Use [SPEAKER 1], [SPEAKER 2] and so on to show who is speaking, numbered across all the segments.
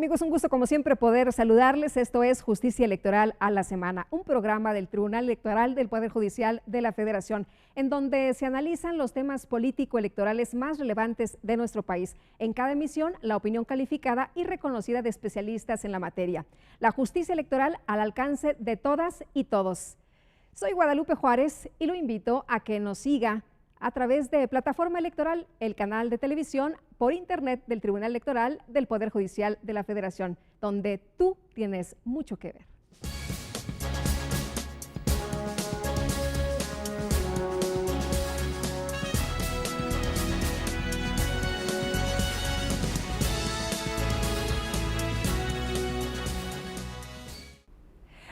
[SPEAKER 1] Amigos, un gusto como siempre poder saludarles. Esto es Justicia Electoral a la Semana, un programa del Tribunal Electoral del Poder Judicial de la Federación, en donde se analizan los temas político-electorales más relevantes de nuestro país. En cada emisión, la opinión calificada y reconocida de especialistas en la materia. La justicia electoral al alcance de todas y todos. Soy Guadalupe Juárez y lo invito a que nos siga a través de Plataforma Electoral, el canal de televisión por internet del Tribunal Electoral del Poder Judicial de la Federación, donde tú tienes mucho que ver.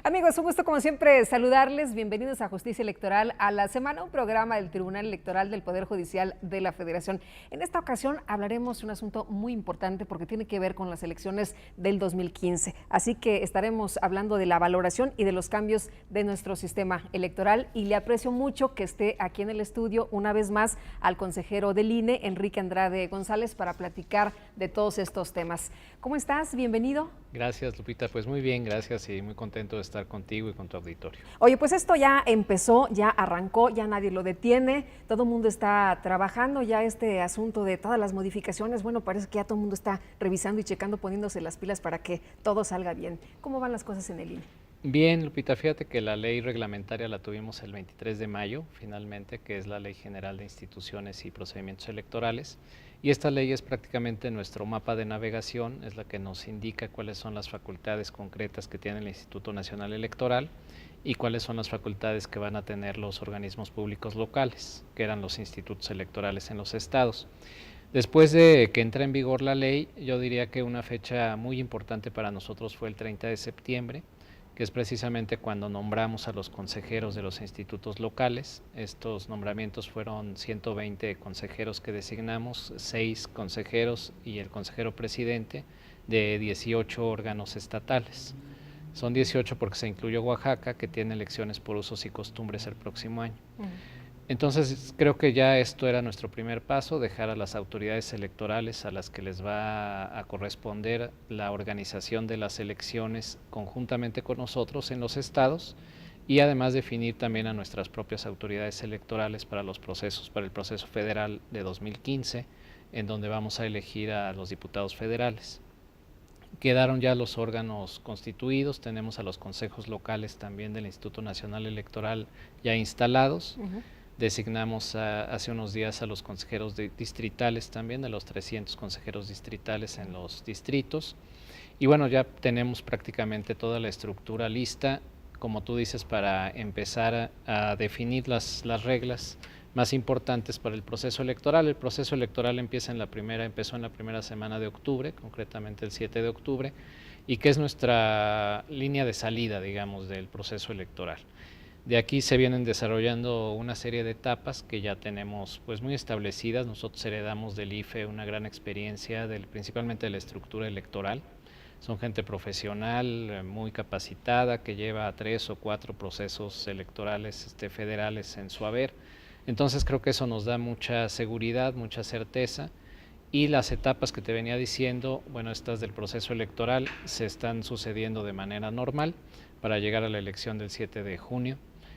[SPEAKER 1] Amigos, un gusto como siempre saludarles. Bienvenidos a Justicia Electoral a la Semana, un programa del Tribunal Electoral del Poder Judicial de la Federación. En esta ocasión hablaremos de un asunto muy importante porque tiene que ver con las elecciones del 2015. Así que estaremos hablando de la valoración y de los cambios de nuestro sistema electoral. Y le aprecio mucho que esté aquí en el estudio una vez más al consejero del INE, Enrique Andrade González, para platicar de todos estos temas. ¿Cómo estás? Bienvenido.
[SPEAKER 2] Gracias, Lupita. Pues muy bien, gracias y muy contento de estar contigo y con tu auditorio.
[SPEAKER 1] Oye, pues esto ya empezó, ya arrancó, ya nadie lo detiene, todo el mundo está trabajando ya este asunto de todas las modificaciones. Bueno, parece que ya todo el mundo está revisando y checando, poniéndose las pilas para que todo salga bien. ¿Cómo van las cosas en el INE?
[SPEAKER 2] Bien, Lupita, fíjate que la ley reglamentaria la tuvimos el 23 de mayo, finalmente, que es la Ley General de Instituciones y Procedimientos Electorales. Y esta ley es prácticamente nuestro mapa de navegación, es la que nos indica cuáles son las facultades concretas que tiene el Instituto Nacional Electoral y cuáles son las facultades que van a tener los organismos públicos locales, que eran los institutos electorales en los estados. Después de que entra en vigor la ley, yo diría que una fecha muy importante para nosotros fue el 30 de septiembre, que es precisamente cuando nombramos a los consejeros de los institutos locales. Estos nombramientos fueron 120 consejeros que designamos, 6 consejeros y el consejero presidente de 18 órganos estatales. Son 18 porque se incluyó Oaxaca, que tiene elecciones por usos y costumbres el próximo año. Entonces creo que ya esto era nuestro primer paso, dejar a las autoridades electorales a las que les va a corresponder la organización de las elecciones conjuntamente con nosotros en los estados y además definir también a nuestras propias autoridades electorales para los procesos, para el proceso federal de 2015, en donde vamos a elegir a los diputados federales. Quedaron ya los órganos constituidos, tenemos a los consejos locales también del Instituto Nacional Electoral ya instalados. Designamos hace unos días a los consejeros distritales también, a los 300 consejeros distritales en los distritos. Y bueno, ya tenemos prácticamente toda la estructura lista, como tú dices, para empezar a definir las reglas más importantes para el proceso electoral. El proceso electoral empezó en la primera semana de octubre, concretamente el 7 de octubre, y que es nuestra línea de salida, digamos, del proceso electoral. De aquí se vienen desarrollando una serie de etapas que ya tenemos pues muy establecidas. Nosotros heredamos del IFE una gran experiencia, principalmente de la estructura electoral. Son gente profesional, muy capacitada, que lleva 3 o 4 procesos electorales federales en su haber. Entonces creo que eso nos da mucha seguridad, mucha certeza. Y las etapas que te venía diciendo, bueno, estas del proceso electoral se están sucediendo de manera normal para llegar a la elección del 7 de junio,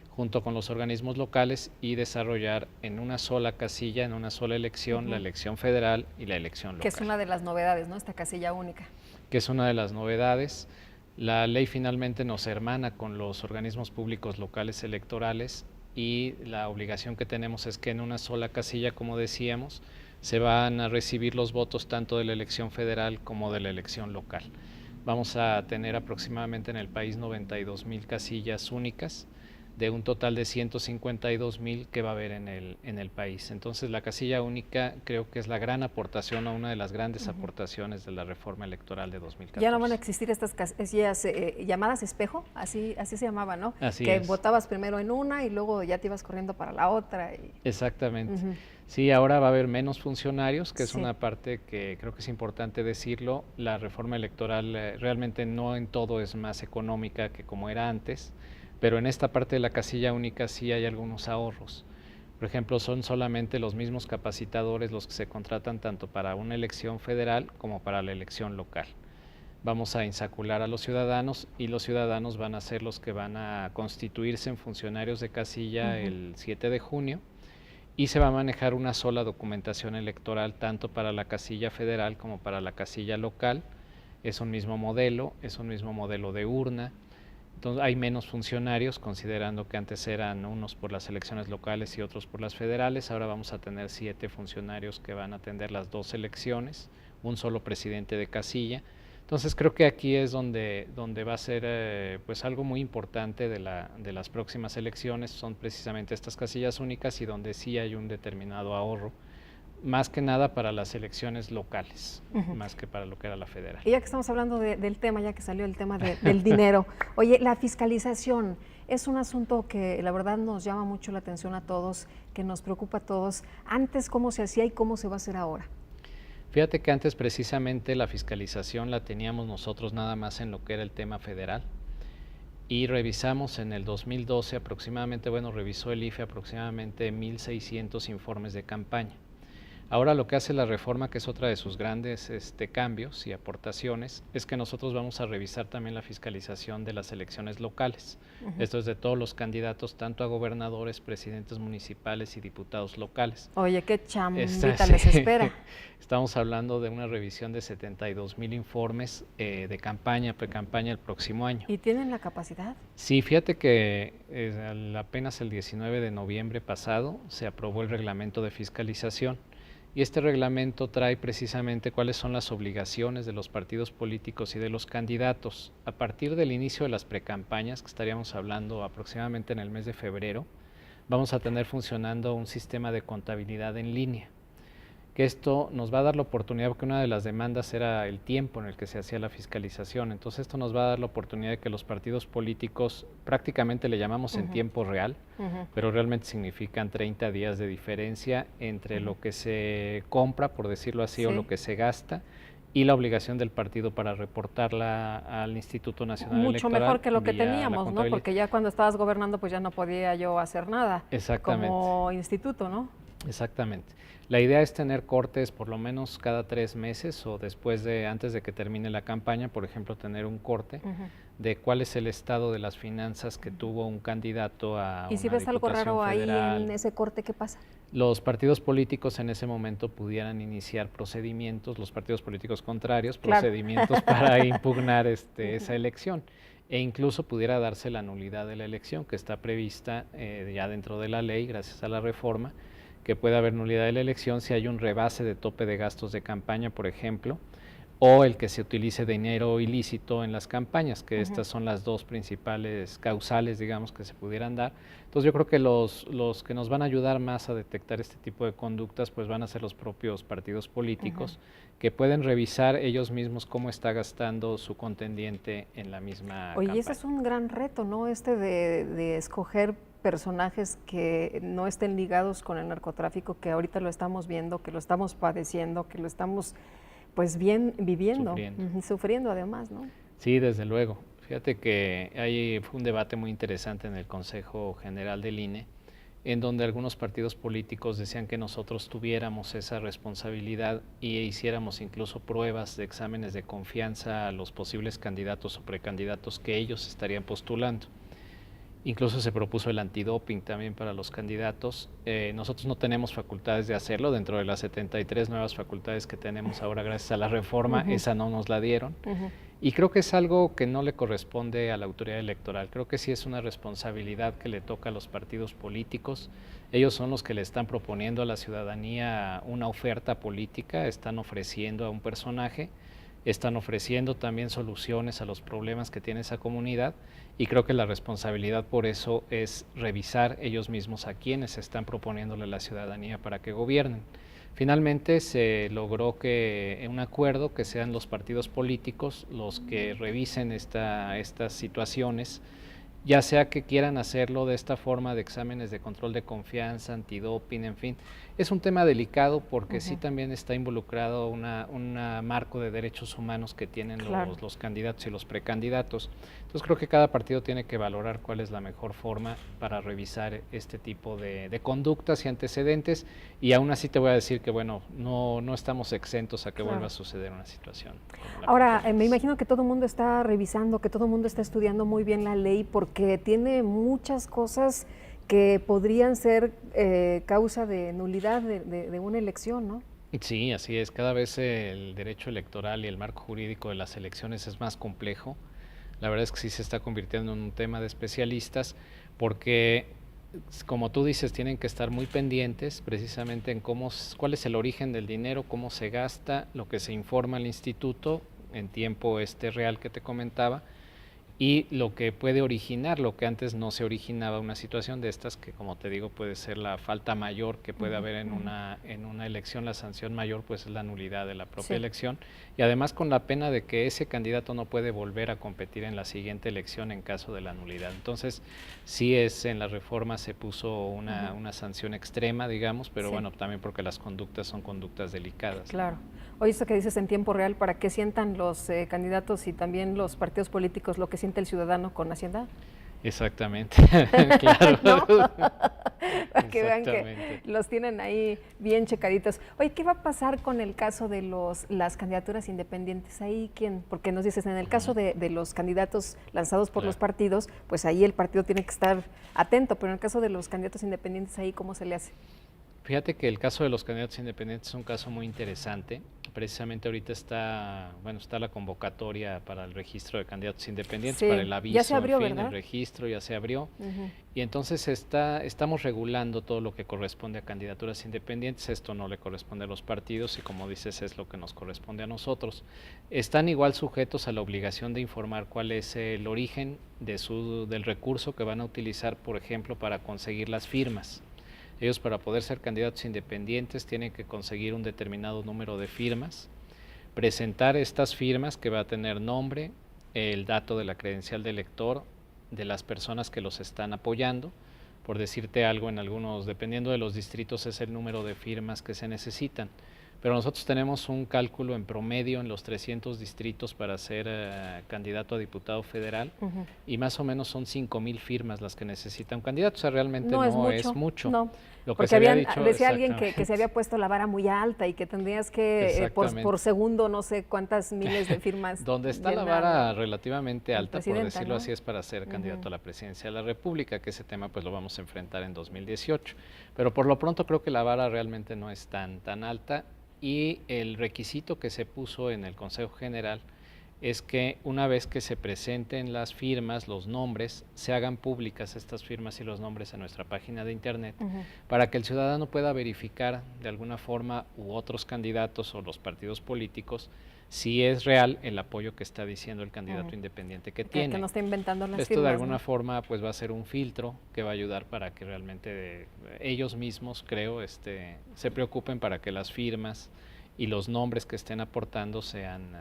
[SPEAKER 2] junto con los organismos locales y desarrollar en una sola casilla, en una sola elección, la elección federal y la elección local.
[SPEAKER 1] Que es una de las novedades, ¿no? Esta casilla única.
[SPEAKER 2] Que es una de las novedades. La ley finalmente nos hermana con los organismos públicos locales electorales y la obligación que tenemos es que en una sola casilla, como decíamos, se van a recibir los votos tanto de la elección federal como de la elección local. Vamos a tener aproximadamente en el país 92,000 casillas únicas, de un total de 152,000 que va a haber en el país. Entonces la casilla única creo que es la gran aportación, o una de las grandes aportaciones de la reforma electoral de 2014.
[SPEAKER 1] Ya no van a existir estas casillas llamadas espejo, así se llamaban, ¿no?
[SPEAKER 2] Así
[SPEAKER 1] que
[SPEAKER 2] es.
[SPEAKER 1] Votabas primero en una y luego ya te ibas corriendo para la otra.
[SPEAKER 2] Exactamente. Sí, ahora va a haber menos funcionarios, que es una parte que creo que es importante decirlo. La reforma electoral realmente no en todo es más económica que como era antes, pero en esta parte de la casilla única sí hay algunos ahorros. Por ejemplo, son solamente los mismos capacitadores los que se contratan tanto para una elección federal como para la elección local. vamos a insacular a los ciudadanos y los ciudadanos van a ser los que van a constituirse en funcionarios de casilla el 7 de junio y se va a manejar una sola documentación electoral tanto para la casilla federal como para la casilla local. Es un mismo modelo de urna. Entonces hay menos funcionarios, considerando que antes eran unos por las elecciones locales y otros por las federales. Ahora vamos a tener 7 funcionarios que van a atender las 2 elecciones, un solo presidente de casilla. Entonces creo que aquí es donde va a ser pues algo muy importante de las próximas elecciones, son precisamente estas casillas únicas y donde sí hay un determinado ahorro, más que nada para las elecciones locales, más que para lo que era la federal.
[SPEAKER 1] Y ya que estamos hablando del tema, ya que salió el tema del dinero, oye, la fiscalización es un asunto que la verdad nos llama mucho la atención a todos, que nos preocupa a todos. Antes, ¿cómo se hacía y cómo se va a hacer ahora?
[SPEAKER 2] Fíjate que antes precisamente la fiscalización la teníamos nosotros nada más en lo que era el tema federal y revisamos en el 2012 aproximadamente, revisó el IFE aproximadamente 1,600 informes de campaña. Ahora lo que hace la reforma, que es otra de sus grandes cambios y aportaciones, es que nosotros vamos a revisar también la fiscalización de las elecciones locales. Esto es de todos los candidatos, tanto a gobernadores, presidentes municipales y diputados locales.
[SPEAKER 1] Oye, qué chambita les espera.
[SPEAKER 2] Estamos hablando de una revisión de 72,000 informes de campaña, pre-campaña el próximo año.
[SPEAKER 1] ¿Y tienen la capacidad?
[SPEAKER 2] Sí, fíjate que apenas el 19 de noviembre pasado se aprobó el reglamento de fiscalización. Y este reglamento trae precisamente cuáles son las obligaciones de los partidos políticos y de los candidatos. A partir del inicio de las precampañas, que estaríamos hablando aproximadamente en el mes de febrero, vamos a tener funcionando un sistema de contabilidad en línea. Que esto nos va a dar la oportunidad, porque una de las demandas era el tiempo en el que se hacía la fiscalización. Entonces esto nos va a dar la oportunidad de que los partidos políticos, prácticamente le llamamos en tiempo real, pero realmente significan 30 días de diferencia entre lo que se compra, por decirlo así, o lo que se gasta, y la obligación del partido para reportarla al Instituto Nacional Electoral.
[SPEAKER 1] Mucho mejor que lo que teníamos, ¿no? Porque ya cuando estabas gobernando pues ya no podía yo hacer nada.
[SPEAKER 2] Exactamente.
[SPEAKER 1] Como instituto, ¿no?
[SPEAKER 2] Exactamente. La idea es tener cortes por lo menos cada 3 meses o antes de que termine la campaña, por ejemplo, tener un corte de cuál es el estado de las finanzas que tuvo un candidato a
[SPEAKER 1] ¿Y si ves algo raro federal. Ahí en ese corte, qué pasa?
[SPEAKER 2] Los partidos políticos en ese momento pudieran iniciar procedimientos, los partidos políticos contrarios, procedimientos para impugnar esa elección. E incluso pudiera darse la nulidad de la elección, que está prevista ya dentro de la ley, gracias a la reforma, que puede haber nulidad de la elección si hay un rebase de tope de gastos de campaña, por ejemplo, o el que se utilice dinero ilícito en las campañas, que estas son las 2 principales causales, digamos, que se pudieran dar. Entonces yo creo que los que nos van a ayudar más a detectar este tipo de conductas, pues van a ser los propios partidos políticos, que pueden revisar ellos mismos cómo está gastando su contendiente en la misma campaña.
[SPEAKER 1] Oye, ese es un gran reto, ¿no? De escoger personajes que no estén ligados con el narcotráfico, que ahorita lo estamos viendo, que lo estamos padeciendo, que lo estamos pues bien viviendo, sufriendo además, ¿no?
[SPEAKER 2] Sí, desde luego. Fíjate que fue un debate muy interesante en el Consejo General del INE, en donde algunos partidos políticos decían que nosotros tuviéramos esa responsabilidad y hiciéramos incluso pruebas de exámenes de confianza a los posibles candidatos o precandidatos que ellos estarían postulando. Incluso se propuso el antidoping también para los candidatos. Nosotros no tenemos facultades de hacerlo, dentro de las 73 nuevas facultades que tenemos ahora gracias a la reforma, esa no nos la dieron. Y creo que es algo que no le corresponde a la autoridad electoral, creo que sí es una responsabilidad que le toca a los partidos políticos. Ellos son los que le están proponiendo a la ciudadanía una oferta política, están ofreciendo a un personaje, están ofreciendo también soluciones a los problemas que tiene esa comunidad, y creo que la responsabilidad por eso es revisar ellos mismos a quienes están proponiéndole a la ciudadanía para que gobiernen. Finalmente se logró un acuerdo que sean los partidos políticos los que revisen estas situaciones ya sea que quieran hacerlo de esta forma de exámenes de control de confianza, antidoping, en fin. Es un tema delicado porque sí también está involucrado un marco de derechos humanos que tienen los candidatos y los precandidatos. Entonces creo que cada partido tiene que valorar cuál es la mejor forma para revisar este tipo de conductas y antecedentes, y aún así te voy a decir que bueno, no estamos exentos a que vuelva a suceder una situación como la.
[SPEAKER 3] Ahora, me imagino que todo el mundo está revisando, que todo el mundo está estudiando muy bien la ley porque tiene muchas cosas que podrían ser causa de nulidad de una elección, ¿no?
[SPEAKER 2] Sí, así es. Cada vez el derecho electoral y el marco jurídico de las elecciones es más complejo. La verdad es que sí se está convirtiendo en un tema de especialistas porque, como tú dices, tienen que estar muy pendientes precisamente en cuál es el origen del dinero, cómo se gasta, lo que se informa al instituto en tiempo real que te comentaba, y lo que puede originar, lo que antes no se originaba, una situación de estas que, como te digo, puede ser la falta mayor que puede haber en una elección. La sanción mayor pues es la nulidad de la propia elección, y además con la pena de que ese candidato no puede volver a competir en la siguiente elección en caso de la nulidad. Entonces sí, en la reforma se puso una sanción extrema, digamos, pero bueno, también porque las conductas son conductas delicadas.
[SPEAKER 3] Claro. Oye, esto que dices en tiempo real, para que sientan los candidatos y también los partidos políticos lo que siente el ciudadano con Hacienda.
[SPEAKER 2] Exactamente, claro.
[SPEAKER 3] Para que vean que los tienen ahí bien checaditos. Oye, ¿qué va a pasar con el caso de las candidaturas independientes? Ahí, ¿quién? Porque nos dices, en el caso de los candidatos lanzados por los partidos, pues ahí el partido tiene que estar atento, pero en el caso de los candidatos independientes, ahí, ¿cómo se le hace?
[SPEAKER 2] Fíjate que el caso de los candidatos independientes es un caso muy interesante. Precisamente ahorita está la convocatoria para el registro de candidatos independientes, para el aviso,
[SPEAKER 3] ya se abrió,
[SPEAKER 2] en fin,
[SPEAKER 3] ¿verdad?
[SPEAKER 2] el registro ya se abrió. Y entonces estamos regulando todo lo que corresponde a candidaturas independientes. Esto no le corresponde a los partidos y, como dices, es lo que nos corresponde a nosotros. Están igual sujetos a la obligación de informar cuál es el origen del recurso que van a utilizar, por ejemplo, para conseguir las firmas. Ellos, para poder ser candidatos independientes, tienen que conseguir un determinado número de firmas, presentar estas firmas que va a tener nombre, el dato de la credencial de elector de las personas que los están apoyando. Por decirte algo, en algunos, dependiendo de los distritos, es el número de firmas que se necesitan. Pero nosotros tenemos un cálculo en promedio en los 300 distritos para ser candidato a diputado federal, y más o menos son 5,000 firmas las que necesita un candidato. O sea, realmente no es mucho.
[SPEAKER 3] No.
[SPEAKER 2] Lo que
[SPEAKER 3] porque
[SPEAKER 2] se había dicho,
[SPEAKER 3] decía alguien que se había puesto la vara muy alta y que tendrías que por segundo no sé cuántas miles de firmas.
[SPEAKER 2] Donde está la vara relativamente alta, por decirlo así, es para ser candidato a la presidencia de la República, que ese tema pues lo vamos a enfrentar en 2018. Pero por lo pronto creo que la vara realmente no es tan alta, y el requisito que se puso en el Consejo General es que una vez que se presenten las firmas, los nombres, se hagan públicas estas firmas y los nombres en nuestra página de internet, para que el ciudadano pueda verificar de alguna forma, u otros candidatos o los partidos políticos, si es real el apoyo que está diciendo el candidato independiente que tiene.
[SPEAKER 3] Que no está inventando las
[SPEAKER 2] Esto
[SPEAKER 3] firmas,
[SPEAKER 2] de alguna forma pues va a ser un filtro que va a ayudar para que realmente ellos mismos, creo, se preocupen para que las firmas y los nombres que estén aportando sean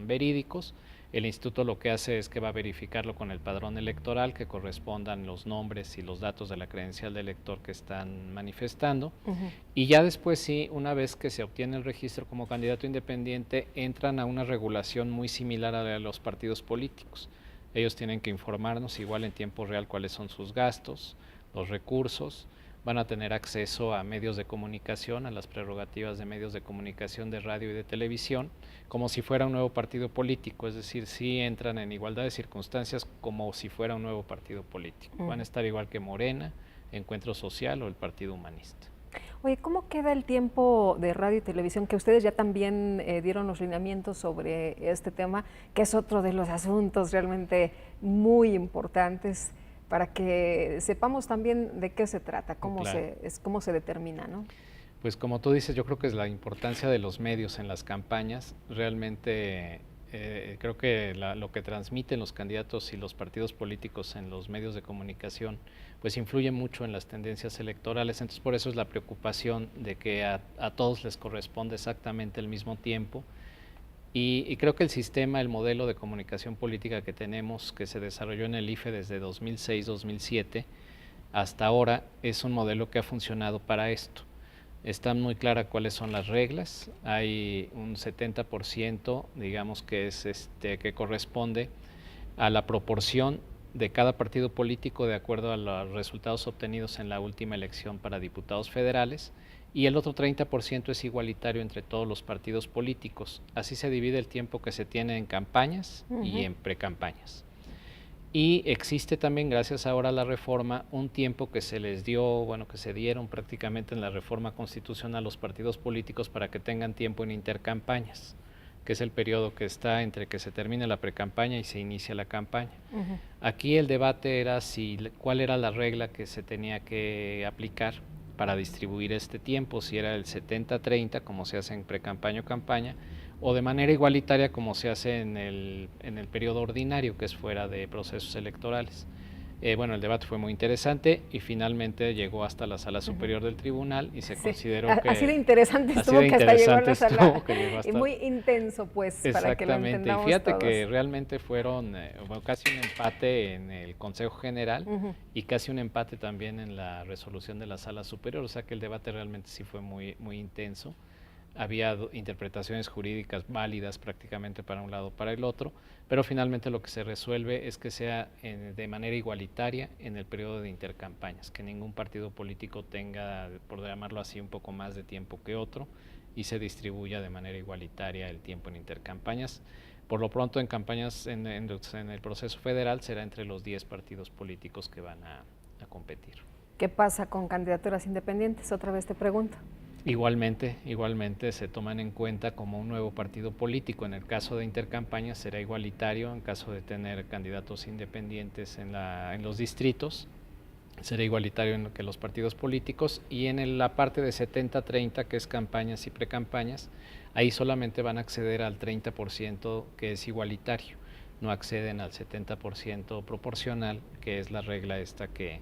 [SPEAKER 2] verídicos. El instituto lo que hace es que va a verificarlo con el padrón electoral, que correspondan los nombres y los datos de la credencial de elector que están manifestando. Y ya después, sí, una vez que se obtiene el registro como candidato independiente, entran a una regulación muy similar a la de los partidos políticos. Ellos tienen que informarnos igual en tiempo real cuáles son sus gastos, los recursos. Van a tener acceso a medios de comunicación, a las prerrogativas de medios de comunicación de radio y de televisión, como si fuera un nuevo partido político, es decir, sí entran en igualdad de circunstancias como si fuera un nuevo partido político. Van a estar igual que Morena, Encuentro Social o el Partido Humanista.
[SPEAKER 3] Oye, ¿cómo queda el tiempo de radio y televisión? Que ustedes ya también dieron los lineamientos sobre este tema, que es otro de los asuntos realmente muy importantes, para que sepamos también de qué se trata, cómo se determina, ¿no?
[SPEAKER 2] Pues como tú dices, yo creo que es la importancia de los medios en las campañas. Realmente creo que lo que transmiten los candidatos y los partidos políticos en los medios de comunicación pues influye mucho en las tendencias electorales. Entonces por eso es la preocupación de que a todos les corresponde exactamente el mismo tiempo, Y creo que el sistema, el modelo de comunicación política que tenemos, que se desarrolló en el IFE desde 2006-2007 hasta ahora, es un modelo que ha funcionado para esto. Está muy clara cuáles son las reglas. Hay un 70%, digamos, que es que corresponde a la proporción de cada partido político de acuerdo a los resultados obtenidos en la última elección para diputados federales, y el otro 30% es igualitario entre todos los partidos políticos. Así se divide el tiempo que se tiene en campañas y en precampañas. Y existe también, gracias ahora a la reforma, un tiempo que se les dio, bueno, que se dieron prácticamente en la reforma constitucional a los partidos políticos para que tengan tiempo en intercampañas, que es el periodo que está entre que se termine la precampaña y se inicia la campaña. Aquí el debate era cuál era la regla que se tenía que aplicar para distribuir este tiempo, si era el 70-30, como se hace en precampaña o campaña, o de manera igualitaria como se hace en el periodo ordinario, que es fuera de procesos electorales. Bueno, el debate fue muy interesante y finalmente llegó hasta la Sala Superior del Tribunal y se consideró que...
[SPEAKER 3] Así de interesante estuvo que hasta llegó a la sala. Y muy intenso, pues, para que lo entendamos.
[SPEAKER 2] Y fíjate
[SPEAKER 3] todos.
[SPEAKER 2] Que realmente fueron casi un empate en el Consejo General y casi un empate también en la resolución de la Sala Superior, o sea que el debate realmente sí fue muy, muy intenso. Había interpretaciones jurídicas válidas prácticamente para un lado o para el otro, pero finalmente lo que se resuelve es que sea de manera igualitaria en el periodo de intercampañas, que ningún partido político tenga, por llamarlo así, un poco más de tiempo que otro y se distribuya de manera igualitaria el tiempo en intercampañas. Por lo pronto en campañas, en el proceso federal será entre los 10 partidos políticos que van a competir.
[SPEAKER 3] ¿Qué pasa con candidaturas independientes? Otra vez te pregunto.
[SPEAKER 2] Igualmente se toman en cuenta como un nuevo partido político. En el caso de intercampañas será igualitario, en caso de tener candidatos independientes en los distritos, será igualitario que los partidos políticos, y en la parte de 70-30, que es campañas y precampañas, ahí solamente van a acceder al 30% que es igualitario, no acceden al 70% proporcional, que es la regla esta que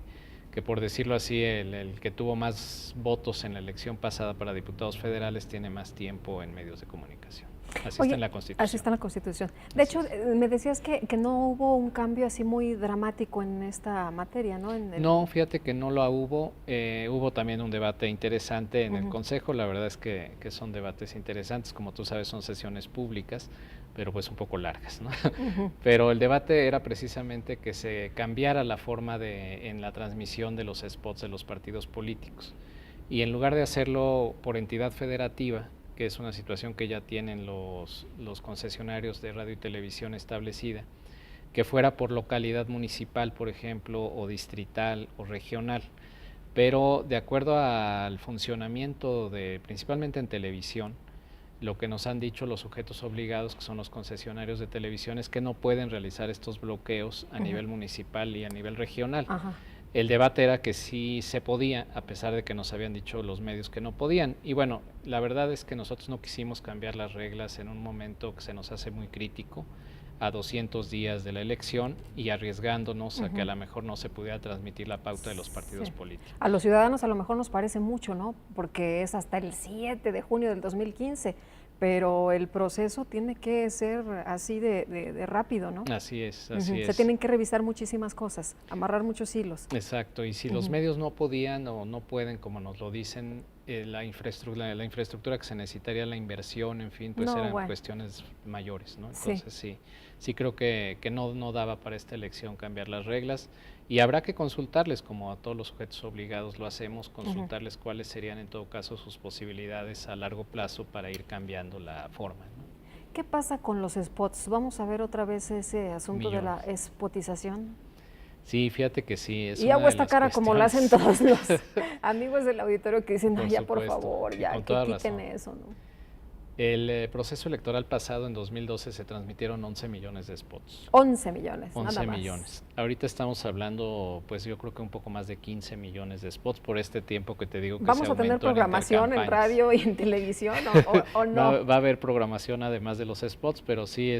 [SPEAKER 2] por decirlo así, el que tuvo más votos en la elección pasada para diputados federales tiene más tiempo en medios de comunicación. Así está en la Constitución.
[SPEAKER 3] Así está en la Constitución. De hecho, me decías que no hubo un cambio así muy dramático en esta materia, ¿no?
[SPEAKER 2] No, fíjate que no lo hubo. Hubo también un debate interesante en el Consejo. La verdad es que son debates interesantes. Como tú sabes, son sesiones públicas, pero pues un poco largas, ¿no? Pero el debate era precisamente que se cambiara la forma en la transmisión de los spots de los partidos políticos. Y en lugar de hacerlo por entidad federativa, que es una situación que ya tienen los concesionarios de radio y televisión establecida, que fuera por localidad municipal, por ejemplo, o distrital o regional. Pero de acuerdo al funcionamiento principalmente en televisión, lo que nos han dicho los sujetos obligados, que son los concesionarios de televisión, es que no pueden realizar estos bloqueos a nivel municipal y a nivel regional. El debate era que sí se podía, a pesar de que nos habían dicho los medios que no podían. Y bueno, la verdad es que nosotros no quisimos cambiar las reglas en un momento que se nos hace muy crítico, a 200 días de la elección y arriesgándonos a que a lo mejor no se pudiera transmitir la pauta de los partidos políticos.
[SPEAKER 3] A los ciudadanos a lo mejor nos parece mucho, ¿no? Porque es hasta el 7 de junio del 2015, pero el proceso tiene que ser así de rápido, ¿no?
[SPEAKER 2] Así es, así es.
[SPEAKER 3] Se tienen que revisar muchísimas cosas, amarrar muchos hilos.
[SPEAKER 2] Exacto, y si los medios no podían o no pueden, como nos lo dicen, la infraestructura que se necesitaría, la inversión, en fin, pues eran cuestiones mayores, ¿no? Entonces sí creo que no daba para esta elección cambiar las reglas, y habrá que consultarles, como a todos los sujetos obligados lo hacemos, consultarles cuáles serían en todo caso sus posibilidades a largo plazo para ir cambiando la forma, ¿no?
[SPEAKER 3] ¿Qué pasa con los spots? Vamos a ver otra vez ese asunto de la spotización.
[SPEAKER 2] Sí, fíjate que sí.
[SPEAKER 3] Y hago esta cara como la hacen todos los amigos del auditorio que dicen, ya por favor, ya que quiten eso, ¿no?
[SPEAKER 2] El proceso electoral pasado, en 2012, se transmitieron 11 millones de spots.
[SPEAKER 3] 11 millones,
[SPEAKER 2] 11
[SPEAKER 3] nada más.
[SPEAKER 2] millones. Ahorita estamos hablando, pues yo creo que un poco más de 15 millones de spots por este tiempo que te digo que se aumentó.
[SPEAKER 3] ¿Vamos a tener programación en radio y en televisión o no?
[SPEAKER 2] No? Va a haber programación además de los spots, pero sí,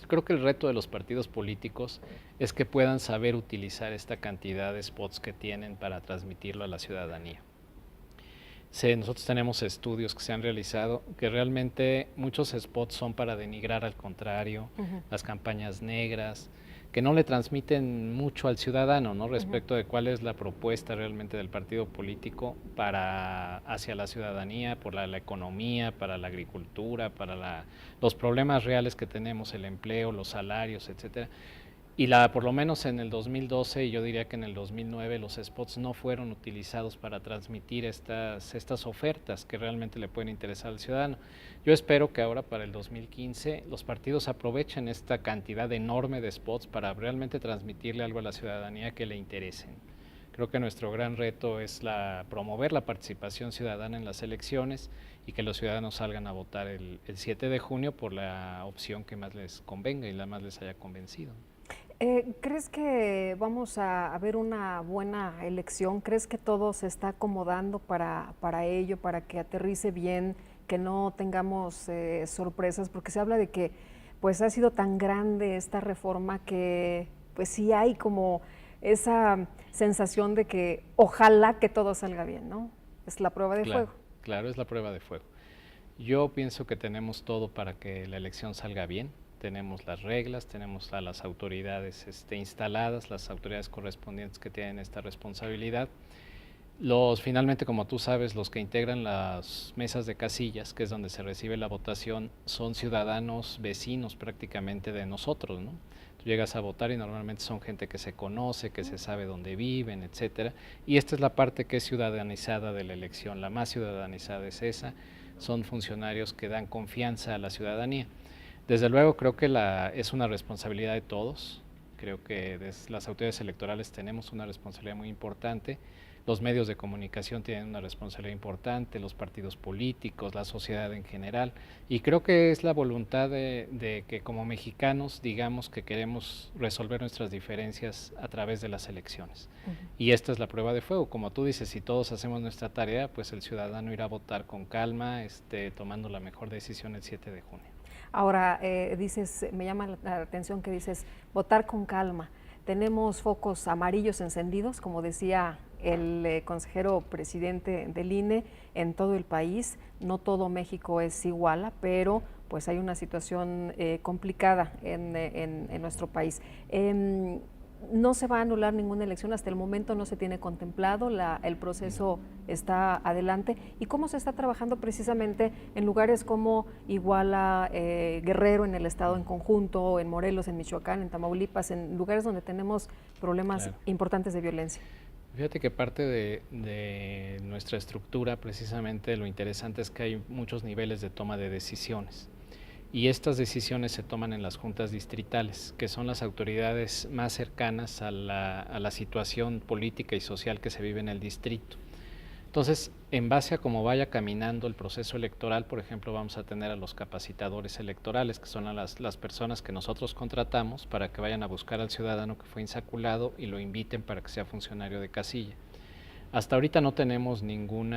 [SPEAKER 2] creo que el reto de los partidos políticos es que puedan saber utilizar esta cantidad de spots que tienen para transmitirlo a la ciudadanía. Sí, nosotros tenemos estudios que se han realizado que realmente muchos spots son para denigrar al contrario, las campañas negras, que no le transmiten mucho al ciudadano, ¿no? Respecto de cuál es la propuesta realmente del partido político hacia la ciudadanía, por la economía, para la agricultura, para los problemas reales que tenemos, el empleo, los salarios, etcétera. Y por lo menos en el 2012 y yo diría que en el 2009 los spots no fueron utilizados para transmitir estas ofertas que realmente le pueden interesar al ciudadano. Yo espero que ahora para el 2015 los partidos aprovechen esta cantidad enorme de spots para realmente transmitirle algo a la ciudadanía que le interesen. Creo que nuestro gran reto es promover la participación ciudadana en las elecciones y que los ciudadanos salgan a votar el 7 de junio por la opción que más les convenga y la más les haya convencido.
[SPEAKER 3] ¿Crees que vamos a ver una buena elección? ¿Crees que todo se está acomodando para ello, para que aterrice bien, que no tengamos sorpresas? Porque se habla de que pues ha sido tan grande esta reforma que pues sí hay como esa sensación de que ojalá que todo salga bien, ¿no? Es la prueba de fuego.
[SPEAKER 2] Claro, es la prueba de fuego. Yo pienso que tenemos todo para que la elección salga bien. Tenemos las reglas, tenemos a las autoridades instaladas, las autoridades correspondientes que tienen esta responsabilidad. Finalmente, como tú sabes, los que integran las mesas de casillas, que es donde se recibe la votación, son ciudadanos vecinos prácticamente de nosotros, ¿no? Tú llegas a votar y normalmente son gente que se conoce, que se sabe dónde viven, etcétera. Y esta es la parte que es ciudadanizada de la elección, la más ciudadanizada es esa, son funcionarios que dan confianza a la ciudadanía. Desde luego creo que es una responsabilidad de todos, creo que las autoridades electorales tenemos una responsabilidad muy importante, los medios de comunicación tienen una responsabilidad importante, los partidos políticos, la sociedad en general, y creo que es la voluntad de que como mexicanos digamos que queremos resolver nuestras diferencias a través de las elecciones. Y esta es la prueba de fuego, como tú dices, si todos hacemos nuestra tarea, pues el ciudadano irá a votar con calma, tomando la mejor decisión el 7 de junio.
[SPEAKER 3] Ahora, me llama la atención que dices votar con calma. Tenemos focos amarillos encendidos, como decía el consejero presidente del INE, en todo el país. No todo México es igual, pero pues hay una situación complicada en nuestro país. No se va a anular ninguna elección, hasta el momento no se tiene contemplado, el proceso está adelante. ¿Y cómo se está trabajando precisamente en lugares como Iguala, Guerrero en el estado en conjunto, en Morelos, en Michoacán, en Tamaulipas, en lugares donde tenemos problemas importantes de violencia?
[SPEAKER 2] Fíjate que parte de nuestra estructura, precisamente lo interesante es que hay muchos niveles de toma de decisiones. Y estas decisiones se toman en las juntas distritales, que son las autoridades más cercanas a la situación política y social que se vive en el distrito. Entonces, en base a cómo vaya caminando el proceso electoral, por ejemplo, vamos a tener a los capacitadores electorales, que son las personas que nosotros contratamos para que vayan a buscar al ciudadano que fue insaculado y lo inviten para que sea funcionario de casilla. Hasta ahorita no tenemos ningún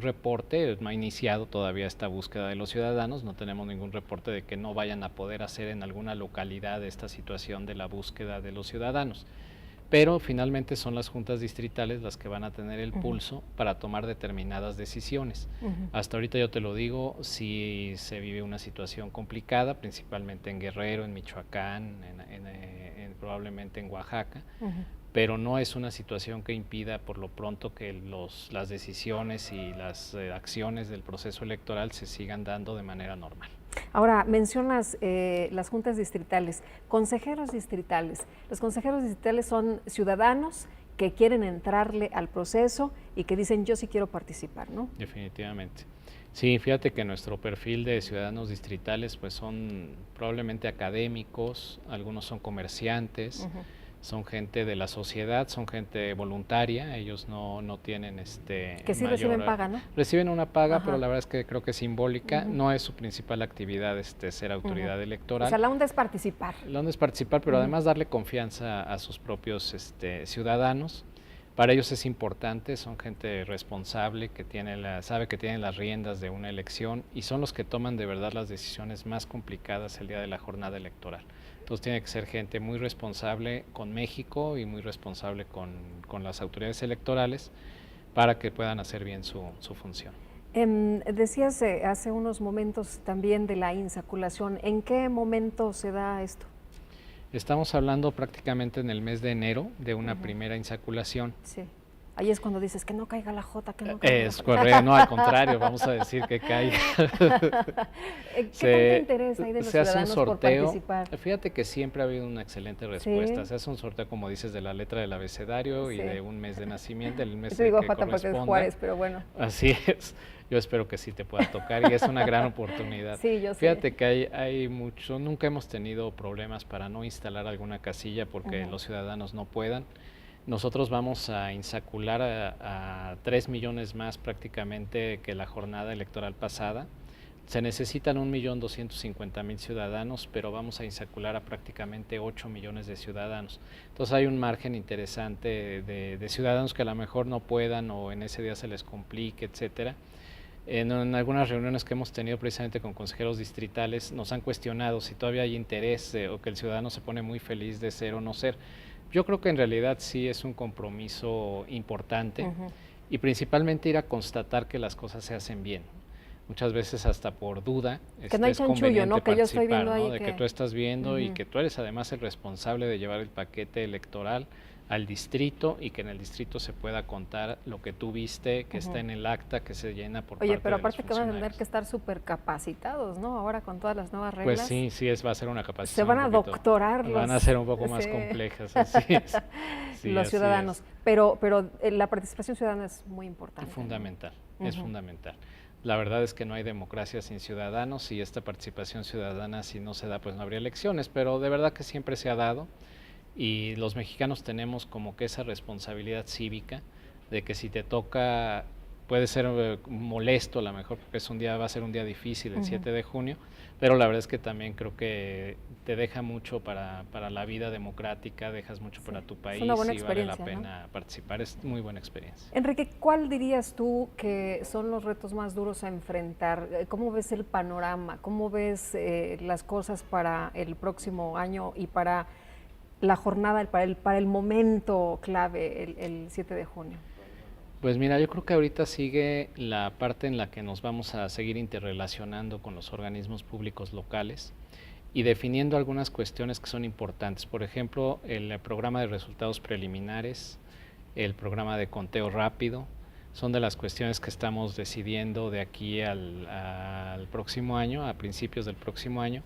[SPEAKER 2] reporte, no ha iniciado todavía esta búsqueda de los ciudadanos, no tenemos ningún reporte de que no vayan a poder hacer en alguna localidad esta situación de la búsqueda de los ciudadanos. Pero finalmente son las juntas distritales las que van a tener el pulso para tomar determinadas decisiones. Hasta ahorita yo te lo digo, si se vive una situación complicada, principalmente en Guerrero, en Michoacán, probablemente en Oaxaca, pero no es una situación que impida por lo pronto que las decisiones y las acciones del proceso electoral se sigan dando de manera normal.
[SPEAKER 3] Ahora, mencionas las juntas distritales, consejeros distritales. Los consejeros distritales son ciudadanos que quieren entrarle al proceso y que dicen yo sí quiero participar, ¿no?
[SPEAKER 2] Definitivamente. Sí, fíjate que nuestro perfil de ciudadanos distritales pues son probablemente académicos, algunos son comerciantes, son gente de la sociedad, son gente voluntaria, ellos no tienen
[SPEAKER 3] que sí reciben paga, ¿no?
[SPEAKER 2] Reciben una paga, pero la verdad es que creo que es simbólica, no es su principal actividad ser autoridad electoral.
[SPEAKER 3] O sea, la onda es participar.
[SPEAKER 2] La onda es participar, pero además darle confianza a sus propios ciudadanos. Para ellos es importante, son gente responsable, que sabe que tienen las riendas de una elección y son los que toman de verdad las decisiones más complicadas el día de la jornada electoral. Entonces tiene que ser gente muy responsable con México y muy responsable con las autoridades electorales para que puedan hacer bien su función.
[SPEAKER 3] Decías hace unos momentos también de la insaculación. ¿En qué momento se da esto?
[SPEAKER 2] Estamos hablando prácticamente en el mes de enero de una primera insaculación.
[SPEAKER 3] Sí. Ahí es cuando dices que no caiga la jota, que no caiga.
[SPEAKER 2] Es correcto, no, al contrario, vamos a decir que caiga.
[SPEAKER 3] ¿Qué tanto interés hay de los ciudadanos por participar?
[SPEAKER 2] Fíjate que siempre ha habido una excelente respuesta. Se hace un sorteo, como dices, de la letra del abecedario y de un mes de nacimiento, el mes que
[SPEAKER 3] jota porque es Juárez, pero bueno.
[SPEAKER 2] Así es. Yo espero que sí te pueda tocar y es una gran oportunidad.
[SPEAKER 3] Sí, yo sé.
[SPEAKER 2] Fíjate que hay mucho, nunca hemos tenido problemas para no instalar alguna casilla porque los ciudadanos no puedan. Nosotros vamos a insacular a 3 millones más prácticamente que la jornada electoral pasada. Se necesitan 1.250.000 ciudadanos, pero vamos a insacular a prácticamente 8 millones de ciudadanos. Entonces hay un margen interesante de ciudadanos que a lo mejor no puedan o en ese día se les complique, etcétera. En algunas reuniones que hemos tenido precisamente con consejeros distritales nos han cuestionado si todavía hay interés o que el ciudadano se pone muy feliz de ser o no ser. Yo creo que en realidad sí es un compromiso importante y principalmente ir a constatar que las cosas se hacen bien. Muchas veces hasta por duda
[SPEAKER 3] que no hay chanchullo, ¿no? Que yo estoy viendo ahí,
[SPEAKER 2] ¿no? De que tú estás viendo y que tú eres además el responsable de llevar el paquete electoral al distrito y que en el distrito se pueda contar lo que tú viste, que está en el acta, que se llena por parte de los funcionarios. Oye,
[SPEAKER 3] pero aparte que van a tener que estar súper capacitados, ¿no? Ahora con todas las nuevas reglas.
[SPEAKER 2] Pues sí, va a ser una capacitación.
[SPEAKER 3] Se van a doctorar
[SPEAKER 2] van a ser un poco más complejas, así es.
[SPEAKER 3] Los ciudadanos. Pero la participación ciudadana es muy importante.
[SPEAKER 2] Fundamental, es fundamental. La verdad es que no hay democracia sin ciudadanos y esta participación ciudadana, si no se da, pues no habría elecciones, pero de verdad que siempre se ha dado. Y los mexicanos tenemos como que esa responsabilidad cívica de que si te toca, puede ser molesto a lo mejor, porque va a ser un día difícil el 7 de junio, pero la verdad es que también creo que te deja mucho para la vida democrática, dejas mucho para tu país y vale la pena participar, es muy buena experiencia.
[SPEAKER 3] Enrique, ¿cuál dirías tú que son los retos más duros a enfrentar? ¿Cómo ves el panorama? ¿Cómo ves las cosas para el próximo año y para la jornada, para el momento clave, el 7 de junio?
[SPEAKER 2] Pues mira, yo creo que ahorita sigue la parte en la que nos vamos a seguir interrelacionando con los organismos públicos locales y definiendo algunas cuestiones que son importantes. Por ejemplo, el programa de resultados preliminares, el programa de conteo rápido, son de las cuestiones que estamos decidiendo de aquí al próximo año, a principios del próximo año.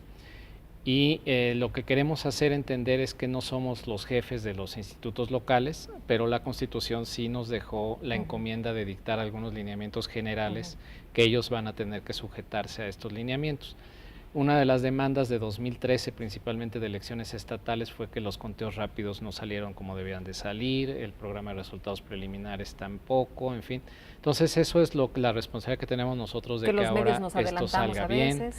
[SPEAKER 2] Y lo que queremos hacer entender es que no somos los jefes de los institutos locales, pero la Constitución sí nos dejó la encomienda de dictar algunos lineamientos generales que ellos van a tener que sujetarse a estos lineamientos. Una de las demandas de 2013, principalmente de elecciones estatales, fue que los conteos rápidos no salieron como debían de salir, el programa de resultados preliminares tampoco, en fin. Entonces eso es la responsabilidad que tenemos nosotros de que ahora esto salga bien.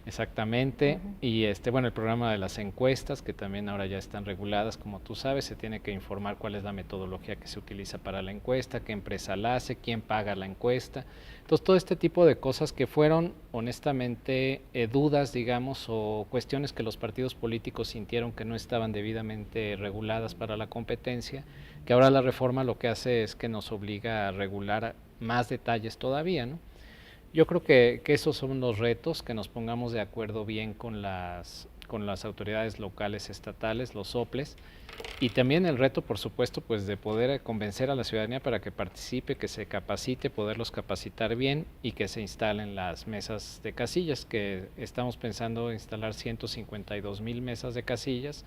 [SPEAKER 2] Exactamente, y bueno, el programa de las encuestas, que también ahora ya están reguladas, como tú sabes, se tiene que informar cuál es la metodología que se utiliza para la encuesta, qué empresa la hace, quién paga la encuesta. Entonces, todo este tipo de cosas que fueron, honestamente, dudas, digamos, o cuestiones que los partidos políticos sintieron que no estaban debidamente reguladas para la competencia, que ahora la reforma lo que hace es que nos obliga a regular más detalles todavía, ¿no? Yo creo que esos son los retos, que nos pongamos de acuerdo bien con las autoridades locales, estatales, los soples, y también el reto, por supuesto, pues de poder convencer a la ciudadanía para que participe, que se capacite, poderlos capacitar bien y que se instalen las mesas de casillas, que estamos pensando instalar 152,000 mesas de casillas,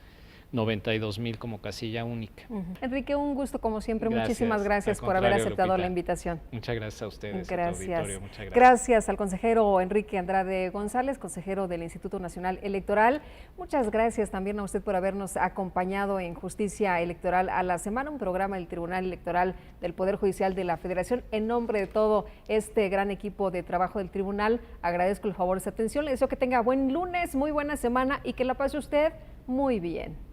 [SPEAKER 2] 92,000 como casilla única.
[SPEAKER 3] Enrique, un gusto como siempre. Muchísimas gracias por haber aceptado
[SPEAKER 2] Lupita,
[SPEAKER 3] la invitación.
[SPEAKER 2] Muchas gracias a ustedes.
[SPEAKER 3] Gracias.
[SPEAKER 2] Muchas gracias.
[SPEAKER 3] Gracias al consejero Enrique Andrade González, consejero del Instituto Nacional Electoral. Muchas gracias también a usted por habernos acompañado en Justicia Electoral a la Semana, un programa del Tribunal Electoral del Poder Judicial de la Federación. En nombre de todo este gran equipo de trabajo del tribunal, agradezco el favor de su atención. Le deseo que tenga buen lunes, muy buena semana y que la pase usted muy bien.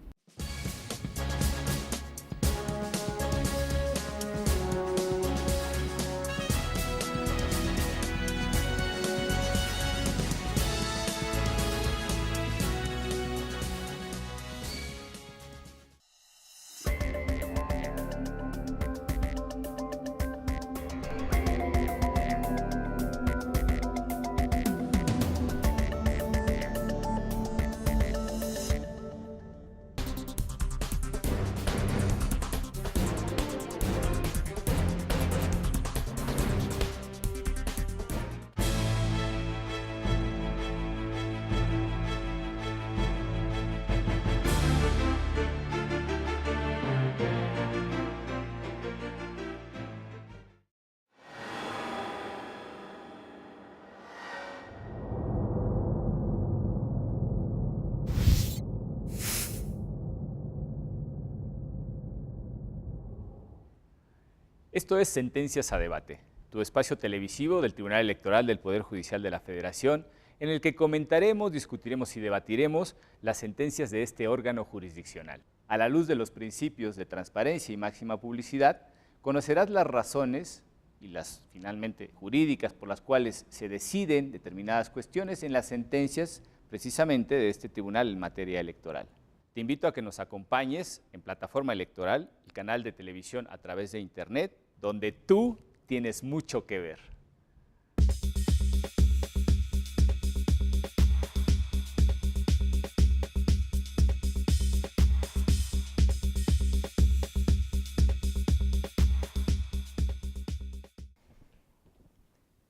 [SPEAKER 4] Esto es Sentencias a Debate, tu espacio televisivo del Tribunal Electoral del Poder Judicial de la Federación, en el que comentaremos, discutiremos y debatiremos las sentencias de este órgano jurisdiccional. A la luz de los principios de transparencia y máxima publicidad, conocerás las razones y las finalmente jurídicas por las cuales se deciden determinadas cuestiones en las sentencias precisamente de este tribunal en materia electoral. Te invito a que nos acompañes en Plataforma Electoral, el canal de televisión a través de Internet, donde tú tienes mucho que ver.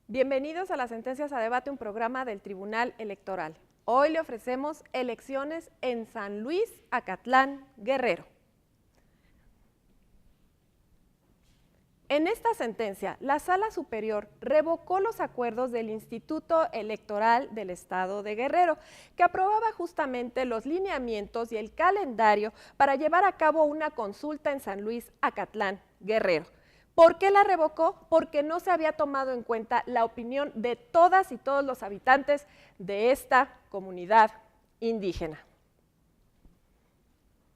[SPEAKER 5] Bienvenidos a las Sentencias a Debate, un programa del Tribunal Electoral. Hoy le ofrecemos elecciones en San Luis, Acatlán, Guerrero. En esta sentencia, la Sala Superior revocó los acuerdos del Instituto Electoral del Estado de Guerrero, que aprobaba justamente los lineamientos y el calendario para llevar a cabo una consulta en San Luis, Acatlán, Guerrero. ¿Por qué la revocó? Porque no se había tomado en cuenta la opinión de todas y todos los habitantes de esta comunidad indígena.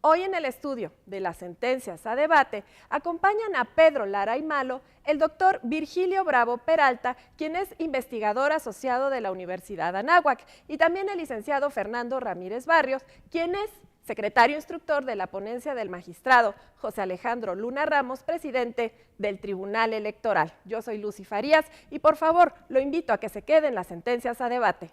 [SPEAKER 5] Hoy en el estudio de las sentencias a debate acompañan a Pedro Lara y Malo, el doctor Virgilio Bravo Peralta, quien es investigador asociado de la Universidad Anáhuac, y también el licenciado Fernando Ramírez Barrios, quien es secretario instructor de la ponencia del magistrado José Alejandro Luna Ramos, presidente del Tribunal Electoral. Yo soy Lucy Farías y por favor lo invito a que se queden las sentencias a debate.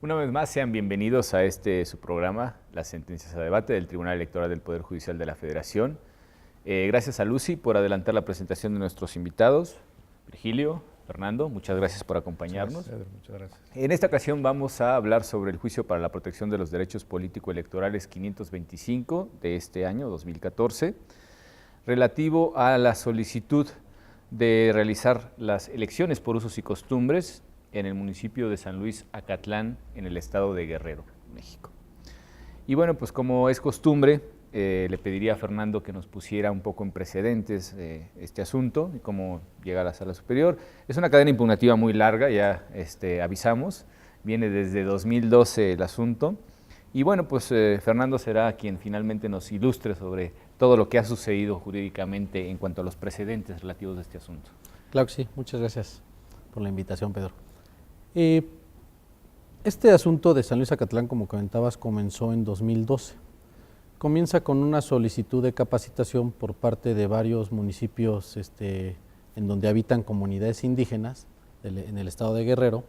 [SPEAKER 4] Una vez más, sean bienvenidos a su programa, Las Sentencias a Debate del Tribunal Electoral del Poder Judicial de la Federación. Gracias a Lucy por adelantar la presentación de nuestros invitados. Virgilio, Fernando, muchas gracias por acompañarnos.
[SPEAKER 6] Muchas gracias.
[SPEAKER 4] En esta ocasión vamos a hablar sobre el Juicio para la Protección de los Derechos Político-Electorales 525 de este año, 2014, relativo a la solicitud de realizar las elecciones por usos y costumbres en el municipio de San Luis, Acatlán, en el estado de Guerrero, México. Y bueno, pues como es costumbre, le pediría a Fernando que nos pusiera un poco en precedentes este asunto y cómo llega a la Sala Superior. Es una cadena impugnativa muy larga, ya avisamos, viene desde 2012 el asunto. Y bueno, pues Fernando será quien finalmente nos ilustre sobre todo lo que ha sucedido jurídicamente en cuanto a los precedentes relativos a este asunto.
[SPEAKER 6] Claro que sí, muchas gracias por la invitación, Pedro. Este asunto de San Luis Acatlán, como comentabas, comenzó en 2012. Comienza con una solicitud de capacitación por parte de varios municipios en donde habitan comunidades indígenas en el estado de Guerrero,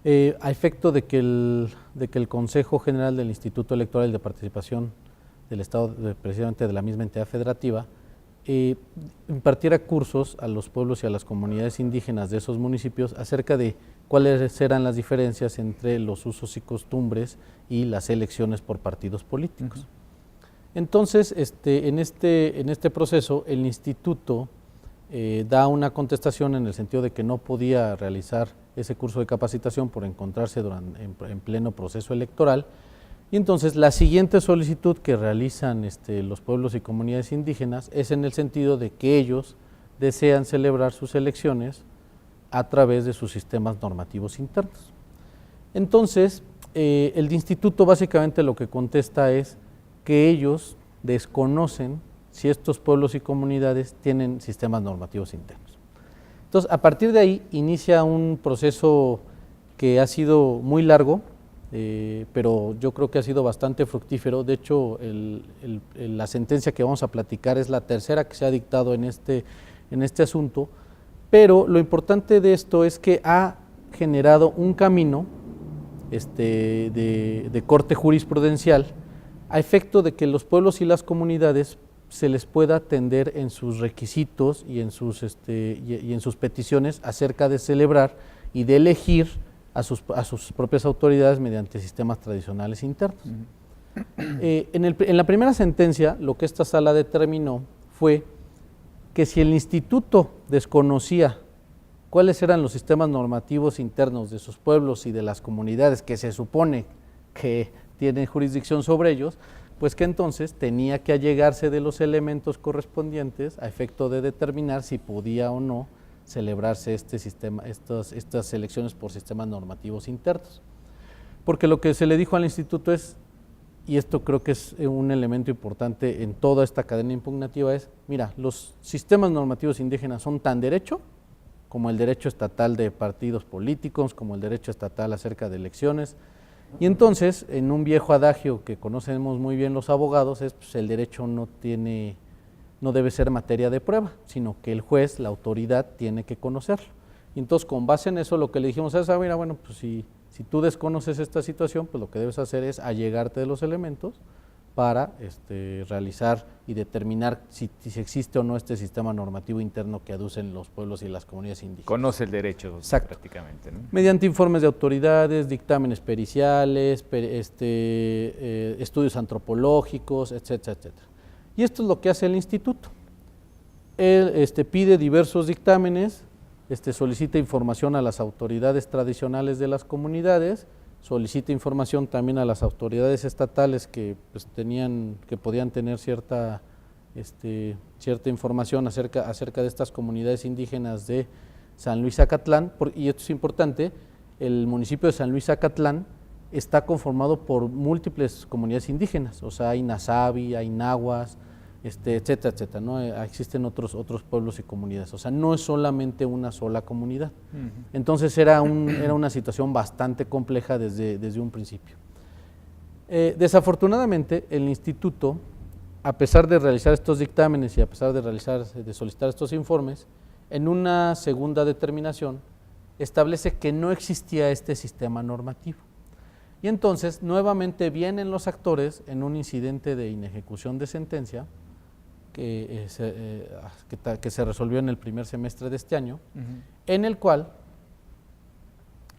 [SPEAKER 6] a efecto de que el Consejo General del Instituto Electoral de Participación del Estado, precisamente de la misma entidad federativa, impartiera cursos a los pueblos y a las comunidades indígenas de esos municipios acerca de cuáles eran las diferencias entre los usos y costumbres y las elecciones por partidos políticos. Uh-huh. Entonces, en este proceso, el instituto da una contestación en el sentido de que no podía realizar ese curso de capacitación por encontrarse en pleno proceso electoral. Y entonces la siguiente solicitud que realizan los pueblos y comunidades indígenas es en el sentido de que ellos desean celebrar sus elecciones a través de sus sistemas normativos internos. Entonces, el instituto básicamente lo que contesta es que ellos desconocen si estos pueblos y comunidades tienen sistemas normativos internos. Entonces, a partir de ahí inicia un proceso que ha sido muy largo, pero yo creo que ha sido bastante fructífero. De hecho, la sentencia que vamos a platicar es la tercera que se ha dictado en este asunto, pero lo importante de esto es que ha generado un camino de corte jurisprudencial a efecto de que los pueblos y las comunidades se les pueda atender en sus requisitos y en sus peticiones acerca de celebrar y de elegir a sus propias autoridades mediante sistemas tradicionales internos. Uh-huh. En la primera sentencia, lo que esta sala determinó fue que si el instituto desconocía cuáles eran los sistemas normativos internos de sus pueblos y de las comunidades que se supone que tienen jurisdicción sobre ellos, pues que entonces tenía que allegarse de los elementos correspondientes a efecto de determinar si podía o no celebrarse estas elecciones por sistemas normativos internos. Porque lo que se le dijo al instituto es, y esto creo que es un elemento importante en toda esta cadena impugnativa, es, mira, los sistemas normativos indígenas son tan derecho como el derecho estatal de partidos políticos, como el derecho estatal acerca de elecciones. Y entonces, en un viejo adagio que conocemos muy bien los abogados, es pues, el derecho no debe ser materia de prueba, sino que el juez, la autoridad, tiene que conocerlo. Y entonces, con base en eso, lo que le dijimos es, mira, bueno, pues si tú desconoces esta situación, pues lo que debes hacer es allegarte de los elementos para realizar y determinar si existe o no este sistema normativo interno que aducen los pueblos y las comunidades indígenas.
[SPEAKER 4] Conoce el derecho.
[SPEAKER 6] Exacto.
[SPEAKER 4] Prácticamente, ¿no?
[SPEAKER 6] Mediante informes de autoridades, dictámenes periciales, estudios antropológicos, etcétera, etcétera. Y esto es lo que hace el instituto. Él pide diversos dictámenes, solicita información a las autoridades tradicionales de las comunidades, solicita información también a las autoridades estatales que pues, podían tener cierta información acerca de estas comunidades indígenas de San Luis Acatlán, y esto es importante, el municipio de San Luis Acatlán está conformado por múltiples comunidades indígenas, o sea, hay nazabi, hay nahuas, etcétera, etcétera, ¿no? Existen otros pueblos y comunidades, o sea, no es solamente una sola comunidad. Entonces era una situación bastante compleja desde un principio. Desafortunadamente, el instituto, a pesar de realizar estos dictámenes y a pesar de solicitar estos informes, en una segunda determinación establece que no existía este sistema normativo. Y entonces, nuevamente vienen los actores en un incidente de inejecución de sentencia que se resolvió en el primer semestre de este año, en el cual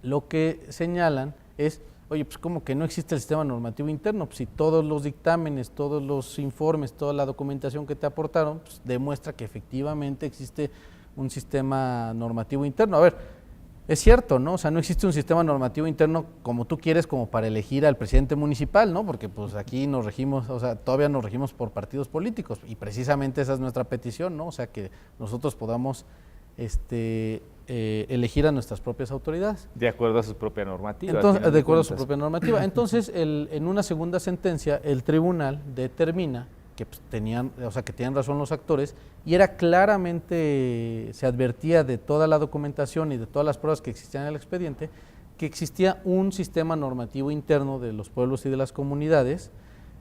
[SPEAKER 6] lo que señalan es, oye, pues como que no existe el sistema normativo interno, pues si todos los dictámenes, todos los informes, toda la documentación que te aportaron, pues demuestra que efectivamente existe un sistema normativo interno. A ver, es cierto, ¿no? O sea, no existe un sistema normativo interno como tú quieres, como para elegir al presidente municipal, ¿no? Porque pues aquí nos regimos, o sea, todavía nos regimos por partidos políticos y precisamente esa es nuestra petición, ¿no? O sea, que nosotros podamos elegir a nuestras propias autoridades.
[SPEAKER 4] De acuerdo a su propia normativa.
[SPEAKER 6] Entonces, de acuerdo a su propia normativa. Entonces, en una segunda sentencia, el tribunal determina que pues, tenían razón los actores y era claramente, se advertía de toda la documentación y de todas las pruebas que existían en el expediente, que existía un sistema normativo interno de los pueblos y de las comunidades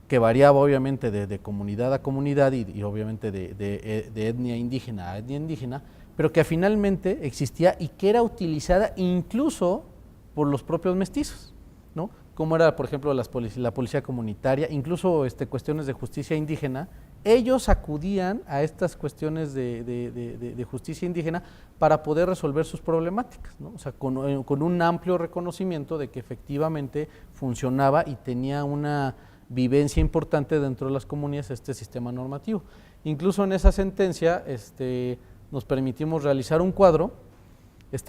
[SPEAKER 6] que variaba obviamente de comunidad a comunidad y obviamente de etnia indígena a etnia indígena, pero que finalmente existía y que era utilizada incluso por los propios mestizos, ¿no? Como era, por ejemplo, la policía comunitaria, incluso cuestiones de justicia indígena, ellos acudían a estas cuestiones de justicia indígena para poder resolver sus problemáticas, ¿no? O sea, con un amplio reconocimiento de que efectivamente funcionaba y tenía una vivencia importante dentro de las comunidades este sistema normativo. Incluso en esa sentencia nos permitimos realizar un cuadro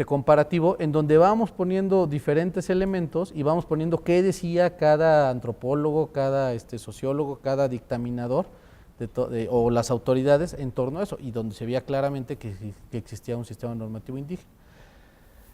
[SPEAKER 6] comparativo en donde vamos poniendo diferentes elementos y vamos poniendo qué decía cada antropólogo, cada sociólogo, cada dictaminador o las autoridades en torno a eso y donde se veía claramente que existía un sistema normativo indígena.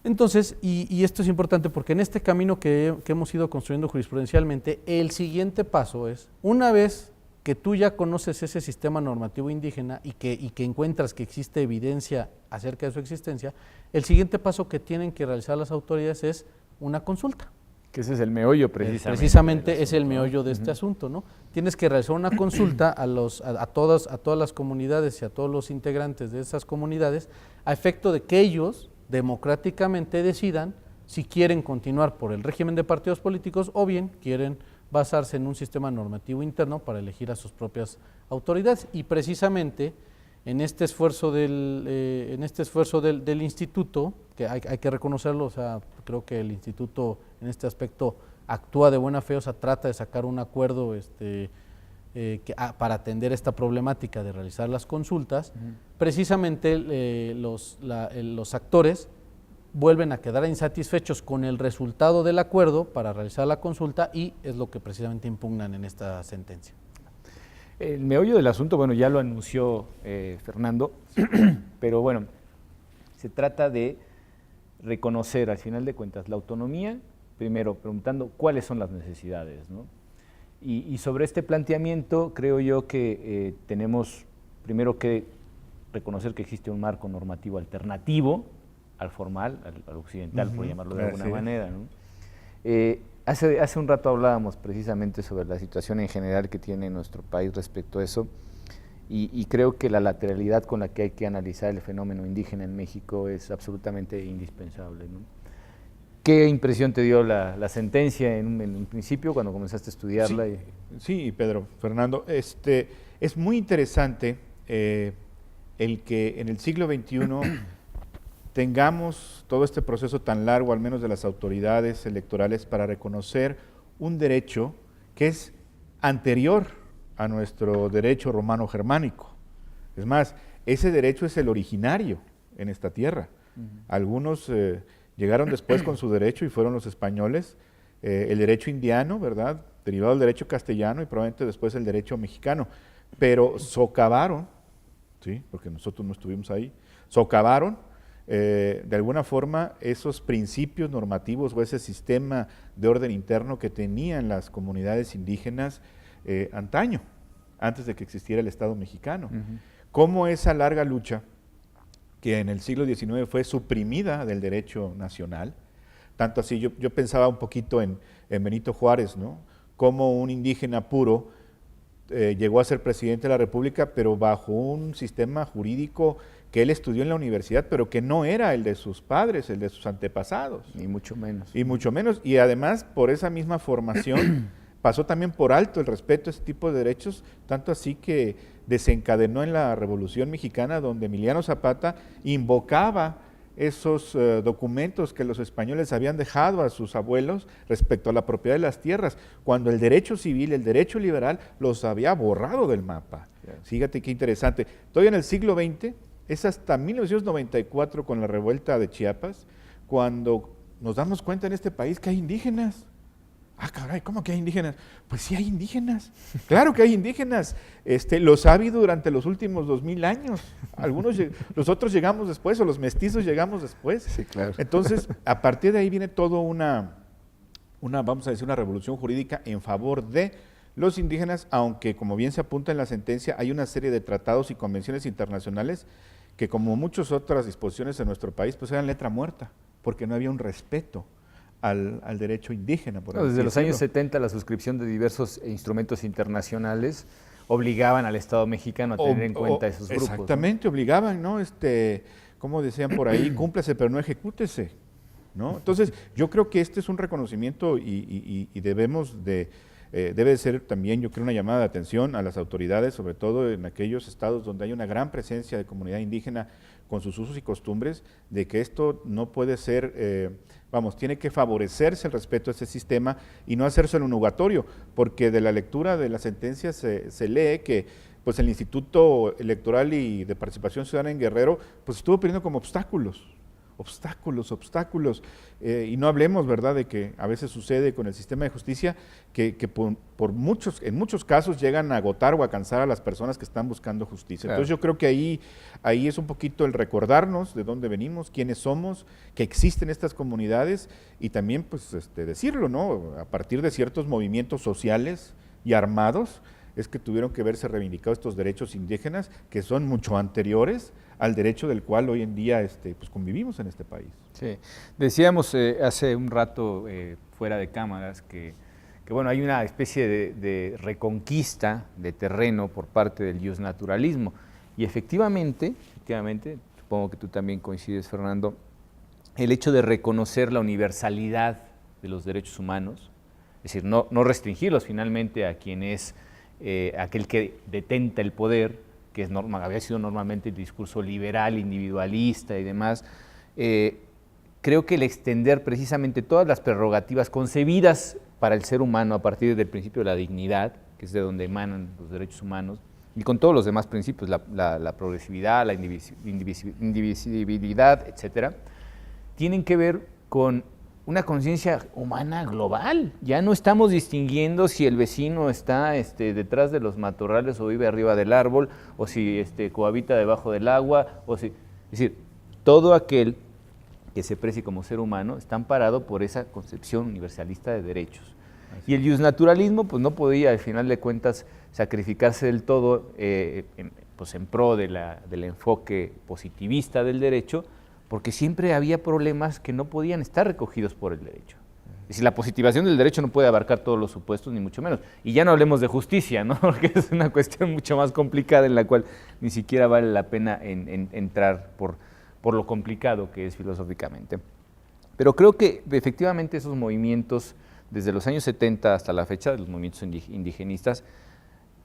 [SPEAKER 6] Entonces, y esto es importante porque en este camino que hemos ido construyendo jurisprudencialmente, el siguiente paso es, una vez que tú ya conoces ese sistema normativo indígena y que encuentras que existe evidencia acerca de su existencia, el siguiente paso que tienen que realizar las autoridades es una consulta.
[SPEAKER 4] Que ese es el meollo precisamente.
[SPEAKER 6] Precisamente es el meollo de este asunto, ¿no? Tienes que realizar una consulta a todas las comunidades y a todos los integrantes de esas comunidades a efecto de que ellos democráticamente decidan si quieren continuar por el régimen de partidos políticos o bien quieren basarse en un sistema normativo interno para elegir a sus propias autoridades. Y precisamente en este esfuerzo del instituto, que hay que reconocerlo, o sea, creo que el instituto en este aspecto actúa de buena fe, o sea, trata de sacar un acuerdo para atender esta problemática de realizar las consultas, precisamente los actores vuelven a quedar insatisfechos con el resultado del acuerdo para realizar la consulta y es lo que precisamente impugnan en esta sentencia.
[SPEAKER 4] El meollo del asunto, bueno, ya lo anunció Fernando, pero bueno, se trata de reconocer al final de cuentas la autonomía, primero preguntando cuáles son las necesidades, ¿no? Y sobre este planteamiento creo yo que tenemos primero que reconocer que existe un marco normativo alternativo al formal, al occidental, por llamarlo de alguna manera, ¿no? Hace un rato hablábamos precisamente sobre la situación en general que tiene nuestro país respecto a eso, y creo que la lateralidad con la que hay que analizar el fenómeno indígena en México es absolutamente indispensable, ¿no? ¿Qué impresión te dio la sentencia en un principio cuando comenzaste a estudiarla?
[SPEAKER 7] Sí, Pedro, Fernando, es muy interesante el que en el siglo XXI tengamos todo este proceso tan largo, al menos de las autoridades electorales, para reconocer un derecho que es anterior a nuestro derecho romano-germánico. Es más, ese derecho es el originario en esta tierra. Algunos llegaron después con su derecho y fueron los españoles, el derecho indiano, ¿verdad?, derivado del derecho castellano y probablemente después el derecho mexicano, pero socavaron, ¿sí?, porque nosotros no estuvimos ahí, socavaron de alguna forma esos principios normativos o ese sistema de orden interno que tenían las comunidades indígenas antaño, antes de que existiera el Estado mexicano. Cómo esa larga lucha que en el siglo XIX fue suprimida del derecho nacional, tanto así, yo pensaba un poquito en Benito Juárez, ¿no? Cómo un indígena puro llegó a ser presidente de la República, pero bajo un sistema jurídico que él estudió en la universidad, pero que no era el de sus padres, el de sus antepasados.
[SPEAKER 4] Ni mucho menos.
[SPEAKER 7] Y mucho menos, y además por esa misma formación pasó también por alto el respeto a ese tipo de derechos, tanto así que desencadenó en la Revolución Mexicana, donde Emiliano Zapata invocaba esos documentos que los españoles habían dejado a sus abuelos respecto a la propiedad de las tierras, cuando el derecho civil, el derecho liberal, los había borrado del mapa. Fíjate qué interesante. Todavía en el siglo XX, es hasta 1994 con la revuelta de Chiapas, cuando nos damos cuenta en este país que hay indígenas. Ah, caray, ¿cómo que hay indígenas? Pues sí hay indígenas, claro que hay indígenas, los ha habido durante los últimos 2000 años, los otros llegamos después, o los mestizos llegamos después.
[SPEAKER 4] Sí, claro.
[SPEAKER 7] Entonces, a partir de ahí viene todo vamos a decir, una revolución jurídica en favor de los indígenas, aunque como bien se apunta en la sentencia, hay una serie de tratados y convenciones internacionales que, como muchas otras disposiciones en nuestro país, pues eran letra muerta, porque no había un respeto al derecho indígena.
[SPEAKER 4] Desde los años 70 la suscripción de diversos instrumentos internacionales obligaban al Estado mexicano a tener en cuenta esos grupos.
[SPEAKER 7] Exactamente, ¿no? Obligaban, ¿no? Como decían por ahí, cúmplase pero no ejecútese, ¿no? Entonces, yo creo que este es un reconocimiento y debe ser también, yo creo, una llamada de atención a las autoridades, sobre todo en aquellos estados donde hay una gran presencia de comunidad indígena con sus usos y costumbres, de que esto no puede ser, tiene que favorecerse el respeto a ese sistema y no hacérselo un nugatorio, porque de la lectura de la sentencia se lee que pues el Instituto Electoral y de Participación Ciudadana en Guerrero pues estuvo poniendo como obstáculos, y no hablemos, ¿verdad?, de que a veces sucede con el sistema de justicia que en muchos casos llegan a agotar o a cansar a las personas que están buscando justicia. Claro. Entonces yo creo que ahí es un poquito el recordarnos de dónde venimos, quiénes somos, que existen estas comunidades y también pues decirlo, ¿no?, a partir de ciertos movimientos sociales y armados es que tuvieron que verse reivindicados estos derechos indígenas que son mucho anteriores al derecho del cual hoy en día pues convivimos en este país.
[SPEAKER 4] Sí, decíamos hace un rato fuera de cámaras que bueno, hay una especie de reconquista de terreno por parte del justnaturalismo y efectivamente, supongo que tú también coincides, Fernando, el hecho de reconocer la universalidad de los derechos humanos, es decir, no restringirlos finalmente a quien es aquel que detenta el poder, que había sido normalmente el discurso liberal, individualista y demás, creo que el extender precisamente todas las prerrogativas concebidas para el ser humano a partir del principio de la dignidad, que es de donde emanan los derechos humanos, y con todos los demás principios, la progresividad, la indivisibilidad, etcétera, tienen que ver con una conciencia humana global. Ya no estamos distinguiendo si el vecino está detrás de los matorrales o vive arriba del árbol, o si cohabita debajo del agua, es decir, todo aquel que se precie como ser humano está amparado por esa concepción universalista de derechos. Y el iusnaturalismo pues no podía, al final de cuentas, sacrificarse del todo en pro del enfoque positivista del derecho, porque siempre había problemas que no podían estar recogidos por el derecho. Es decir, la positivación del derecho no puede abarcar todos los supuestos, ni mucho menos. Y ya no hablemos de justicia, ¿no? Porque es una cuestión mucho más complicada en la cual ni siquiera vale la pena entrar por lo complicado que es filosóficamente. Pero creo que efectivamente esos movimientos, desde los años 70 hasta la fecha, de los movimientos indigenistas,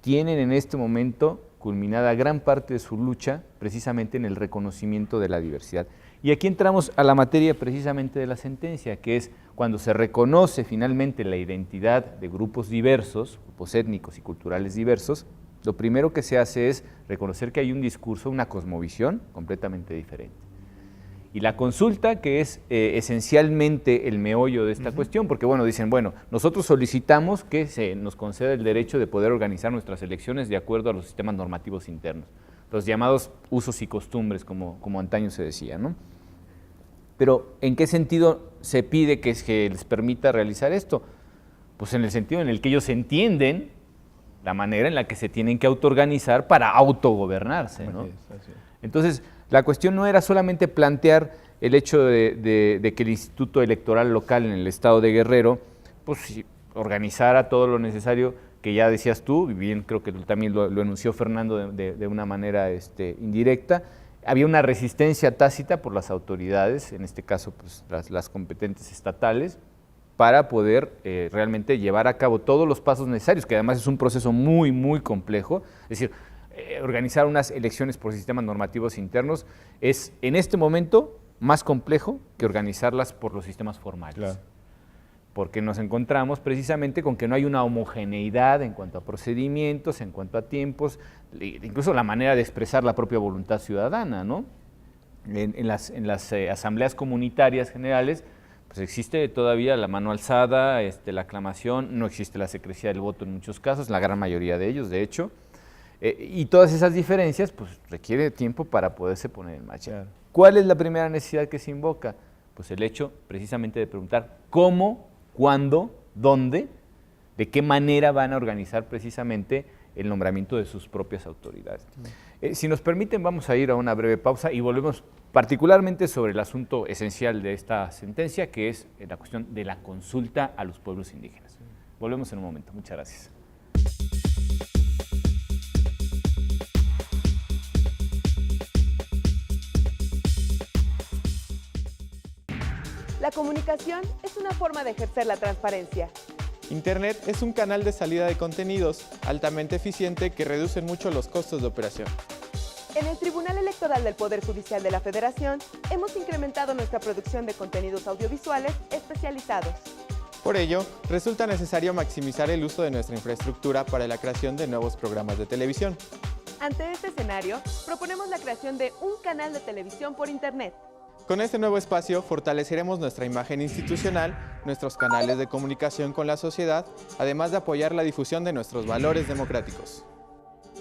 [SPEAKER 4] tienen en este momento culminada gran parte de su lucha precisamente en el reconocimiento de la diversidad. Y aquí entramos a la materia precisamente de la sentencia, que es cuando se reconoce finalmente la identidad de grupos diversos, grupos étnicos y culturales diversos, lo primero que se hace es reconocer que hay un discurso, una cosmovisión completamente diferente. Y la consulta, que es esencialmente el meollo de esta cuestión, porque dicen, nosotros solicitamos que se nos conceda el derecho de poder organizar nuestras elecciones de acuerdo a los sistemas normativos internos, los llamados usos y costumbres, como antaño se decía, ¿no? Pero, ¿en qué sentido se pide que les permita realizar esto? Pues en el sentido en el que ellos entienden la manera en la que se tienen que autoorganizar para autogobernarse, ¿no? Entonces, la cuestión no era solamente plantear el hecho de que el Instituto Electoral Local en el estado de Guerrero pues, organizara todo lo necesario, que ya decías tú, y bien creo que también lo enunció Fernando de una manera indirecta. Había una resistencia tácita por las autoridades, en este caso pues, las competentes estatales, para poder realmente llevar a cabo todos los pasos necesarios, que además es un proceso muy, muy complejo. Es decir, organizar unas elecciones por sistemas normativos internos es en este momento más complejo que organizarlas por los sistemas formales. Claro. Porque nos encontramos precisamente con que no hay una homogeneidad en cuanto a procedimientos, en cuanto a tiempos, incluso la manera de expresar la propia voluntad ciudadana, ¿no? En las asambleas comunitarias generales, pues existe todavía la mano alzada, la aclamación, no existe la secrecía del voto en muchos casos, la gran mayoría de ellos, de hecho, y todas esas diferencias, pues requiere tiempo para poderse poner en marcha. Claro. ¿Cuál es la primera necesidad que se invoca? Pues el hecho precisamente de preguntar cómo, cuándo, dónde, de qué manera van a organizar precisamente el nombramiento de sus propias autoridades. Si nos permiten, vamos a ir a una breve pausa y volvemos particularmente sobre el asunto esencial de esta sentencia, que es la cuestión de la consulta a los pueblos indígenas. Volvemos en un momento. Muchas gracias.
[SPEAKER 5] La comunicación es una forma de ejercer la transparencia.
[SPEAKER 8] Internet es un canal de salida de contenidos altamente eficiente que reduce mucho los costos de operación.
[SPEAKER 5] En el Tribunal Electoral del Poder Judicial de la Federación hemos incrementado nuestra producción de contenidos audiovisuales especializados.
[SPEAKER 8] Por ello, resulta necesario maximizar el uso de nuestra infraestructura para la creación de nuevos programas de televisión.
[SPEAKER 5] Ante este escenario, proponemos la creación de un canal de televisión por Internet.
[SPEAKER 8] Con este nuevo espacio fortaleceremos nuestra imagen institucional, nuestros canales de comunicación con la sociedad, además de apoyar la difusión de nuestros valores democráticos.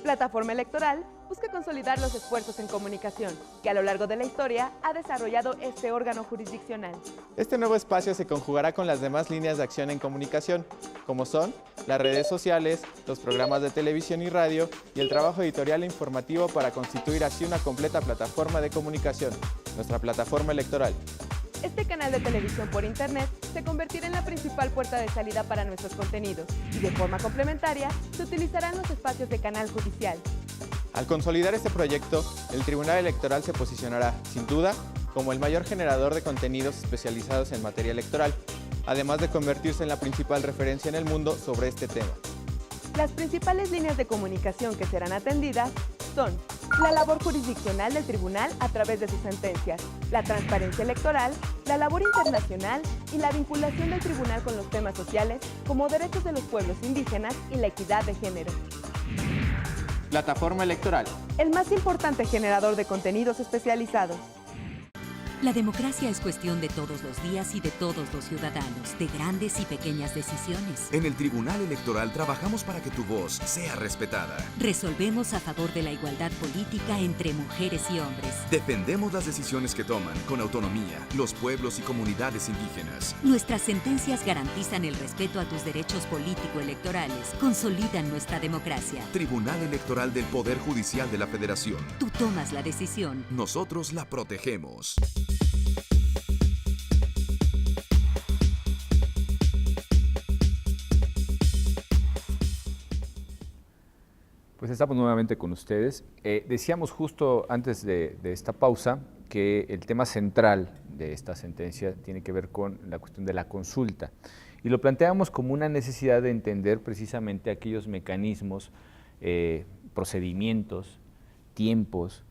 [SPEAKER 5] Plataforma Electoral busca consolidar los esfuerzos en comunicación que a lo largo de la historia ha desarrollado este órgano jurisdiccional.
[SPEAKER 8] Este nuevo espacio se conjugará con las demás líneas de acción en comunicación, como son las redes sociales, los programas de televisión y radio y el trabajo editorial e informativo para constituir así una completa plataforma de comunicación, nuestra plataforma electoral.
[SPEAKER 5] Este canal de televisión por Internet se convertirá en la principal puerta de salida para nuestros contenidos y de forma complementaria se utilizarán los espacios de canal judicial.
[SPEAKER 8] Al consolidar este proyecto, el Tribunal Electoral se posicionará, sin duda, como el mayor generador de contenidos especializados en materia electoral, además de convertirse en la principal referencia en el mundo sobre este tema.
[SPEAKER 5] Las principales líneas de comunicación que serán atendidas son la labor jurisdiccional del tribunal a través de sus sentencias, la transparencia electoral, la labor internacional y la vinculación del tribunal con los temas sociales como derechos de los pueblos indígenas y la equidad de género.
[SPEAKER 8] Plataforma Electoral.
[SPEAKER 5] El más importante generador de contenidos especializados.
[SPEAKER 9] La democracia es cuestión de todos los días y de todos los ciudadanos, de grandes y pequeñas decisiones.
[SPEAKER 10] En el Tribunal Electoral trabajamos para que tu voz sea respetada.
[SPEAKER 9] Resolvemos a favor de la igualdad política entre mujeres y hombres.
[SPEAKER 10] Defendemos las decisiones que toman con autonomía los pueblos y comunidades indígenas.
[SPEAKER 9] Nuestras sentencias garantizan el respeto a tus derechos político-electorales, consolidan nuestra democracia.
[SPEAKER 10] Tribunal Electoral del Poder Judicial de la Federación.
[SPEAKER 9] Tú tomas la decisión.
[SPEAKER 10] Nosotros la protegemos.
[SPEAKER 4] Pues estamos nuevamente con ustedes. Decíamos justo antes de esta pausa que el tema central de esta sentencia tiene que ver con la cuestión de la consulta. Y lo planteamos como una necesidad de entender precisamente aquellos mecanismos, procedimientos, tiempos,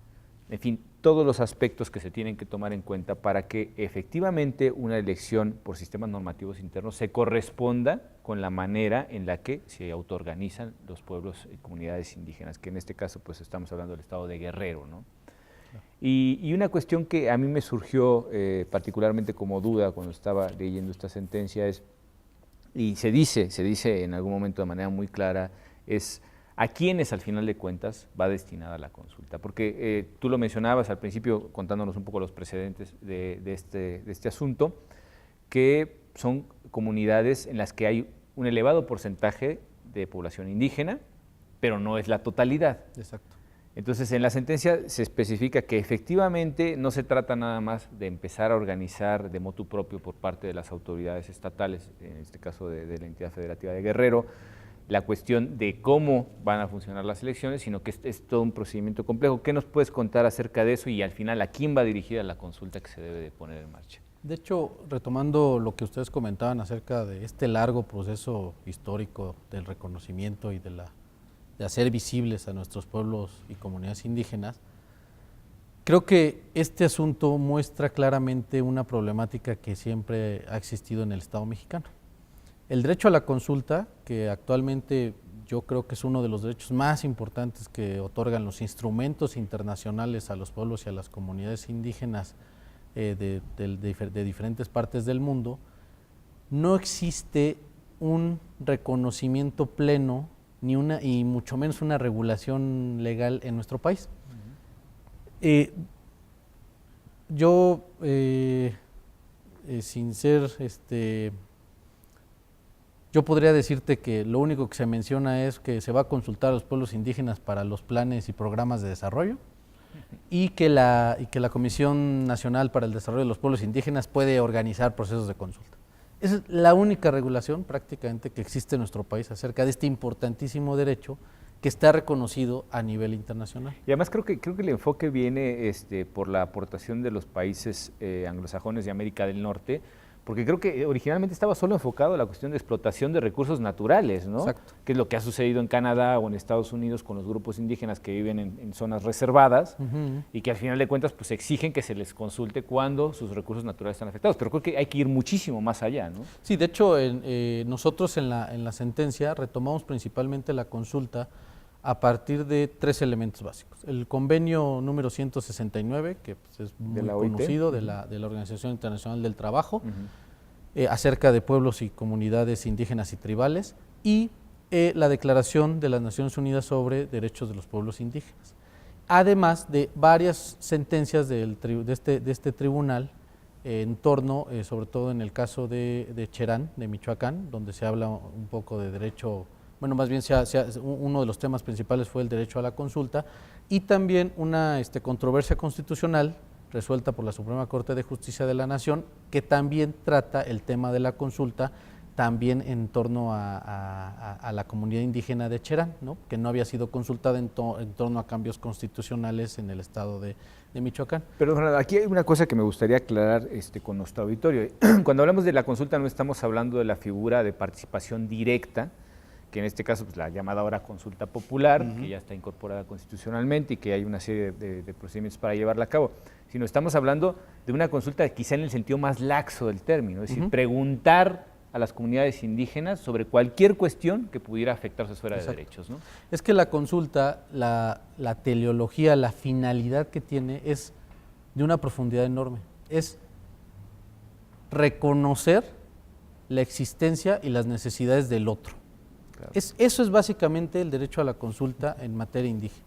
[SPEAKER 4] en fin, todos los aspectos que se tienen que tomar en cuenta para que efectivamente una elección por sistemas normativos internos se corresponda con la manera en la que se autoorganizan los pueblos y comunidades indígenas, que en este caso pues estamos hablando del estado de Guerrero, ¿no? Y una cuestión que a mí me surgió particularmente como duda cuando estaba leyendo esta sentencia es, y se dice en algún momento de manera muy clara, es a quiénes al final de cuentas va destinada la consulta. Porque tú lo mencionabas al principio contándonos un poco los precedentes de este asunto, que son comunidades en las que hay un elevado porcentaje de población indígena, pero no es la totalidad.
[SPEAKER 6] Exacto.
[SPEAKER 4] Entonces, en la sentencia se especifica que efectivamente no se trata nada más de empezar a organizar de motu propio por parte de las autoridades estatales, en este caso de la entidad federativa de Guerrero, la cuestión de cómo van a funcionar las elecciones, sino que es todo un procedimiento complejo. ¿Qué nos puedes contar acerca de eso y al final a quién va dirigida la consulta que se debe de poner en marcha?
[SPEAKER 6] De hecho, retomando lo que ustedes comentaban acerca de este largo proceso histórico del reconocimiento y de hacer visibles a nuestros pueblos y comunidades indígenas, creo que este asunto muestra claramente una problemática que siempre ha existido en el Estado mexicano. El derecho a la consulta, que actualmente yo creo que es uno de los derechos más importantes que otorgan los instrumentos internacionales a los pueblos y a las comunidades indígenas de diferentes partes del mundo, no existe un reconocimiento pleno y mucho menos una regulación legal en nuestro país. Yo, sin ser yo podría decirte que lo único que se menciona es que se va a consultar a los pueblos indígenas para los planes y programas de desarrollo y que la Comisión Nacional para el Desarrollo de los Pueblos Indígenas puede organizar procesos de consulta. Esa es la única regulación prácticamente que existe en nuestro país acerca de este importantísimo derecho que está reconocido a nivel internacional.
[SPEAKER 4] Y además creo que el enfoque viene por la aportación de los países anglosajones de América del Norte, porque creo que originalmente estaba solo enfocado a la cuestión de explotación de recursos naturales, ¿no?
[SPEAKER 6] Exacto.
[SPEAKER 4] Que es lo que ha sucedido en Canadá o en Estados Unidos con los grupos indígenas que viven en zonas reservadas y que al final de cuentas pues exigen que se les consulte cuando sus recursos naturales están afectados. Pero creo que hay que ir muchísimo más allá, ¿no?
[SPEAKER 6] Sí, de hecho nosotros en la sentencia retomamos principalmente la consulta a partir de 3 elementos básicos. El convenio número 169, que pues, es muy conocido, de la Organización Internacional del Trabajo, acerca de pueblos y comunidades indígenas y tribales, y la Declaración de las Naciones Unidas sobre Derechos de los Pueblos Indígenas. Además de varias sentencias de este tribunal en torno, sobre todo en el caso de Cherán, de Michoacán, donde se habla un poco de derecho. Bueno, más bien uno de los temas principales fue el derecho a la consulta y también una controversia constitucional resuelta por la Suprema Corte de Justicia de la Nación, que también trata el tema de la consulta también en torno a la comunidad indígena de Cherán, ¿no? Que no había sido consultada en torno a cambios constitucionales en el estado de Michoacán.
[SPEAKER 4] Pero aquí hay una cosa que me gustaría aclarar con nuestro auditorio. Cuando hablamos de la consulta no estamos hablando de la figura de participación directa, que en este caso pues, la llamada ahora consulta popular, que ya está incorporada constitucionalmente y que hay una serie de procedimientos para llevarla a cabo, sino estamos hablando de una consulta quizá en el sentido más laxo del término, es decir, preguntar a las comunidades indígenas sobre cualquier cuestión que pudiera afectar su esfera de derechos, ¿no?
[SPEAKER 6] Es que la consulta, la teleología, la finalidad que tiene es de una profundidad enorme. es reconocer la existencia y las necesidades del otro. Claro. Eso es básicamente el derecho a la consulta en materia indígena.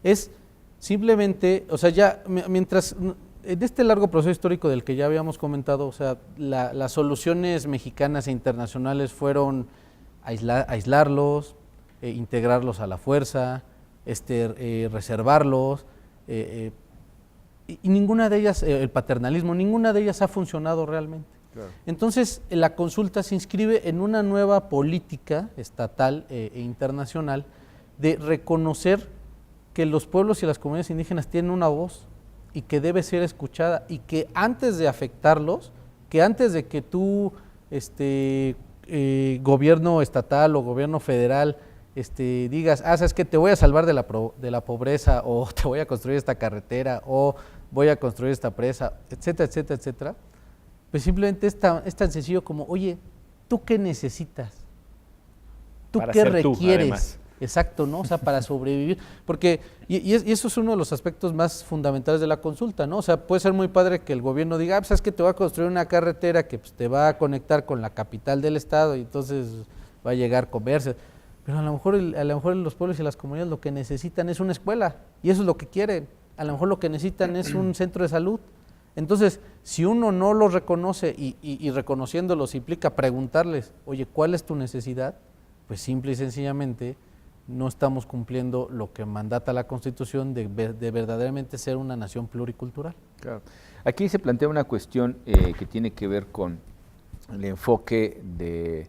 [SPEAKER 6] Es simplemente, o sea, ya mientras, en este largo proceso histórico del que ya habíamos comentado, o sea, las soluciones mexicanas e internacionales fueron aislarlos, integrarlos a la fuerza, reservarlos, y ninguna de ellas, el paternalismo, ninguna de ellas ha funcionado realmente. Claro. Entonces, la consulta se inscribe en una nueva política estatal e internacional de reconocer que los pueblos y las comunidades indígenas tienen una voz y que debe ser escuchada, y que antes de afectarlos, que antes de que tú, gobierno estatal o gobierno federal, digas, sabes que te voy a salvar de la pobreza, o te voy a construir esta carretera, o voy a construir esta presa, etcétera, etcétera, etcétera, pues simplemente es tan sencillo como, oye, ¿tú qué necesitas? ¿Tú qué requieres? Exacto, ¿no? O sea, para sobrevivir, porque, y eso es uno de los aspectos más fundamentales de la consulta, ¿no? O sea, puede ser muy padre que el gobierno diga, pues, ¿sabes que te voy a construir una carretera que pues, te va a conectar con la capital del estado y entonces va a llegar comercio? Pero a lo mejor los pueblos y las comunidades lo que necesitan es una escuela, y eso es lo que quieren. A lo mejor lo que necesitan es un centro de salud. Entonces, si uno no los reconoce y reconociéndolos implica preguntarles, oye, ¿cuál es tu necesidad? Pues simple y sencillamente no estamos cumpliendo lo que mandata la Constitución de verdaderamente ser una nación pluricultural.
[SPEAKER 4] Claro. Aquí se plantea una cuestión que tiene que ver con el enfoque de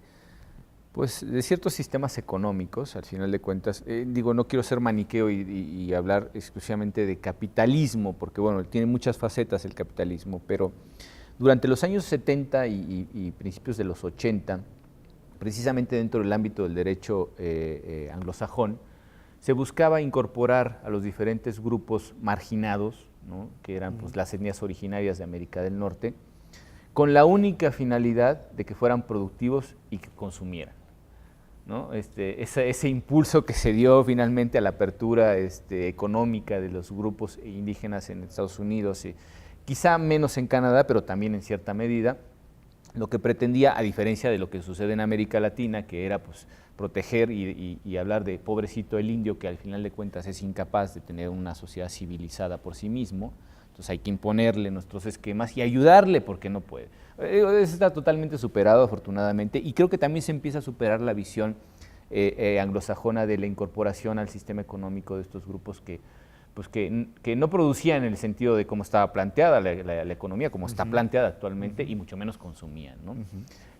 [SPEAKER 4] ciertos sistemas económicos, al final de cuentas. No quiero ser maniqueo y hablar exclusivamente de capitalismo, porque bueno, tiene muchas facetas el capitalismo, pero durante los años 70 y principios de los 80, precisamente dentro del ámbito del derecho anglosajón, se buscaba incorporar a los diferentes grupos marginados, ¿no?, que eran pues, las etnias originarias de América del Norte, con la única finalidad de que fueran productivos y que consumieran, ¿no? Ese impulso que se dio finalmente a la apertura económica de los grupos indígenas en Estados Unidos, quizá menos en Canadá, pero también en cierta medida, lo que pretendía, a diferencia de lo que sucede en América Latina, que era pues, proteger y hablar de pobrecito el indio, que al final de cuentas es incapaz de tener una sociedad civilizada por sí mismo, entonces hay que imponerle nuestros esquemas y ayudarle porque no puede. Eso está totalmente superado, afortunadamente, y creo que también se empieza a superar la visión anglosajona de la incorporación al sistema económico de estos grupos que no producían en el sentido de cómo estaba planteada la economía, como está planteada actualmente, y mucho menos consumían, ¿no?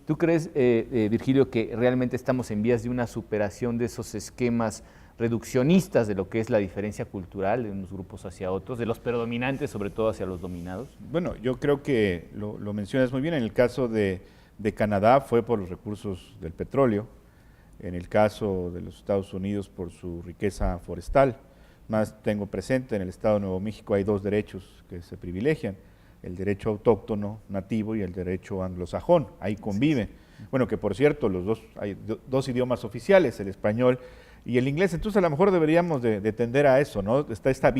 [SPEAKER 4] ¿Tú crees, Virgilio, que realmente estamos en vías de una superación de esos esquemas reduccionistas de lo que es la diferencia cultural de unos grupos hacia otros, de los predominantes sobre todo hacia los dominados?
[SPEAKER 7] Bueno, yo creo que lo mencionas muy bien. En el caso de Canadá fue por los recursos del petróleo, en el caso de los Estados Unidos por su riqueza forestal. Más tengo presente, en el Estado de Nuevo México hay dos derechos que se privilegian, el derecho autóctono nativo y el derecho anglosajón, ahí conviven. Bueno, que por cierto, hay dos idiomas oficiales, el español y el inglés, entonces a lo mejor deberíamos de tender a eso, ¿no? Está esta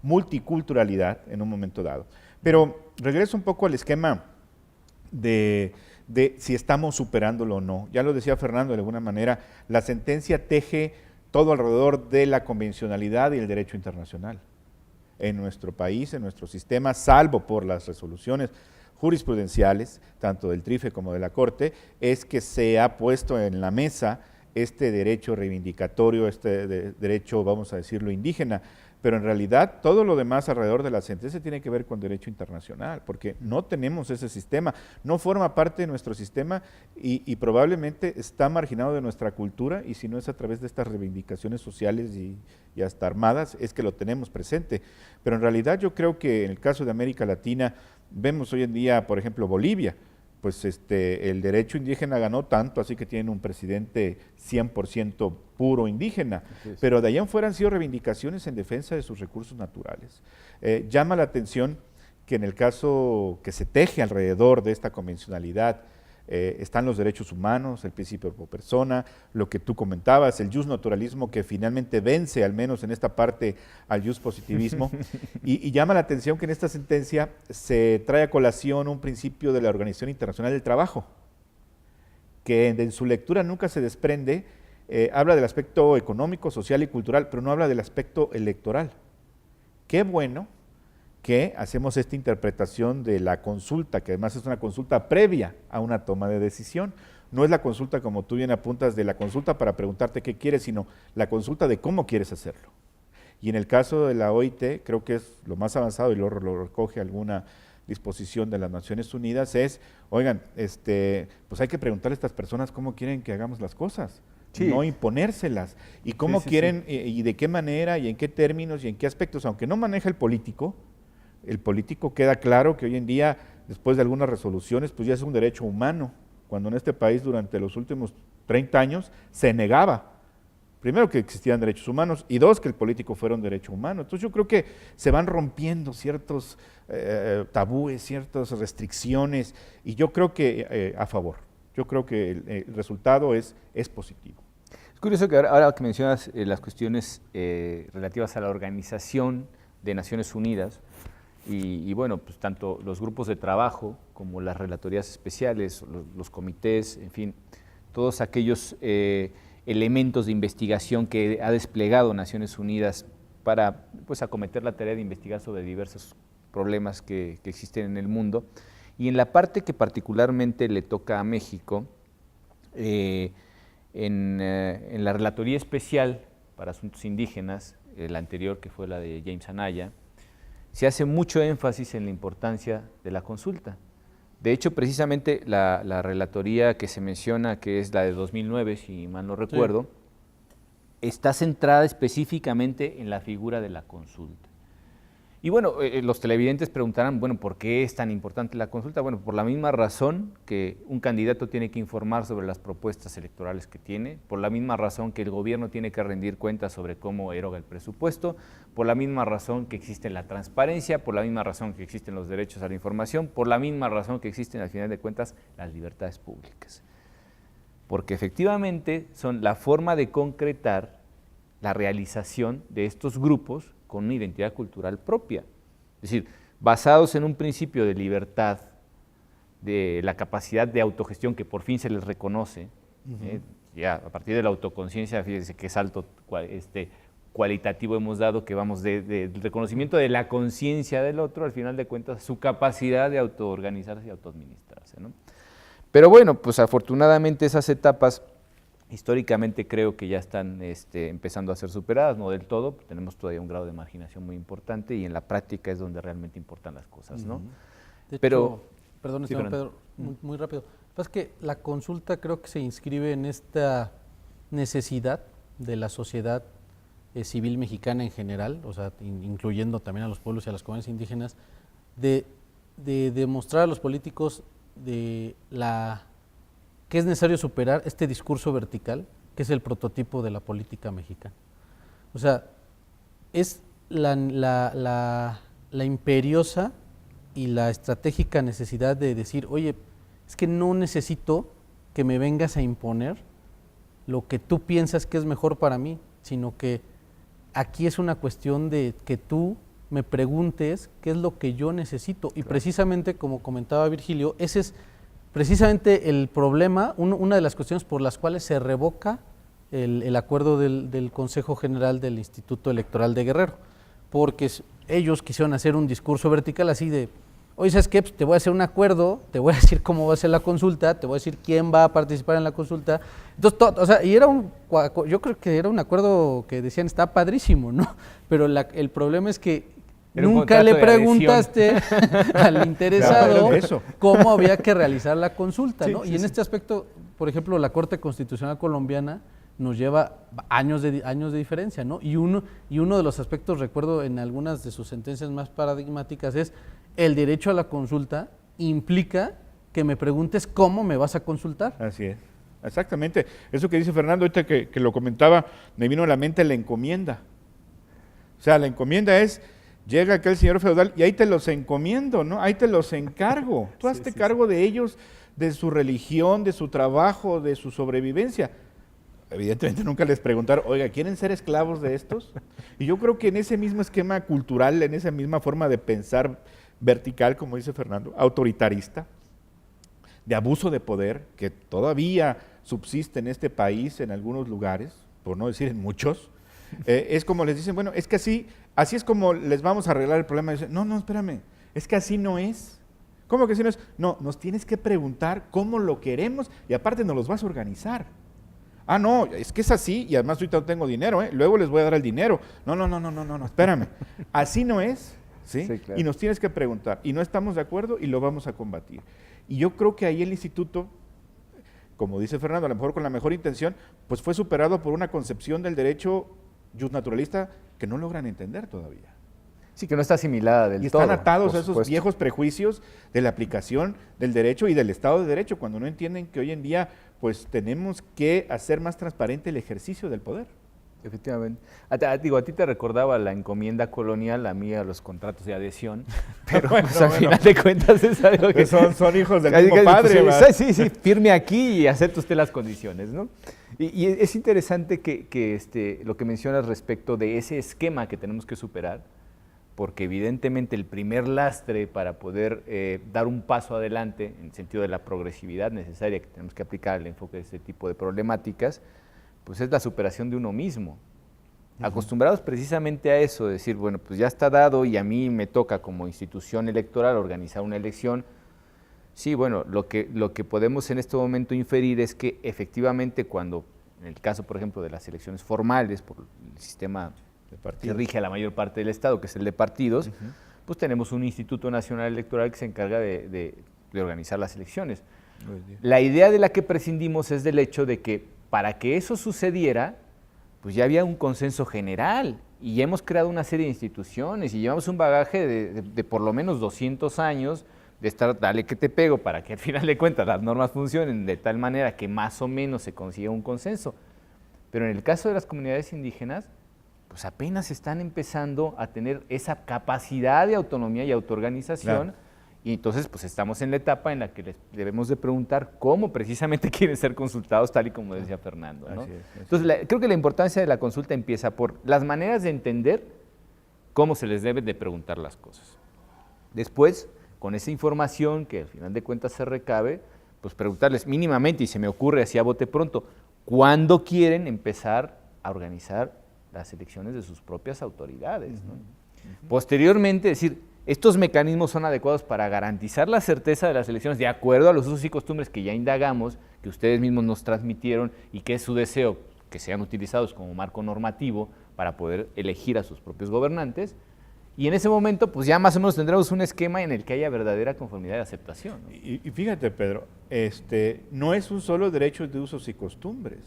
[SPEAKER 7] multiculturalidad en un momento dado. Pero regreso un poco al esquema de si estamos superándolo o no. Ya lo decía Fernando, de alguna manera, la sentencia teje todo alrededor de la convencionalidad y el derecho internacional. En nuestro país, en nuestro sistema, salvo por las resoluciones jurisprudenciales, tanto del TRIFE como de la Corte, es que se ha puesto en la mesa este derecho reivindicatorio, derecho, vamos a decirlo, indígena, pero en realidad todo lo demás alrededor de la sentencia tiene que ver con derecho internacional, porque no tenemos ese sistema, no forma parte de nuestro sistema y probablemente está marginado de nuestra cultura, y si no es a través de estas reivindicaciones sociales y hasta armadas, es que lo tenemos presente. Pero en realidad yo creo que en el caso de América Latina, vemos hoy en día, por ejemplo, Bolivia, pues el derecho indígena ganó tanto, así que tienen un presidente 100% puro indígena, pero de allá en fuera han sido reivindicaciones en defensa de sus recursos naturales. Llama la atención que en el caso que se teje alrededor de esta convencionalidad, están los derechos humanos, el principio pro persona, lo que tú comentabas, el justnaturalismo que finalmente vence, al menos en esta parte, al justpositivismo. y llama la atención que en esta sentencia se trae a colación un principio de la Organización Internacional del Trabajo, que en su lectura nunca se desprende, habla del aspecto económico, social y cultural, pero no habla del aspecto electoral. Qué bueno que hacemos esta interpretación de la consulta, que además es una consulta previa a una toma de decisión. No es la consulta, como tú bien apuntas, de la consulta para preguntarte qué quieres, sino la consulta de cómo quieres hacerlo. Y en el caso de la OIT, creo que es lo más avanzado y lo recoge alguna disposición de las Naciones Unidas, es, oigan, pues hay que preguntarle a estas personas cómo quieren que hagamos las cosas. Sí. No imponérselas, y cómo quieren, y de qué manera, y en qué términos, y en qué aspectos, aunque no maneja el político queda claro que hoy en día, después de algunas resoluciones, pues ya es un derecho humano, cuando en este país durante los últimos 30 años se negaba, primero que existían derechos humanos, y dos, que el político fuera un derecho humano. Entonces yo creo que se van rompiendo ciertos tabúes, ciertas restricciones, y yo creo que a favor, yo creo que el resultado es positivo.
[SPEAKER 4] Es curioso que ahora que mencionas las cuestiones relativas a la Organización de Naciones Unidas, y bueno, pues tanto los grupos de trabajo como las relatorías especiales, los comités, en fin, todos aquellos elementos de investigación que ha desplegado Naciones Unidas para pues acometer la tarea de investigar sobre diversos problemas que existen en el mundo. Y en la parte que particularmente le toca a México, en la Relatoría Especial para Asuntos Indígenas, la anterior que fue la de James Anaya, se hace mucho énfasis en la importancia de la consulta. De hecho, precisamente la relatoría que se menciona, que es la de 2009, si mal no recuerdo, está centrada específicamente en la figura de la consulta. Y bueno, los televidentes preguntarán, bueno, ¿por qué es tan importante la consulta? Bueno, por la misma razón que un candidato tiene que informar sobre las propuestas electorales que tiene, por la misma razón que el gobierno tiene que rendir cuentas sobre cómo eroga el presupuesto, por la misma razón que existe la transparencia, por la misma razón que existen los derechos a la información, por la misma razón que existen, al final de cuentas, las libertades públicas. Porque efectivamente son la forma de concretar la realización de estos grupos con una identidad cultural propia. Es decir, basados en un principio de libertad, de la capacidad de autogestión que por fin se les reconoce, ya a partir de la autoconciencia, fíjense qué salto cualitativo hemos dado, que vamos del reconocimiento de la conciencia del otro, al final de cuentas, su capacidad de autoorganizarse y autoadministrarse, ¿no? Pero bueno, pues afortunadamente esas etapas históricamente creo que ya están empezando a ser superadas, no del todo, tenemos todavía un grado de marginación muy importante y en la práctica es donde realmente importan las cosas, ¿no?
[SPEAKER 6] De hecho, perdón, Pedro, muy rápido. Lo que pasa es que la consulta creo que se inscribe en esta necesidad de la sociedad civil mexicana en general, o sea, incluyendo también a los pueblos y a las comunidades indígenas, de demostrar a los políticos que es necesario superar este discurso vertical, que es el prototipo de la política mexicana. O sea, es la imperiosa y la estratégica necesidad de decir, oye, es que no necesito que me vengas a imponer lo que tú piensas que es mejor para mí, sino que aquí es una cuestión de que tú me preguntes qué es lo que yo necesito. Y precisamente, como comentaba Virgilio, ese es precisamente el problema, una de las cuestiones por las cuales se revoca el acuerdo del Consejo General del Instituto Electoral de Guerrero, porque ellos quisieron hacer un discurso vertical así de, oye, ¿sabes qué? Pues te voy a hacer un acuerdo, te voy a decir cómo va a ser la consulta, te voy a decir quién va a participar en la consulta. Entonces, o sea, y yo creo que era un acuerdo que decían, está padrísimo, ¿no? Pero el problema es que nunca le preguntaste al interesado cómo había que realizar la consulta, ¿no? Y en este aspecto, por ejemplo, la Corte Constitucional colombiana nos lleva años de diferencia, ¿no? Y uno de los aspectos, recuerdo en algunas de sus sentencias más paradigmáticas, es el derecho a la consulta implica que me preguntes cómo me vas a consultar.
[SPEAKER 7] Así es, exactamente. Eso que dice Fernando, ahorita que lo comentaba, me vino a la mente la encomienda. O sea, la encomienda es, llega aquel señor feudal y ahí te los encomiendo, ¿no? Ahí te los encargo. Tú hazte cargo de ellos, de su religión, de su trabajo, de su sobrevivencia. Evidentemente nunca les preguntaron, oiga, ¿quieren ser esclavos de estos? Y yo creo que en ese mismo esquema cultural, en esa misma forma de pensar vertical, como dice Fernando, autoritarista, de abuso de poder, que todavía subsiste en este país en algunos lugares, por no decir en muchos, es como les dicen, bueno, es que así es como les vamos a arreglar el problema. Y dicen, no, espérame, es que así no es. ¿Cómo que así no es? No, nos tienes que preguntar cómo lo queremos y aparte nos los vas a organizar. Ah, no, es que es así y además ahorita no tengo dinero, luego les voy a dar el dinero. No, espérame. Así no es, ¿sí? Sí, claro. Y nos tienes que preguntar y no estamos de acuerdo y lo vamos a combatir. Y yo creo que ahí el instituto, como dice Fernando, a lo mejor con la mejor intención, pues fue superado por una concepción del derecho justnaturalista que no logran entender todavía.
[SPEAKER 4] Sí, que no está asimilada del todo.
[SPEAKER 7] Y están atados a esos viejos prejuicios de la aplicación del derecho y del Estado de Derecho, cuando no entienden que hoy en día pues tenemos que hacer más transparente el ejercicio del poder.
[SPEAKER 4] Efectivamente. A ti te recordaba la encomienda colonial, a mí a los contratos de adhesión, pero pues, al final de cuentas es algo que...
[SPEAKER 7] Son hijos del mismo padre.
[SPEAKER 4] Sí, firme aquí y acepte usted las condiciones, ¿no? Y es interesante que lo que mencionas respecto de ese esquema que tenemos que superar, porque evidentemente el primer lastre para poder dar un paso adelante en el sentido de la progresividad necesaria que tenemos que aplicar al enfoque de este tipo de problemáticas, pues es la superación de uno mismo. Acostumbrados precisamente a eso, decir, bueno, pues ya está dado y a mí me toca como institución electoral organizar una elección. Sí, bueno, lo que podemos en este momento inferir es que efectivamente cuando, en el caso por ejemplo de las elecciones formales por el sistema que rige a la mayor parte del Estado, que es el de partidos, pues tenemos un Instituto Nacional Electoral que se encarga de organizar las elecciones. La idea de la que prescindimos es del hecho de que para que eso sucediera, pues ya había un consenso general y ya hemos creado una serie de instituciones y llevamos un bagaje de por lo menos 200 años de estar, dale que te pego, para que al final de cuentas las normas funcionen de tal manera que más o menos se consiga un consenso. Pero en el caso de las comunidades indígenas, pues apenas están empezando a tener esa capacidad de autonomía y autoorganización, claro. Y entonces pues estamos en la etapa en la que les debemos de preguntar cómo precisamente quieren ser consultados, tal y como decía Fernando, ¿no? Así es. Entonces creo que la importancia de la consulta empieza por las maneras de entender cómo se les debe de preguntar las cosas. Después, con esa información que al final de cuentas se recabe, pues preguntarles mínimamente, y se me ocurre así a bote pronto, ¿cuándo quieren empezar a organizar las elecciones de sus propias autoridades, ¿no? Posteriormente, decir, estos mecanismos son adecuados para garantizar la certeza de las elecciones de acuerdo a los usos y costumbres que ya indagamos, que ustedes mismos nos transmitieron y que es su deseo que sean utilizados como marco normativo para poder elegir a sus propios gobernantes. Y en ese momento, pues ya más o menos tendremos un esquema en el que haya verdadera conformidad y aceptación, ¿no?
[SPEAKER 7] Y fíjate, Pedro, no es un solo derecho de usos y costumbres.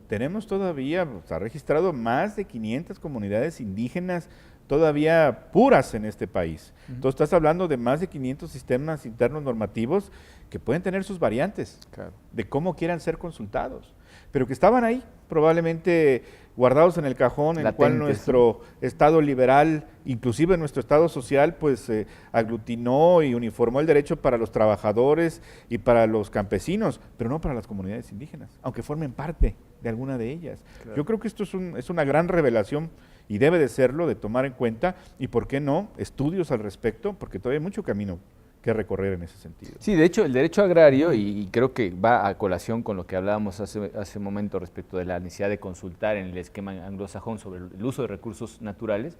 [SPEAKER 7] Tenemos todavía, se ha registrado más de 500 comunidades indígenas todavía puras en este país. Entonces estás hablando de más de 500 sistemas internos normativos que pueden tener sus variantes, claro, de cómo quieran ser consultados, pero que estaban ahí, probablemente guardados en el cajón, en el cual nuestro Estado liberal, inclusive nuestro Estado social, pues aglutinó y uniformó el derecho para los trabajadores y para los campesinos, pero no para las comunidades indígenas, aunque formen parte de alguna de ellas. Claro. Yo creo que esto es una gran revelación y debe de serlo, de tomar en cuenta, y por qué no, estudios al respecto, porque todavía hay mucho camino que recorrer en ese sentido.
[SPEAKER 4] Sí, de hecho, el derecho agrario, y creo que va a colación con lo que hablábamos hace un momento respecto de la necesidad de consultar en el esquema anglosajón sobre el uso de recursos naturales,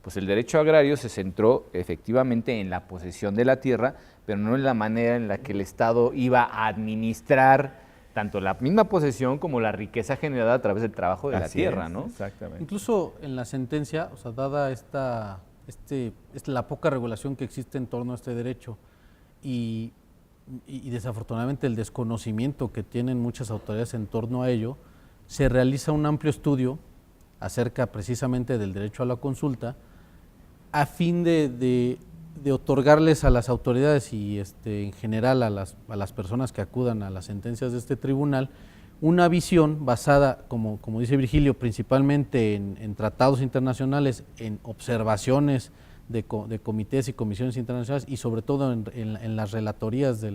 [SPEAKER 4] pues el derecho agrario se centró efectivamente en la posesión de la tierra, pero no en la manera en la que el Estado iba a administrar tanto la misma posesión como la riqueza generada a través del trabajo de la tierra, ¿no?
[SPEAKER 7] Exactamente.
[SPEAKER 6] Incluso en la sentencia, o sea, dada la poca regulación que existe en torno a este derecho y desafortunadamente el desconocimiento que tienen muchas autoridades en torno a ello, se realiza un amplio estudio acerca precisamente del derecho a la consulta a fin de otorgarles a las autoridades y en general a las personas que acudan a las sentencias de este tribunal una visión basada, como dice Virgilio, principalmente en tratados internacionales, en observaciones de comités y comisiones internacionales y sobre todo en las relatorías de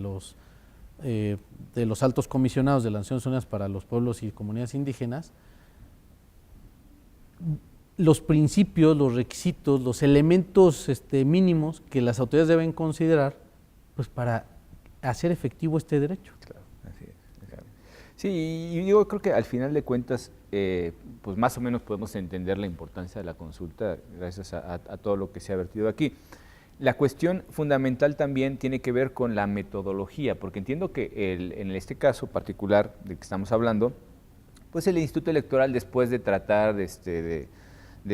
[SPEAKER 6] de los altos comisionados de las Naciones Unidas para los pueblos y comunidades indígenas, los principios, los requisitos, los elementos mínimos que las autoridades deben considerar pues para hacer efectivo este derecho.
[SPEAKER 4] Claro, así es. Claro. Sí, y yo creo que al final de cuentas, pues más o menos podemos entender la importancia de la consulta gracias a todo lo que se ha vertido aquí. La cuestión fundamental también tiene que ver con la metodología, porque entiendo que en este caso particular del que estamos hablando, pues el Instituto Electoral, después de tratar de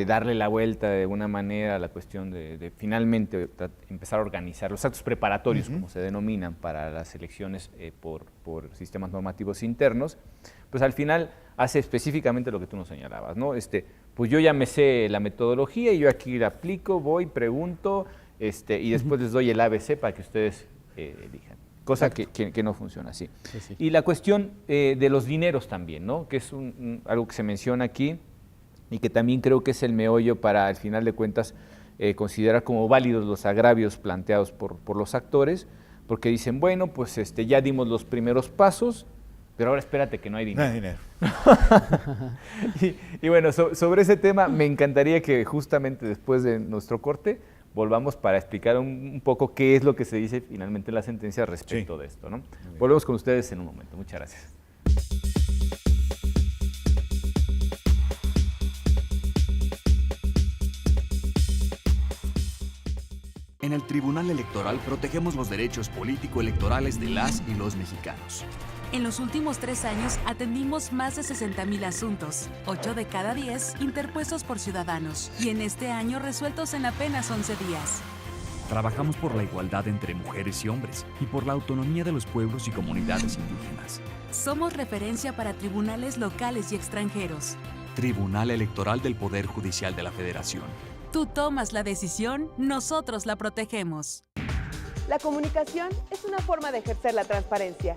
[SPEAKER 4] darle la vuelta de alguna manera a la cuestión de finalmente empezar a organizar los actos preparatorios, como se denominan, para las elecciones por sistemas normativos internos, pues al final hace específicamente lo que tú nos señalabas, ¿no? Pues yo ya me sé la metodología y yo aquí la aplico, voy, pregunto, y después les doy el ABC para que ustedes elijan. Cosa que no funciona así. Sí. Y la cuestión de los dineros también, ¿no? Que es algo que se menciona aquí y que también creo que es el meollo para, al final de cuentas, considerar como válidos los agravios planteados por los actores, porque dicen, bueno, pues ya dimos los primeros pasos, pero ahora espérate que no hay dinero.
[SPEAKER 7] No hay dinero.
[SPEAKER 4] y bueno, sobre ese tema me encantaría que justamente después de nuestro corte volvamos para explicar un poco qué es lo que se dice finalmente en la sentencia respecto de esto, ¿no? Volvemos con ustedes en un momento. Muchas gracias.
[SPEAKER 10] En el Tribunal Electoral protegemos los derechos político-electorales de las y los mexicanos.
[SPEAKER 11] En los últimos 3 años atendimos más de 60,000 asuntos, 8 de cada 10 interpuestos por ciudadanos, y en este año resueltos en apenas 11 días.
[SPEAKER 12] Trabajamos por la igualdad entre mujeres y hombres y por la autonomía de los pueblos y comunidades indígenas.
[SPEAKER 11] Somos referencia para tribunales locales y extranjeros.
[SPEAKER 12] Tribunal Electoral del Poder Judicial de la Federación.
[SPEAKER 11] Tú tomas la decisión, nosotros la protegemos.
[SPEAKER 5] La comunicación es una forma de ejercer la transparencia.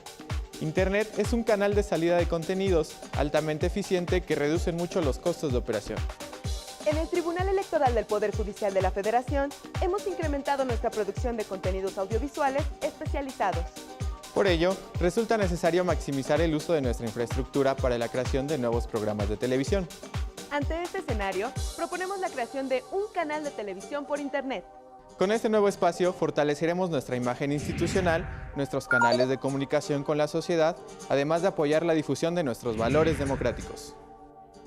[SPEAKER 8] Internet es un canal de salida de contenidos altamente eficiente que reduce mucho los costos de operación.
[SPEAKER 5] En el Tribunal Electoral del Poder Judicial de la Federación hemos incrementado nuestra producción de contenidos audiovisuales especializados.
[SPEAKER 8] Por ello, resulta necesario maximizar el uso de nuestra infraestructura para la creación de nuevos programas de televisión.
[SPEAKER 5] Ante este escenario, proponemos la creación de un canal de televisión por Internet.
[SPEAKER 8] Con este nuevo espacio fortaleceremos nuestra imagen institucional, nuestros canales de comunicación con la sociedad, además de apoyar la difusión de nuestros valores democráticos.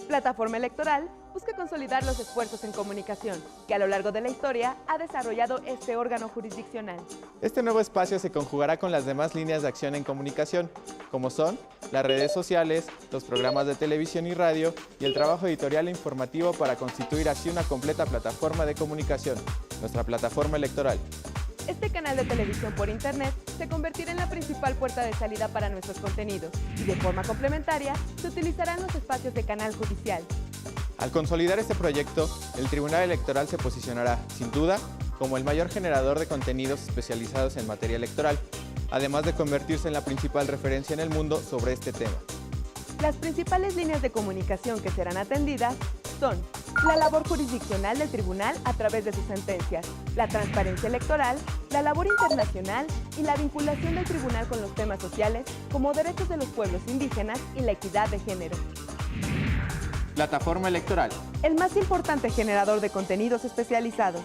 [SPEAKER 5] Plataforma Electoral busca consolidar los esfuerzos en comunicación que a lo largo de la historia ha desarrollado este órgano jurisdiccional.
[SPEAKER 8] Este nuevo espacio se conjugará con las demás líneas de acción en comunicación, como son las redes sociales, los programas de televisión y radio y el trabajo editorial e informativo para constituir así una completa plataforma de comunicación, nuestra plataforma electoral.
[SPEAKER 5] Este canal de televisión por Internet se convertirá en la principal puerta de salida para nuestros contenidos y de forma complementaria se utilizarán los espacios de canal judicial.
[SPEAKER 8] Al consolidar este proyecto, el Tribunal Electoral se posicionará, sin duda, como el mayor generador de contenidos especializados en materia electoral, además de convertirse en la principal referencia en el mundo sobre este tema.
[SPEAKER 5] Las principales líneas de comunicación que serán atendidas son la labor jurisdiccional del tribunal a través de sus sentencias, la transparencia electoral, la labor internacional y la vinculación del tribunal con los temas sociales como derechos de los pueblos indígenas y la equidad de género.
[SPEAKER 8] Plataforma Electoral.
[SPEAKER 5] El más importante generador de contenidos especializados.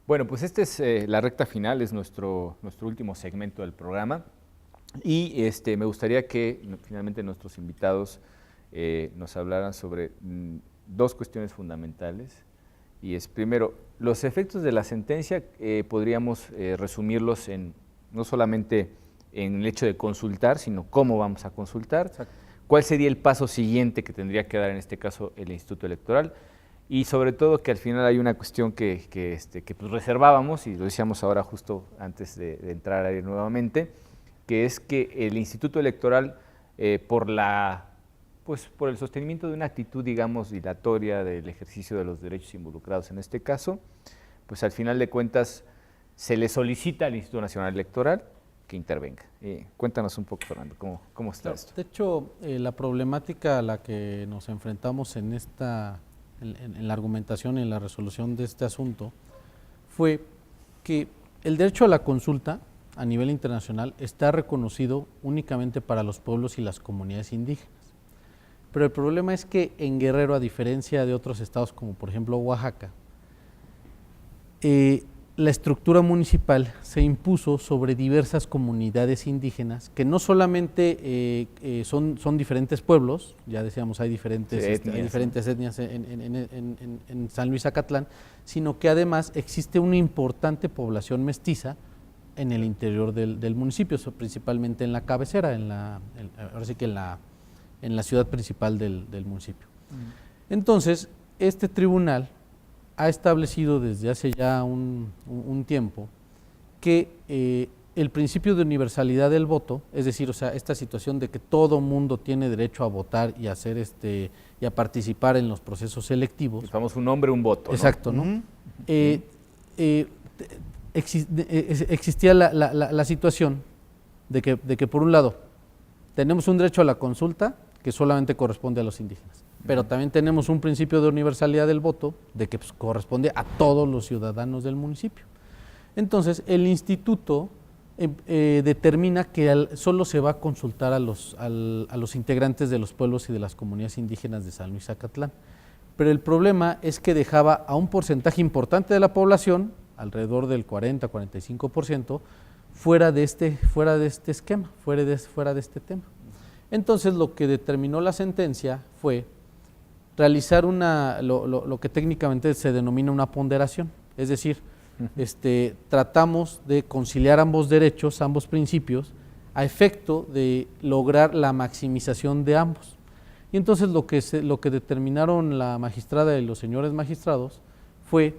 [SPEAKER 4] Bueno, pues esta es la recta final, es nuestro último segmento del programa y me gustaría que finalmente nuestros invitados nos hablaran sobre dos cuestiones fundamentales y es primero, los efectos de la sentencia podríamos resumirlos en no solamente en el hecho de consultar, sino cómo vamos a consultar, cuál sería el paso siguiente que tendría que dar en este caso el Instituto Electoral. Y sobre todo que al final hay una cuestión que pues reservábamos, y lo decíamos ahora justo antes de entrar ahí nuevamente, que es que el Instituto Electoral, por el sostenimiento de una actitud, digamos, dilatoria del ejercicio de los derechos involucrados en este caso, pues al final de cuentas se le solicita al Instituto Nacional Electoral, y al final de cuentas, pues el Instituto Electoral, pues al final de cuentas, pues, no tiene la capacidad de que intervenga. Cuéntanos un poco, Fernando, ¿cómo está esto?
[SPEAKER 6] De hecho, la problemática a la que nos enfrentamos en la argumentación y en la resolución de este asunto fue que el derecho a la consulta a nivel internacional está reconocido únicamente para los pueblos y las comunidades indígenas. Pero el problema es que en Guerrero, a diferencia de otros estados como por ejemplo Oaxaca, la estructura municipal se impuso sobre diversas comunidades indígenas que no solamente son diferentes pueblos, ya decíamos hay diferentes etnias en San Luis Acatlán, sino que además existe una importante población mestiza en el interior del municipio, principalmente en la cabecera, ahora sí que en la ciudad principal del municipio. Entonces, este tribunal ha establecido desde hace ya un tiempo que el principio de universalidad del voto, es decir, o sea, esta situación de que todo mundo tiene derecho a votar y a participar en los procesos selectivos.
[SPEAKER 4] Vamos, un hombre, un voto, ¿no?
[SPEAKER 6] Exacto, ¿no? Existía la situación de que por un lado tenemos un derecho a la consulta que solamente corresponde a los indígenas, pero también tenemos un principio de universalidad del voto de que corresponde a todos los ciudadanos del municipio. Entonces, el instituto determina que solo se va a consultar a los integrantes de los pueblos y de las comunidades indígenas de San Luis Acatlán, pero el problema es que dejaba a un porcentaje importante de la población, alrededor del 40-45%, fuera de este esquema, fuera de este tema. Entonces, lo que determinó la sentencia fue realizar lo que técnicamente se denomina una ponderación, es decir, tratamos de conciliar ambos derechos, ambos principios, a efecto de lograr la maximización de ambos. Y entonces lo que determinaron la magistrada y los señores magistrados fue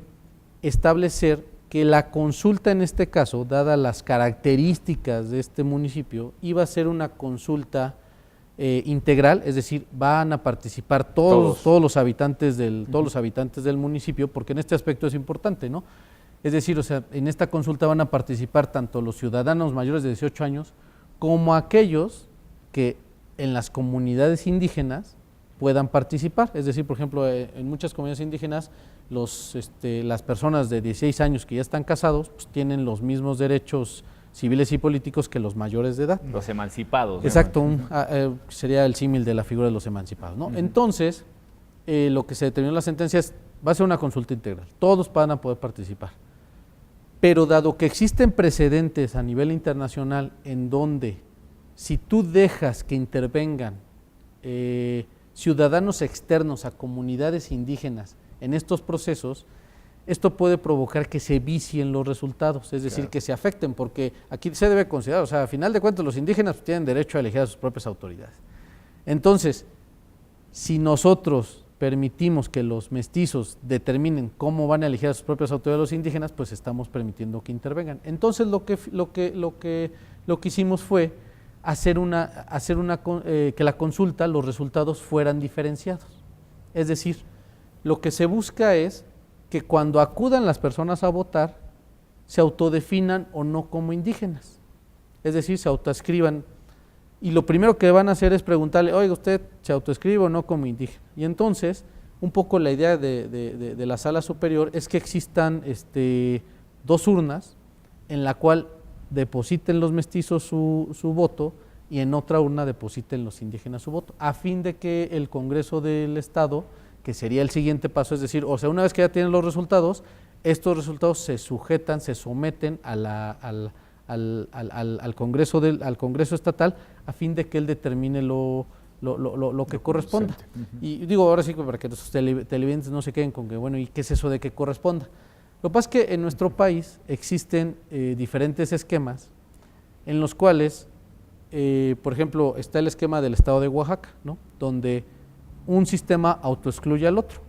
[SPEAKER 6] establecer que la consulta en este caso, dadas las características de este municipio, iba a ser una consulta integral, es decir, van a participar todos los habitantes del municipio, porque en este aspecto es importante, ¿no? Es decir, o sea, en esta consulta van a participar tanto los ciudadanos mayores de 18 años como aquellos que en las comunidades indígenas puedan participar. Es decir, por ejemplo, en muchas comunidades indígenas las personas de 16 años que ya están casados pues, tienen los mismos derechos civiles y políticos que los mayores de edad.
[SPEAKER 4] Los emancipados.
[SPEAKER 6] Exacto, sería el símil de la figura de los emancipados, ¿no? Entonces, lo que se determinó en la sentencia es, va a ser una consulta integral, todos van a poder participar. Pero dado que existen precedentes a nivel internacional en donde si tú dejas que intervengan ciudadanos externos a comunidades indígenas en estos procesos, esto puede provocar que se vicien los resultados, es decir, que se afecten, porque aquí se debe considerar, o sea, a final de cuentas los indígenas tienen derecho a elegir a sus propias autoridades. Entonces, si nosotros permitimos que los mestizos determinen cómo van a elegir a sus propias autoridades los indígenas, pues estamos permitiendo que intervengan. Entonces, lo que hicimos fue que la consulta, los resultados fueran diferenciados. Es decir, lo que se busca es que cuando acudan las personas a votar, se autodefinan o no como indígenas. Es decir, se autoescriban. Y lo primero que van a hacer es preguntarle, oiga, ¿usted se autoescribe o no como indígena? Y entonces, un poco la idea de la sala superior es que existan dos urnas en la cual depositen los mestizos su voto y en otra urna depositen los indígenas su voto, a fin de que el Congreso del Estado, que sería el siguiente paso, es decir, o sea, una vez que ya tienen los resultados, estos resultados se sujetan, se someten al Congreso Estatal a fin de que él determine lo que corresponda. Y digo ahora sí para que los televidentes no se queden con que, bueno, ¿y qué es eso de que corresponda? Lo que pasa es que en nuestro país existen diferentes esquemas en los cuales, por ejemplo, está el esquema del estado de Oaxaca, ¿no? Donde un sistema autoexcluye al otro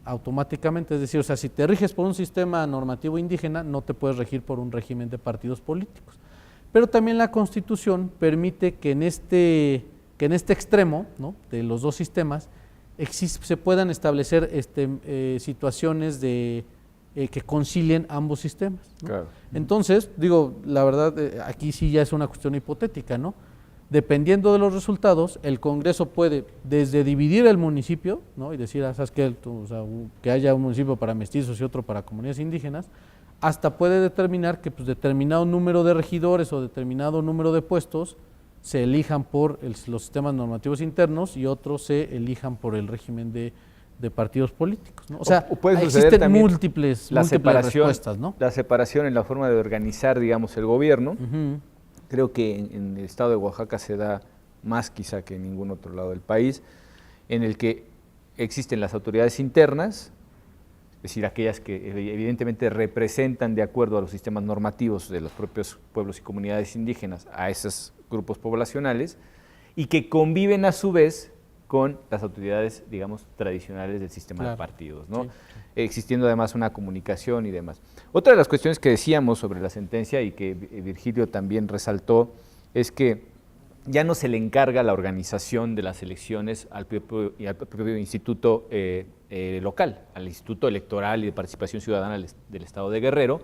[SPEAKER 6] automáticamente, es decir, o sea, si te riges por un sistema normativo indígena, no te puedes regir por un régimen de partidos políticos. Pero también la Constitución permite que en este extremo, ¿no?, de los dos sistemas se puedan establecer situaciones de que concilien ambos sistemas, ¿no?
[SPEAKER 4] Claro.
[SPEAKER 6] Entonces, digo, la verdad, aquí sí ya es una cuestión hipotética, ¿no? Dependiendo de los resultados, el Congreso puede desde dividir el municipio, ¿no? Y decir, ¿sabes qué? O sea, que haya un municipio para mestizos y otro para comunidades indígenas, hasta puede determinar que pues, determinado número de regidores o determinado número de puestos se elijan por los sistemas normativos internos y otros se elijan por el régimen de partidos políticos, ¿no? O sea, existen múltiples respuestas, ¿no?
[SPEAKER 4] La separación en la forma de organizar, digamos, el gobierno. Creo que en el estado de Oaxaca se da más quizá que en ningún otro lado del país, en el que existen las autoridades internas, es decir, aquellas que evidentemente representan de acuerdo a los sistemas normativos de los propios pueblos y comunidades indígenas a esos grupos poblacionales, y que conviven a su vez con las autoridades, digamos, tradicionales del sistema de partidos, ¿no? Sí. Existiendo además una comunicación y demás. Otra de las cuestiones que decíamos sobre la sentencia y que Virgilio también resaltó es que ya no se le encarga la organización de las elecciones al propio instituto local, al Instituto Electoral y de Participación Ciudadana del Estado de Guerrero,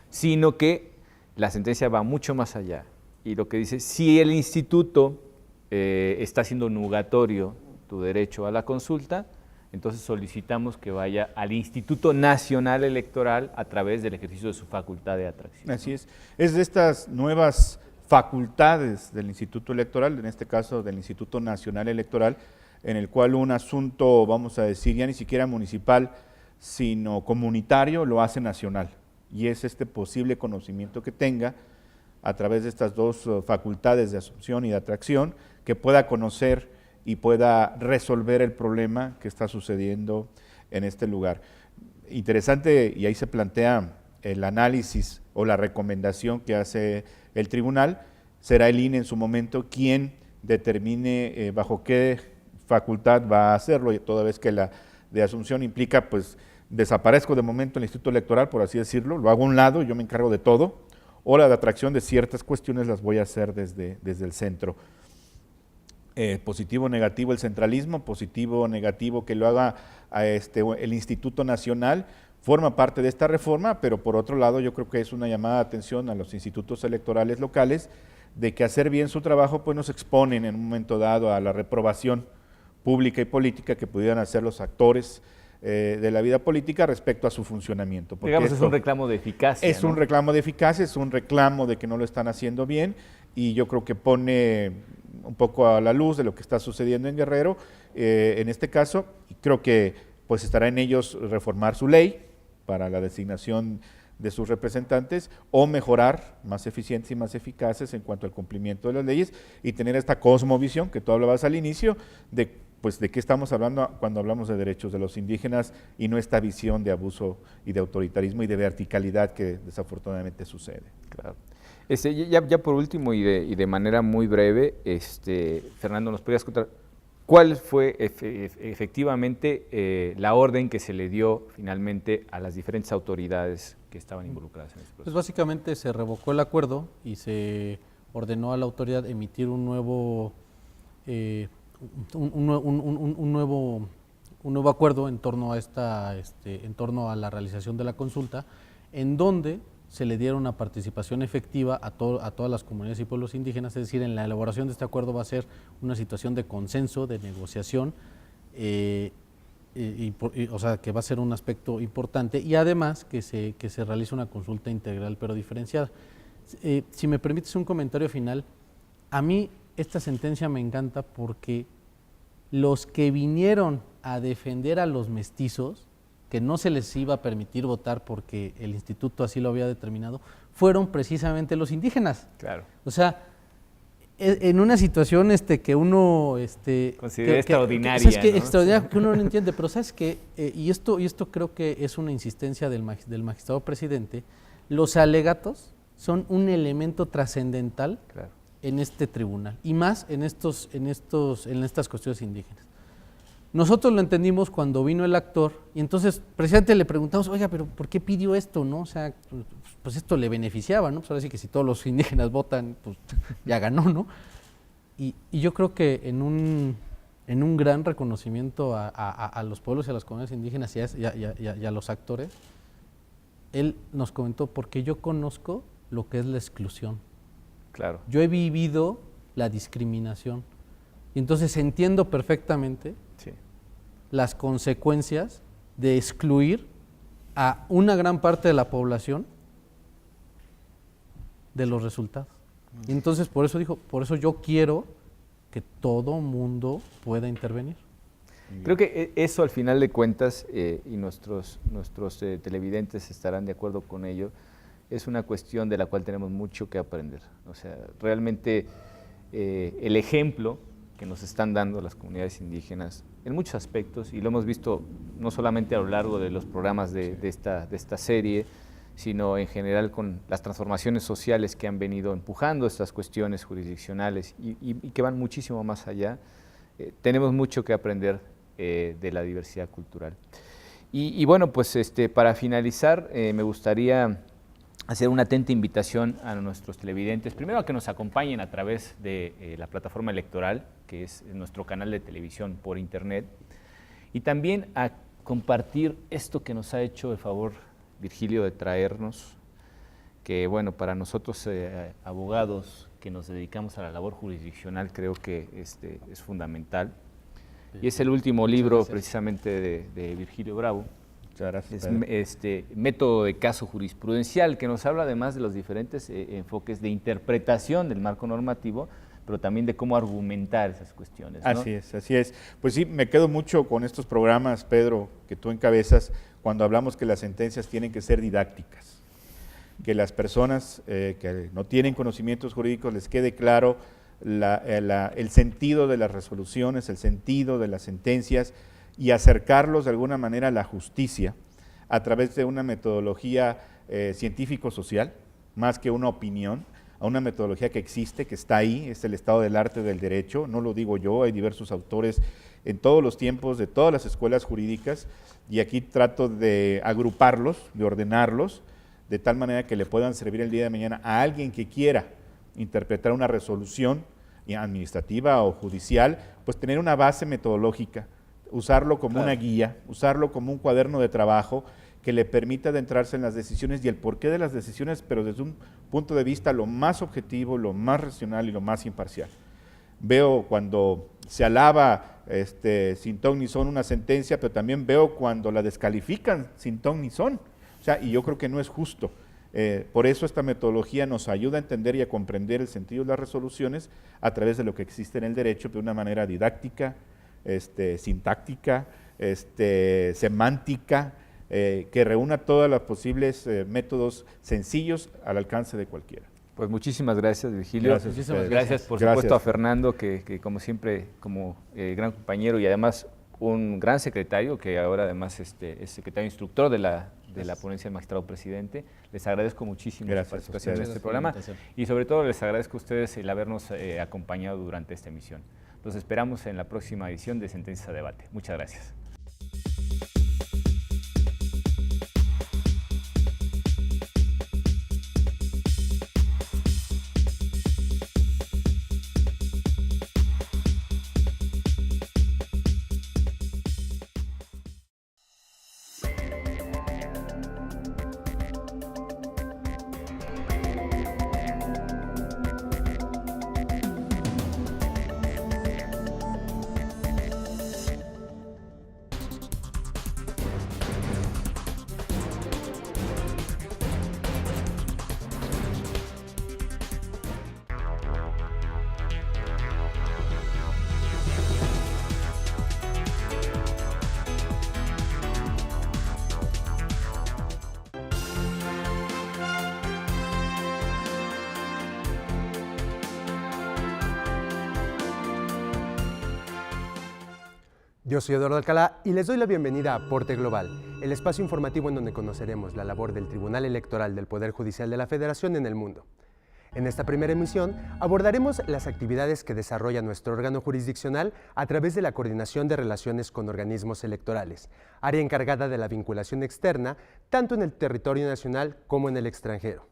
[SPEAKER 4] sino que la sentencia va mucho más allá. Y lo que dice, si el instituto está haciendo nugatorio tu derecho a la consulta, entonces solicitamos que vaya al Instituto Nacional Electoral a través del ejercicio de su facultad de atracción.
[SPEAKER 7] Así es de estas nuevas facultades del Instituto Electoral, en este caso del Instituto Nacional Electoral, en el cual un asunto, vamos a decir, ya ni siquiera municipal, sino comunitario, lo hace nacional. Y es este posible conocimiento que tenga a través de estas dos facultades de asunción y de atracción, que pueda conocer y pueda resolver el problema que está sucediendo en este lugar. Interesante, y ahí se plantea el análisis o la recomendación que hace el tribunal. Será el INE en su momento quien determine bajo qué facultad va a hacerlo, y toda vez que la de asunción implica, pues desaparezco de momento el Instituto Electoral, por así decirlo, lo hago a un lado, yo me encargo de todo, o la de atracción de ciertas cuestiones las voy a hacer desde el centro. Positivo o negativo el centralismo, positivo o negativo que lo haga el Instituto Nacional, forma parte de esta reforma, pero por otro lado yo creo que es una llamada de atención a los institutos electorales locales de que hacer bien su trabajo pues nos exponen en un momento dado a la reprobación pública y política que pudieran hacer los actores de la vida política respecto a su funcionamiento.
[SPEAKER 4] Digamos, es un reclamo de eficacia.
[SPEAKER 7] Es, ¿no?, un reclamo de eficacia, es un reclamo de que no lo están haciendo bien, y yo creo que pone un poco a la luz de lo que está sucediendo en Guerrero, en este caso, y creo que pues estará en ellos reformar su ley para la designación de sus representantes, o mejorar más eficientes y más eficaces en cuanto al cumplimiento de las leyes, y tener esta cosmovisión que tú hablabas al inicio, de qué estamos hablando cuando hablamos de derechos de los indígenas, y no esta visión de abuso y de autoritarismo y de verticalidad que desafortunadamente sucede.
[SPEAKER 4] Claro. Ya por último y de manera muy breve, Fernando, ¿nos podrías contar cuál fue efectivamente la orden que se le dio finalmente a las diferentes autoridades que estaban involucradas en este proceso?
[SPEAKER 6] Pues básicamente se revocó el acuerdo y se ordenó a la autoridad emitir un nuevo acuerdo en torno a en torno a la realización de la consulta, en donde se le diera una participación efectiva a todas las comunidades y pueblos indígenas. Es decir, en la elaboración de este acuerdo va a ser una situación de consenso, de negociación, o sea, que va a ser un aspecto importante, y además que se realice una consulta integral pero diferenciada. Si me permites un comentario final, a mí esta sentencia me encanta porque los que vinieron a defender a los mestizos, que no se les iba a permitir votar porque el instituto así lo había determinado, fueron precisamente los indígenas.
[SPEAKER 4] Claro.
[SPEAKER 6] O sea, en una situación que uno
[SPEAKER 4] considera extraordinaria,
[SPEAKER 6] ¿no? Extraordinaria, que uno no entiende, pero sabes que y esto creo que es una insistencia del magistrado presidente, los alegatos son un elemento trascendental, claro, en este tribunal, y más en estas cuestiones indígenas. Nosotros lo entendimos cuando vino el actor, y entonces precisamente le preguntamos, oiga, pero ¿por qué pidió esto, no? O sea, pues esto le beneficiaba, ¿no? Pues ahora sí que si todos los indígenas votan, pues ya ganó, ¿no? Y yo creo que en un gran reconocimiento a los pueblos y a las comunidades indígenas y a los actores, él nos comentó, porque yo conozco lo que es la exclusión.
[SPEAKER 4] Claro.
[SPEAKER 6] Yo he vivido la discriminación. Y entonces entiendo perfectamente las consecuencias de excluir a una gran parte de la población de los resultados. Y entonces por eso yo quiero que todo mundo pueda intervenir.
[SPEAKER 4] Creo que eso, al final de cuentas, y nuestros televidentes estarán de acuerdo con ello, es una cuestión de la cual tenemos mucho que aprender. O sea, realmente el ejemplo que nos están dando las comunidades indígenas en muchos aspectos, y lo hemos visto no solamente a lo largo de los programas de esta serie, sino en general con las transformaciones sociales que han venido empujando estas cuestiones jurisdiccionales y que van muchísimo más allá. Tenemos mucho que aprender de la diversidad cultural. Y bueno, pues para finalizar, me gustaría hacer una atenta invitación a nuestros televidentes, primero a que nos acompañen a través de la plataforma electoral, que es nuestro canal de televisión por internet, y también a compartir esto que nos ha hecho el favor Virgilio de traernos, que bueno, para nosotros abogados que nos dedicamos a la labor jurisdiccional, creo que es fundamental. Y es el último libro precisamente de Virgilio Bravo.
[SPEAKER 7] Muchas gracias.
[SPEAKER 4] Es método de caso jurisprudencial, que nos habla además de los diferentes enfoques de interpretación del marco normativo, pero también de cómo argumentar esas cuestiones, ¿no?
[SPEAKER 7] Así es. Pues sí, me quedo mucho con estos programas, Pedro, que tú encabezas, cuando hablamos que las sentencias tienen que ser didácticas, que las personas que no tienen conocimientos jurídicos les quede claro el sentido de las resoluciones, el sentido de las sentencias, y acercarlos de alguna manera a la justicia a través de una metodología científico-social, más que una opinión, a una metodología que existe, que está ahí, es el estado del arte del derecho, no lo digo yo, hay diversos autores en todos los tiempos, de todas las escuelas jurídicas, y aquí trato de agruparlos, de ordenarlos, de tal manera que le puedan servir el día de mañana a alguien que quiera interpretar una resolución administrativa o judicial, pues tener una base metodológica, usarlo como una guía, usarlo como un cuaderno de trabajo que le permita adentrarse en las decisiones y el porqué de las decisiones, pero desde un punto de vista lo más objetivo, lo más racional y lo más imparcial. Veo cuando se alaba sin ton ni son una sentencia, pero también veo cuando la descalifican sin ton ni son. O sea, y yo creo que no es justo. Por eso esta metodología nos ayuda a entender y a comprender el sentido de las resoluciones a través de lo que existe en el derecho, de una manera didáctica, sintáctica, semántica, que reúna todos los posibles métodos sencillos al alcance de cualquiera.
[SPEAKER 4] Pues muchísimas gracias, Virgilio. Gracias por supuesto a Fernando, que como siempre, como gran compañero y además un gran secretario, que ahora además es secretario instructor de la ponencia del magistrado presidente. Les agradezco muchísimo su participación en este programa y sobre todo les agradezco a ustedes el habernos acompañado durante esta emisión. Los esperamos en la próxima edición de Sentencias a Debate. Muchas gracias.
[SPEAKER 13] Yo soy Eduardo Alcalá y les doy la bienvenida a Aporte Global, el espacio informativo en donde conoceremos la labor del Tribunal Electoral del Poder Judicial de la Federación en el mundo. En esta primera emisión abordaremos las actividades que desarrolla nuestro órgano jurisdiccional a través de la coordinación de relaciones con organismos electorales, área encargada de la vinculación externa tanto en el territorio nacional como en el extranjero.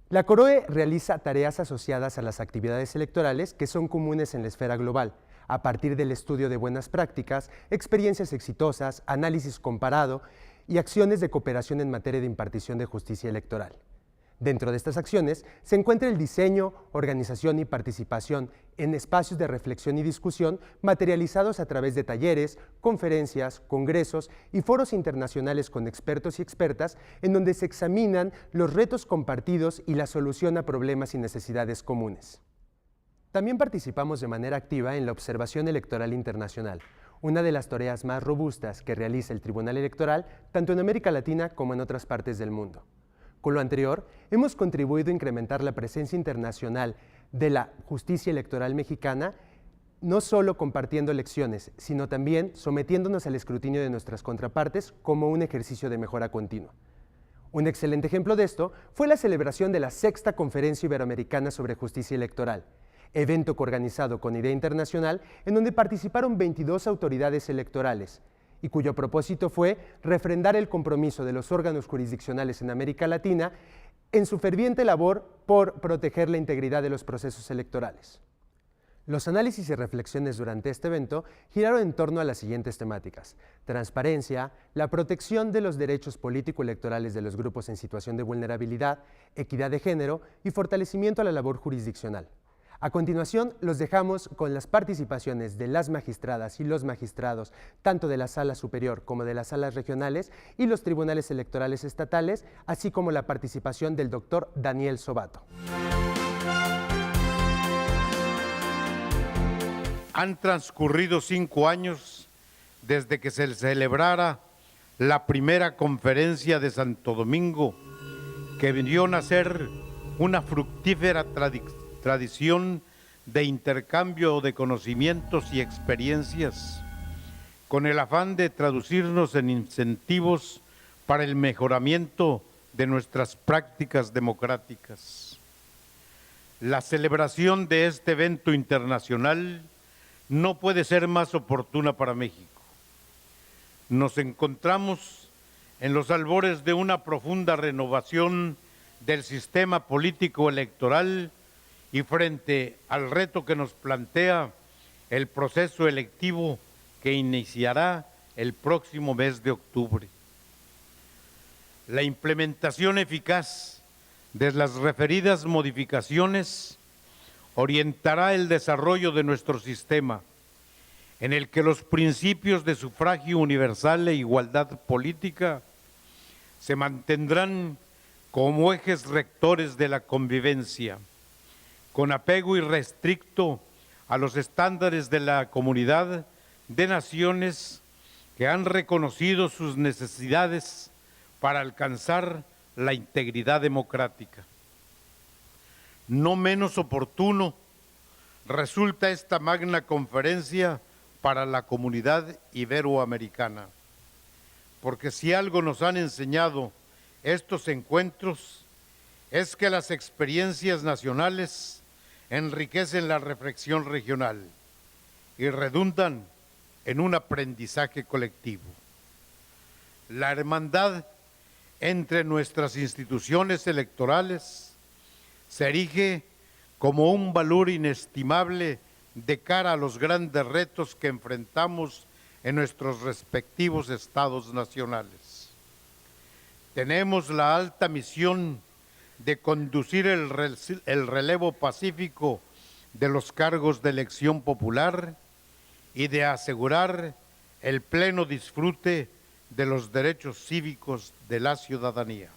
[SPEAKER 13] La COROE realiza tareas asociadas a las actividades electorales que son comunes en la esfera global, a partir del estudio de buenas prácticas, experiencias exitosas, análisis comparado y acciones de cooperación en materia de impartición de justicia electoral. Dentro de estas acciones se encuentra el diseño, organización y participación en espacios de reflexión y discusión materializados a través de talleres, conferencias, congresos y foros internacionales con expertos y expertas en donde se examinan los retos compartidos y la solución a problemas y necesidades comunes. También participamos de manera activa en la observación electoral internacional, una de las tareas más robustas que realiza el Tribunal Electoral tanto en América Latina como en otras partes del mundo. Con lo anterior, hemos contribuido a incrementar la presencia internacional de la justicia electoral mexicana, no solo compartiendo elecciones, sino también sometiéndonos al escrutinio de nuestras contrapartes como un ejercicio de mejora continua. Un excelente ejemplo de esto fue la celebración de la 6ª Conferencia Iberoamericana sobre Justicia Electoral, evento coorganizado con Idea Internacional en donde participaron 22 autoridades electorales, y cuyo propósito fue refrendar el compromiso de los órganos jurisdiccionales en América Latina en su ferviente labor por proteger la integridad de los procesos electorales. Los análisis y reflexiones durante este evento giraron en torno a las siguientes temáticas: transparencia, la protección de los derechos político-electorales de los grupos en situación de vulnerabilidad, equidad de género y fortalecimiento a la labor jurisdiccional. A continuación, los dejamos con las participaciones de las magistradas y los magistrados, tanto de la Sala Superior como de las salas regionales y los tribunales electorales estatales, así como la participación del doctor Daniel Sobato.
[SPEAKER 14] Han transcurrido 5 años desde que se celebrara la primera conferencia de Santo Domingo, que vio nacer una fructífera tradición de intercambio de conocimientos y experiencias, con el afán de traducirnos en incentivos para el mejoramiento de nuestras prácticas democráticas. La celebración de este evento internacional no puede ser más oportuna para México. Nos encontramos en los albores de una profunda renovación del sistema político electoral y frente al reto que nos plantea el proceso electivo que iniciará el próximo mes de octubre. La implementación eficaz de las referidas modificaciones orientará el desarrollo de nuestro sistema, en el que los principios de sufragio universal e igualdad política se mantendrán como ejes rectores de la convivencia, con apego irrestricto a los estándares de la Comunidad de Naciones que han reconocido sus necesidades para alcanzar la integridad democrática. No menos oportuno resulta esta magna conferencia para la comunidad iberoamericana, porque si algo nos han enseñado estos encuentros es que las experiencias nacionales enriquecen la reflexión regional y redundan en un aprendizaje colectivo. La hermandad entre nuestras instituciones electorales se erige como un valor inestimable de cara a los grandes retos que enfrentamos en nuestros respectivos estados nacionales. Tenemos la alta misión de conducir el relevo pacífico de los cargos de elección popular y de asegurar el pleno disfrute de los derechos cívicos de la ciudadanía.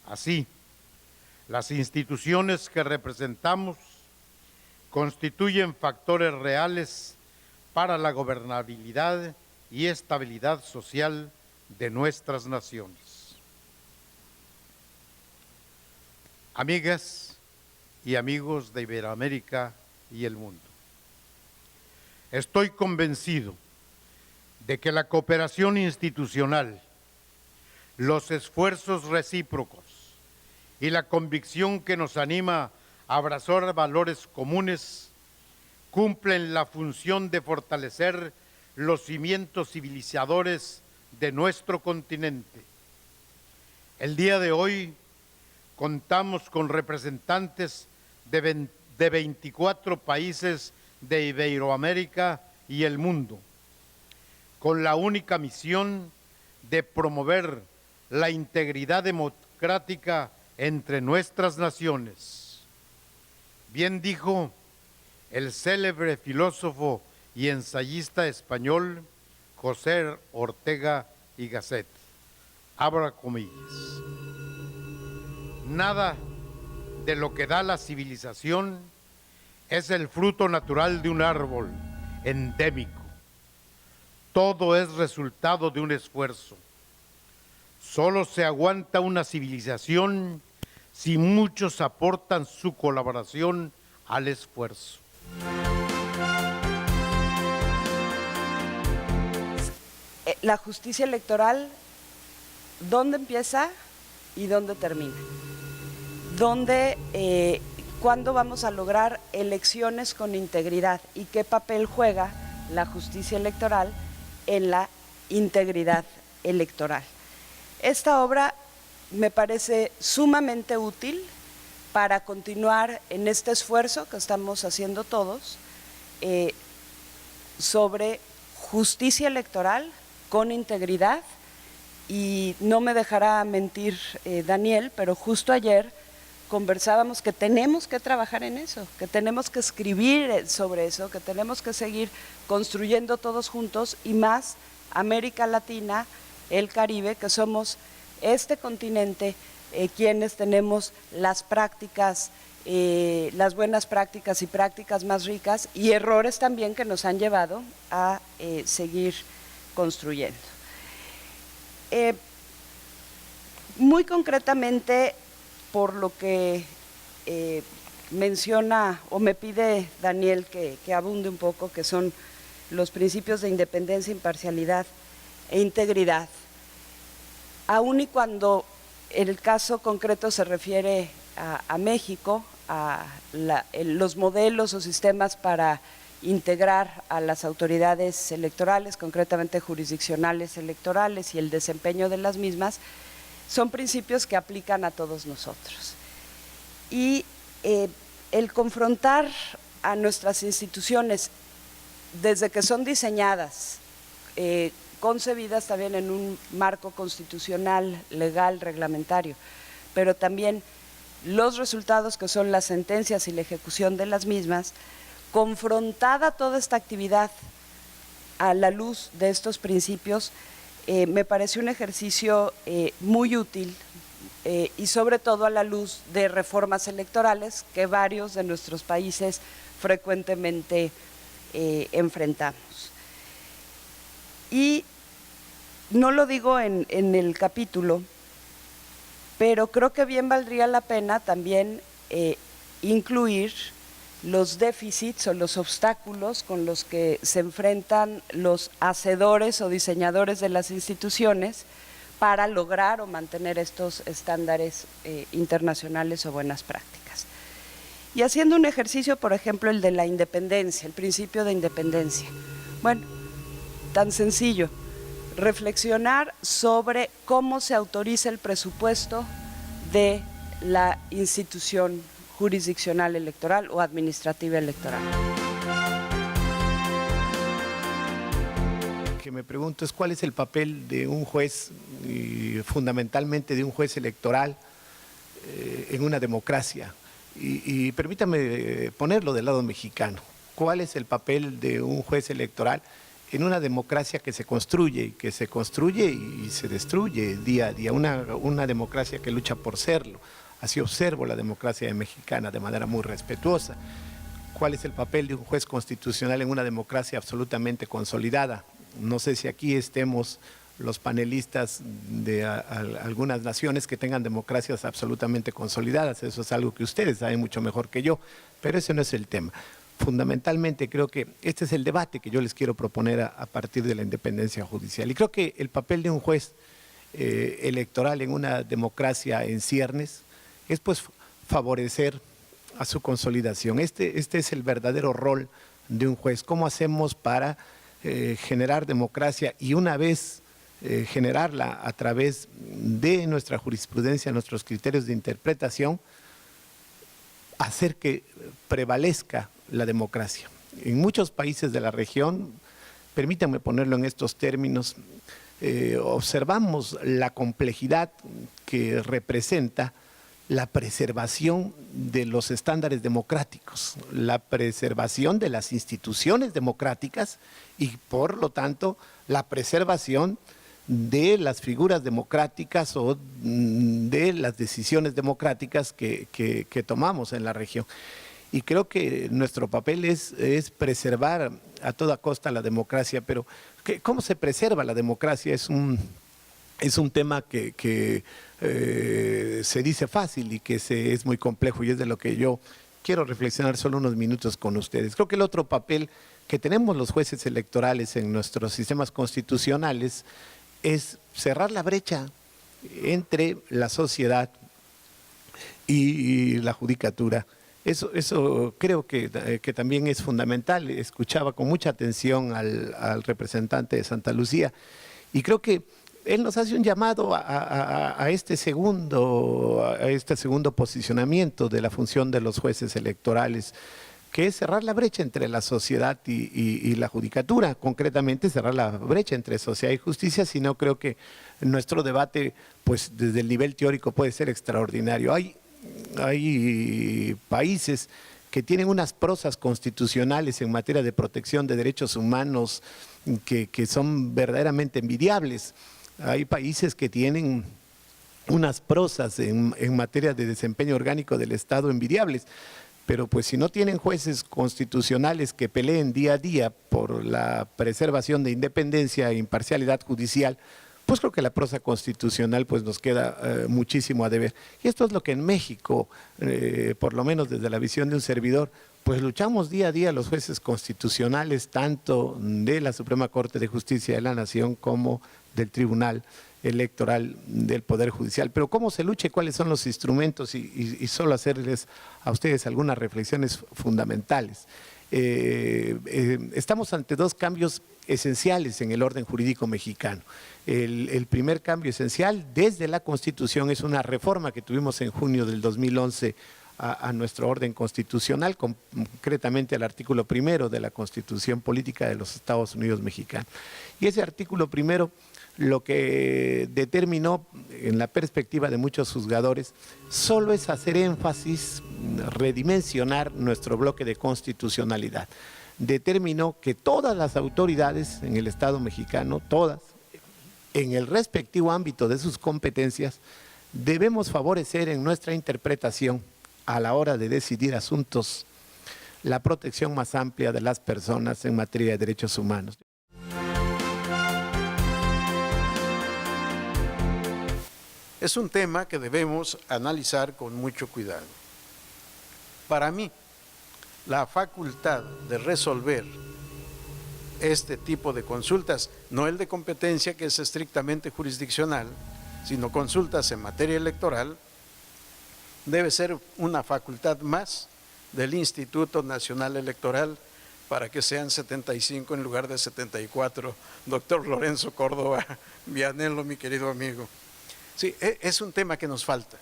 [SPEAKER 14] Así, las instituciones que representamos constituyen factores reales para la gobernabilidad y estabilidad social de nuestras naciones. Amigas y amigos de Iberoamérica y el mundo, estoy convencido de que la cooperación institucional, los esfuerzos recíprocos y la convicción que nos anima a abrazar valores comunes cumplen la función de fortalecer los cimientos civilizadores de nuestro continente. El día de hoy contamos con representantes de 24 países de Iberoamérica y el mundo, con la única misión de promover la integridad democrática entre nuestras naciones. Bien dijo el célebre filósofo y ensayista español José Ortega y Gasset, abra comillas: nada de lo que da la civilización es el fruto natural de un árbol endémico. Todo es resultado de un esfuerzo. Solo se aguanta una civilización si muchos aportan su colaboración al esfuerzo.
[SPEAKER 15] La justicia electoral, ¿dónde empieza y dónde termina? ¿Cuándo vamos a lograr elecciones con integridad? ¿Y qué papel juega la justicia electoral en la integridad electoral? Esta obra me parece sumamente útil para continuar en este esfuerzo que estamos haciendo todos sobre justicia electoral con integridad, y no me dejará mentir Daniel, pero justo ayer conversábamos que tenemos que trabajar en eso, que tenemos que escribir sobre eso, que tenemos que seguir construyendo todos juntos, y más América Latina, el Caribe, que somos este continente quienes tenemos las prácticas, las buenas prácticas y prácticas más ricas, y errores también que nos han llevado a seguir construyendo. Muy concretamente, por lo que menciona o me pide Daniel que abunde un poco, que son los principios de independencia, imparcialidad e integridad, aun y cuando el caso concreto se refiere a México, a los modelos o sistemas para integrar a las autoridades electorales, concretamente jurisdiccionales electorales, y el desempeño de las mismas, son principios que aplican a todos nosotros. Y el confrontar a nuestras instituciones desde que son diseñadas, concebidas también en un marco constitucional, legal, reglamentario, pero también los resultados que son las sentencias y la ejecución de las mismas, confrontada toda esta actividad a la luz de estos principios, me parece un ejercicio muy útil y sobre todo a la luz de reformas electorales que varios de nuestros países frecuentemente enfrentamos. Y no lo digo en el capítulo, pero creo que bien valdría la pena también incluir los déficits o los obstáculos con los que se enfrentan los hacedores o diseñadores de las instituciones para lograr o mantener estos estándares internacionales o buenas prácticas. Y haciendo un ejercicio, por ejemplo, el de la independencia, el principio de independencia. Bueno, tan sencillo, reflexionar sobre cómo se autoriza el presupuesto de la institución jurisdiccional electoral o administrativa electoral.
[SPEAKER 16] Que me pregunto es cuál es el papel de un juez, y fundamentalmente de un juez electoral en una democracia. Y permítame ponerlo del lado mexicano. ¿Cuál es el papel de un juez electoral en una democracia que se construye y se destruye día a día? Una democracia que lucha por serlo. Así observo la democracia mexicana de manera muy respetuosa. ¿Cuál es el papel de un juez constitucional en una democracia absolutamente consolidada? No sé si aquí estemos los panelistas de algunas naciones que tengan democracias absolutamente consolidadas. Eso es algo que ustedes saben mucho mejor que yo, pero ese no es el tema. Fundamentalmente creo que este es el debate que yo les quiero proponer a partir de la independencia judicial. Y creo que el papel de un juez electoral en una democracia en ciernes es pues favorecer a su consolidación. Este es el verdadero rol de un juez. ¿Cómo hacemos para generar democracia y una vez generarla a través de nuestra jurisprudencia, nuestros criterios de interpretación, hacer que prevalezca la democracia? En muchos países de la región, permítanme ponerlo en estos términos, observamos la complejidad que representa la preservación de los estándares democráticos, la preservación de las instituciones democráticas y, por lo tanto, la preservación de las figuras democráticas o de las decisiones democráticas que tomamos en la región. Y creo que nuestro papel es preservar a toda costa la democracia, pero ¿cómo se preserva la democracia? Es un tema que se dice fácil y que es muy complejo, y es de lo que yo quiero reflexionar solo unos minutos con ustedes. Creo que el otro papel que tenemos los jueces electorales en nuestros sistemas constitucionales es cerrar la brecha entre la sociedad y la judicatura. Eso creo que también es fundamental. Escuchaba con mucha atención al representante de Santa Lucía y creo que él nos hace un llamado a este segundo posicionamiento de la función de los jueces electorales, que es cerrar la brecha entre la sociedad y la judicatura, concretamente cerrar la brecha entre sociedad y justicia. Si no, creo que nuestro debate, pues desde el nivel teórico, puede ser extraordinario. Hay países que tienen unas prosas constitucionales en materia de protección de derechos humanos que son verdaderamente envidiables. Hay países que tienen unas prosas en materia de desempeño orgánico del Estado envidiables, pero pues si no tienen jueces constitucionales que peleen día a día por la preservación de independencia e imparcialidad judicial, pues creo que la prosa constitucional pues nos queda muchísimo a deber. Y esto es lo que en México, por lo menos desde la visión de un servidor, pues luchamos día a día los jueces constitucionales, tanto de la Suprema Corte de Justicia de la Nación como del Tribunal Electoral del Poder Judicial. Pero ¿cómo se lucha y cuáles son los instrumentos? Y solo hacerles a ustedes algunas reflexiones fundamentales. Estamos ante dos cambios esenciales en el orden jurídico mexicano. El primer cambio esencial desde la Constitución es una reforma que tuvimos en junio del 2011 a nuestro orden constitucional, concretamente al artículo 1 de la Constitución Política de los Estados Unidos Mexicanos. Y ese artículo 1 lo que determinó en la perspectiva de muchos juzgadores solo es hacer énfasis, redimensionar nuestro bloque de constitucionalidad. Determinó que todas las autoridades en el Estado mexicano, todas, en el respectivo ámbito de sus competencias, debemos favorecer en nuestra interpretación a la hora de decidir asuntos la protección más amplia de las personas en materia de derechos humanos.
[SPEAKER 17] Es un tema que debemos analizar con mucho cuidado. Para mí, la facultad de resolver este tipo de consultas, no el de competencia que es estrictamente jurisdiccional, sino consultas en materia electoral, debe ser una facultad más del Instituto Nacional Electoral para que sean 75 en lugar de 74. Doctor Lorenzo Córdoba Vianello, mi querido amigo. Sí, es un tema que nos falta.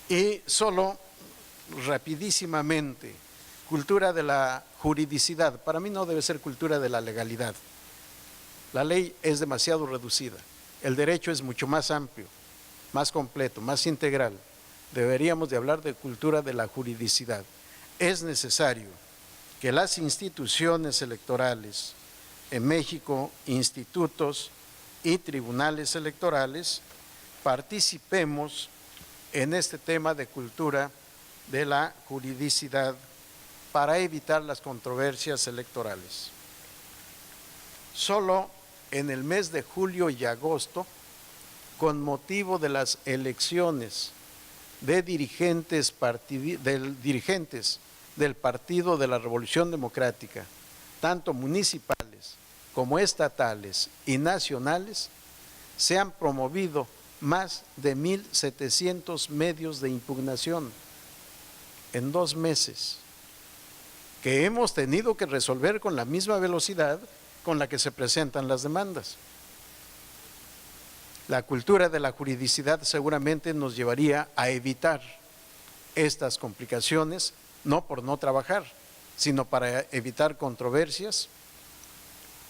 [SPEAKER 17] Y solo rapidísimamente, cultura de la juridicidad. Para mí no debe ser cultura de la legalidad. La ley es demasiado reducida. El derecho es mucho más amplio, más completo, más integral. Deberíamos de hablar de cultura de la juridicidad. Es necesario que las instituciones electorales en México, institutos y tribunales electorales, participemos en este tema de cultura de la juridicidad para evitar las controversias electorales. Solo en el mes de julio y agosto, con motivo de las elecciones de dirigentes del Partido de la Revolución Democrática, tanto municipales como estatales y nacionales, se han promovido más de 1,700 medios de impugnación en 2 meses, que hemos tenido que resolver con la misma velocidad con la que se presentan las demandas. La cultura de la juridicidad seguramente nos llevaría a evitar estas complicaciones, no por no trabajar, sino para evitar controversias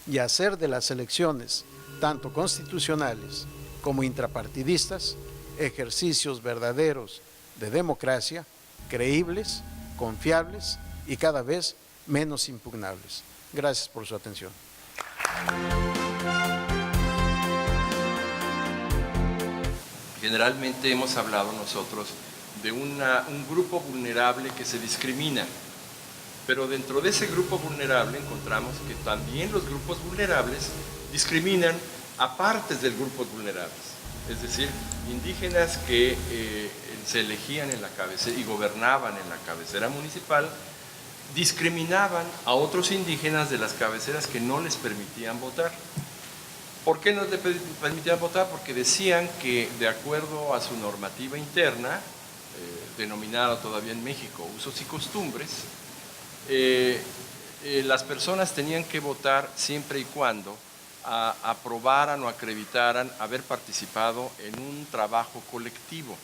[SPEAKER 17] y hacer de las elecciones, tanto constitucionales como intrapartidistas, ejercicios verdaderos de democracia, creíbles, confiables y cada vez menos impugnables. Gracias por su atención.
[SPEAKER 18] Generalmente hemos hablado nosotros de un grupo vulnerable que se discrimina, pero dentro de ese grupo vulnerable encontramos que también los grupos vulnerables discriminan a partes de grupos vulnerables, es decir, indígenas que se elegían en la cabecera y gobernaban en la cabecera municipal, discriminaban a otros indígenas de las cabeceras que no les permitían votar. ¿Por qué no les permitían votar? Porque decían que de acuerdo a su normativa interna, denominada todavía en México usos y costumbres, las personas tenían que votar siempre y cuando aprobaran o acreditaran haber participado en un trabajo colectivo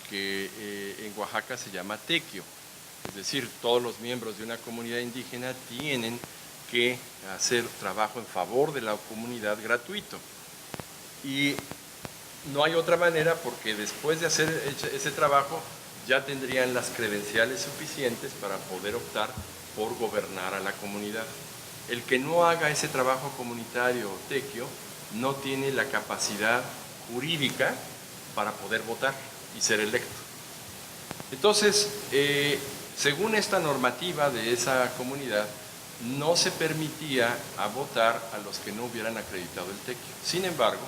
[SPEAKER 18] que en Oaxaca se llama tequio. Es decir, todos los miembros de una comunidad indígena tienen que hacer trabajo en favor de la comunidad gratuito. Y no hay otra manera porque después de hacer ese trabajo ya tendrían las credenciales suficientes para poder optar por gobernar a la comunidad. El que no haga ese trabajo comunitario o tequio no tiene la capacidad jurídica para poder votar y ser electo. Entonces, según esta normativa de esa comunidad, no se permitía a votar a los que no hubieran acreditado el tequio. Sin embargo,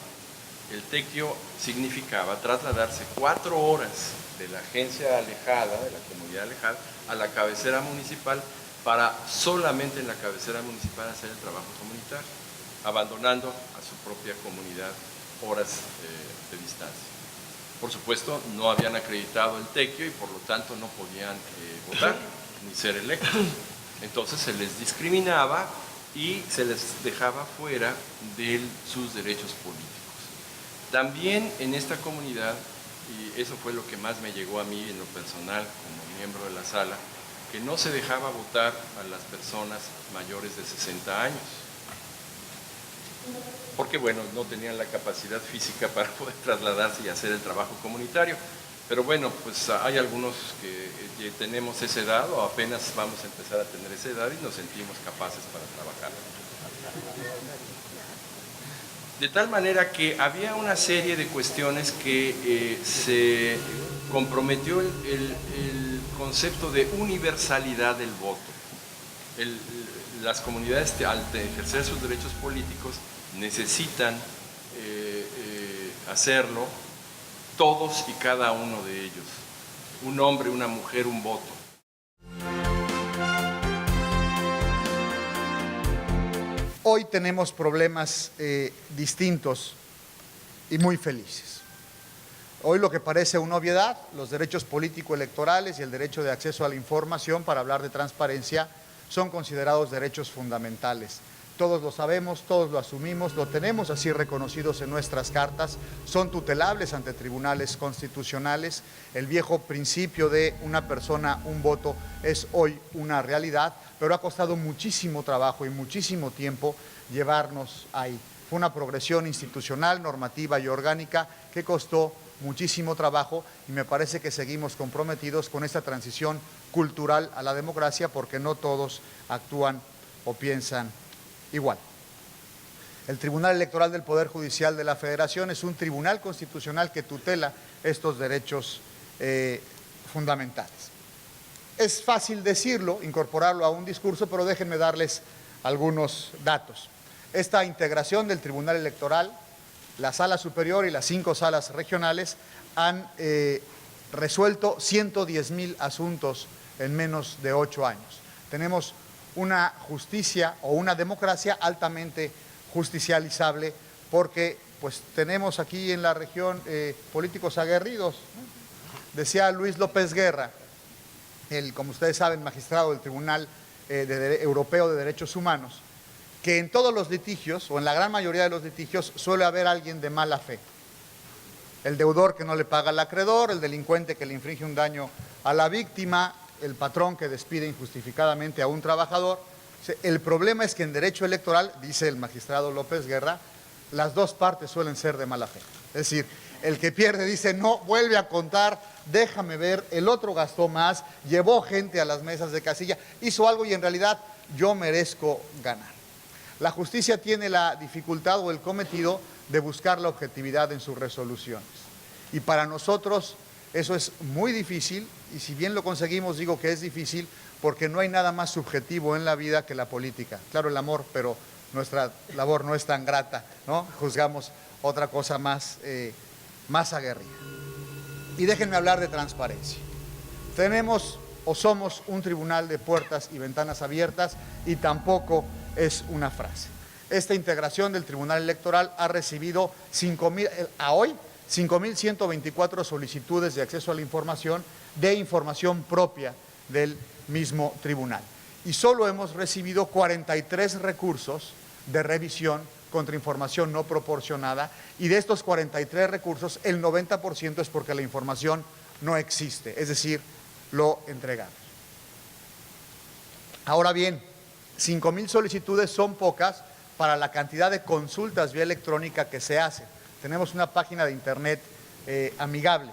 [SPEAKER 18] el tequio significaba trasladarse 4 horas de la agencia alejada, de la comunidad alejada, a la cabecera municipal para solamente en la cabecera municipal hacer el trabajo comunitario, abandonando a su propia comunidad horas de distancia. Por supuesto, no habían acreditado el tequio y por lo tanto no podían votar ni ser electos. Entonces se les discriminaba y se les dejaba fuera de sus derechos políticos. También en esta comunidad, y eso fue lo que más me llegó a mí en lo personal como miembro de la sala, que no se dejaba votar a las personas mayores de 60 años. Porque bueno, no tenían la capacidad física para poder trasladarse y hacer el trabajo comunitario. Pero bueno, pues hay algunos que tenemos esa edad o apenas vamos a empezar a tener esa edad y nos sentimos capaces para trabajar. De tal manera que había una serie de cuestiones que se comprometió el concepto de universalidad del voto. Las comunidades, al ejercer sus derechos políticos, necesitan hacerlo todos y cada uno de ellos. Un hombre, una mujer, un voto.
[SPEAKER 19] Hoy tenemos problemas distintos y muy felices. Hoy lo que parece una obviedad, los derechos político-electorales y el derecho de acceso a la información, para hablar de transparencia, son considerados derechos fundamentales. Todos lo sabemos, todos lo asumimos, lo tenemos así reconocidos en nuestras cartas, son tutelables ante tribunales constitucionales. El viejo principio de una persona, un voto es hoy una realidad, pero ha costado muchísimo trabajo y muchísimo tiempo llevarnos ahí. Fue una progresión institucional, normativa y orgánica que costó muchísimo trabajo y me parece que seguimos comprometidos con esta transición cultural a la democracia porque no todos actúan o piensan igual. El Tribunal Electoral del Poder Judicial de la Federación es un tribunal constitucional que tutela estos derechos fundamentales. Es fácil decirlo, incorporarlo a un discurso, pero déjenme darles algunos datos. Esta integración del Tribunal Electoral, la Sala Superior y las 5 salas regionales han resuelto 110,000 asuntos en menos de 8 años. Tenemos una justicia o una democracia altamente justicializable porque pues tenemos aquí en la región políticos aguerridos, ¿no? Decía Luis López Guerra, como ustedes saben, magistrado del Tribunal Europeo de Derechos Humanos, que en todos los litigios, o en la gran mayoría de los litigios, suele haber alguien de mala fe. El deudor que no le paga al acreedor, el delincuente que le inflige un daño a la víctima, el patrón que despide injustificadamente a un trabajador. El problema es que en derecho electoral, dice el magistrado López Guerra, las dos partes suelen ser de mala fe. Es decir, el que pierde dice, no, vuelve a contar, déjame ver, el otro gastó más, llevó gente a las mesas de casilla, hizo algo y en realidad yo merezco ganar. La justicia tiene la dificultad o el cometido de buscar la objetividad en sus resoluciones. Y para nosotros eso es muy difícil, y si bien lo conseguimos, digo que es difícil porque no hay nada más subjetivo en la vida que la política. Claro, el amor, pero nuestra labor no es tan grata, ¿no? Juzgamos otra cosa más aguerrida. Y déjenme hablar de transparencia. Tenemos o somos un tribunal de puertas y ventanas abiertas, y tampoco es una frase. Esta integración del Tribunal Electoral ha recibido 5.124 solicitudes de acceso a la información, de información propia del mismo tribunal. Y solo hemos recibido 43 recursos de revisión contra información no proporcionada, y de estos 43 recursos, el 90% es porque la información no existe, es decir, lo entregamos. Ahora bien, 5.000 solicitudes son pocas para la cantidad de consultas vía electrónica que se hacen. Tenemos una página de internet amigable.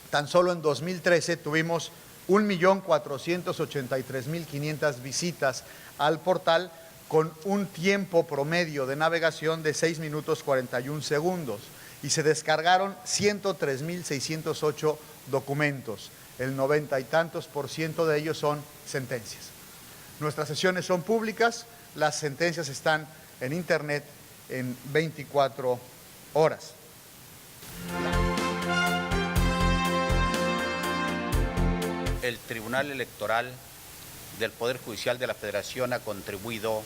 [SPEAKER 19] Tan solo en 2013 tuvimos 1.483.500 visitas al portal, con un tiempo promedio de navegación de 6 minutos 41 segundos, y se descargaron 103.608 documentos. El 90 y tantos % de ellos son sentencias. Nuestras sesiones son públicas, las sentencias están en internet en 24 horas.
[SPEAKER 20] El Tribunal Electoral del Poder Judicial de la Federación ha contribuido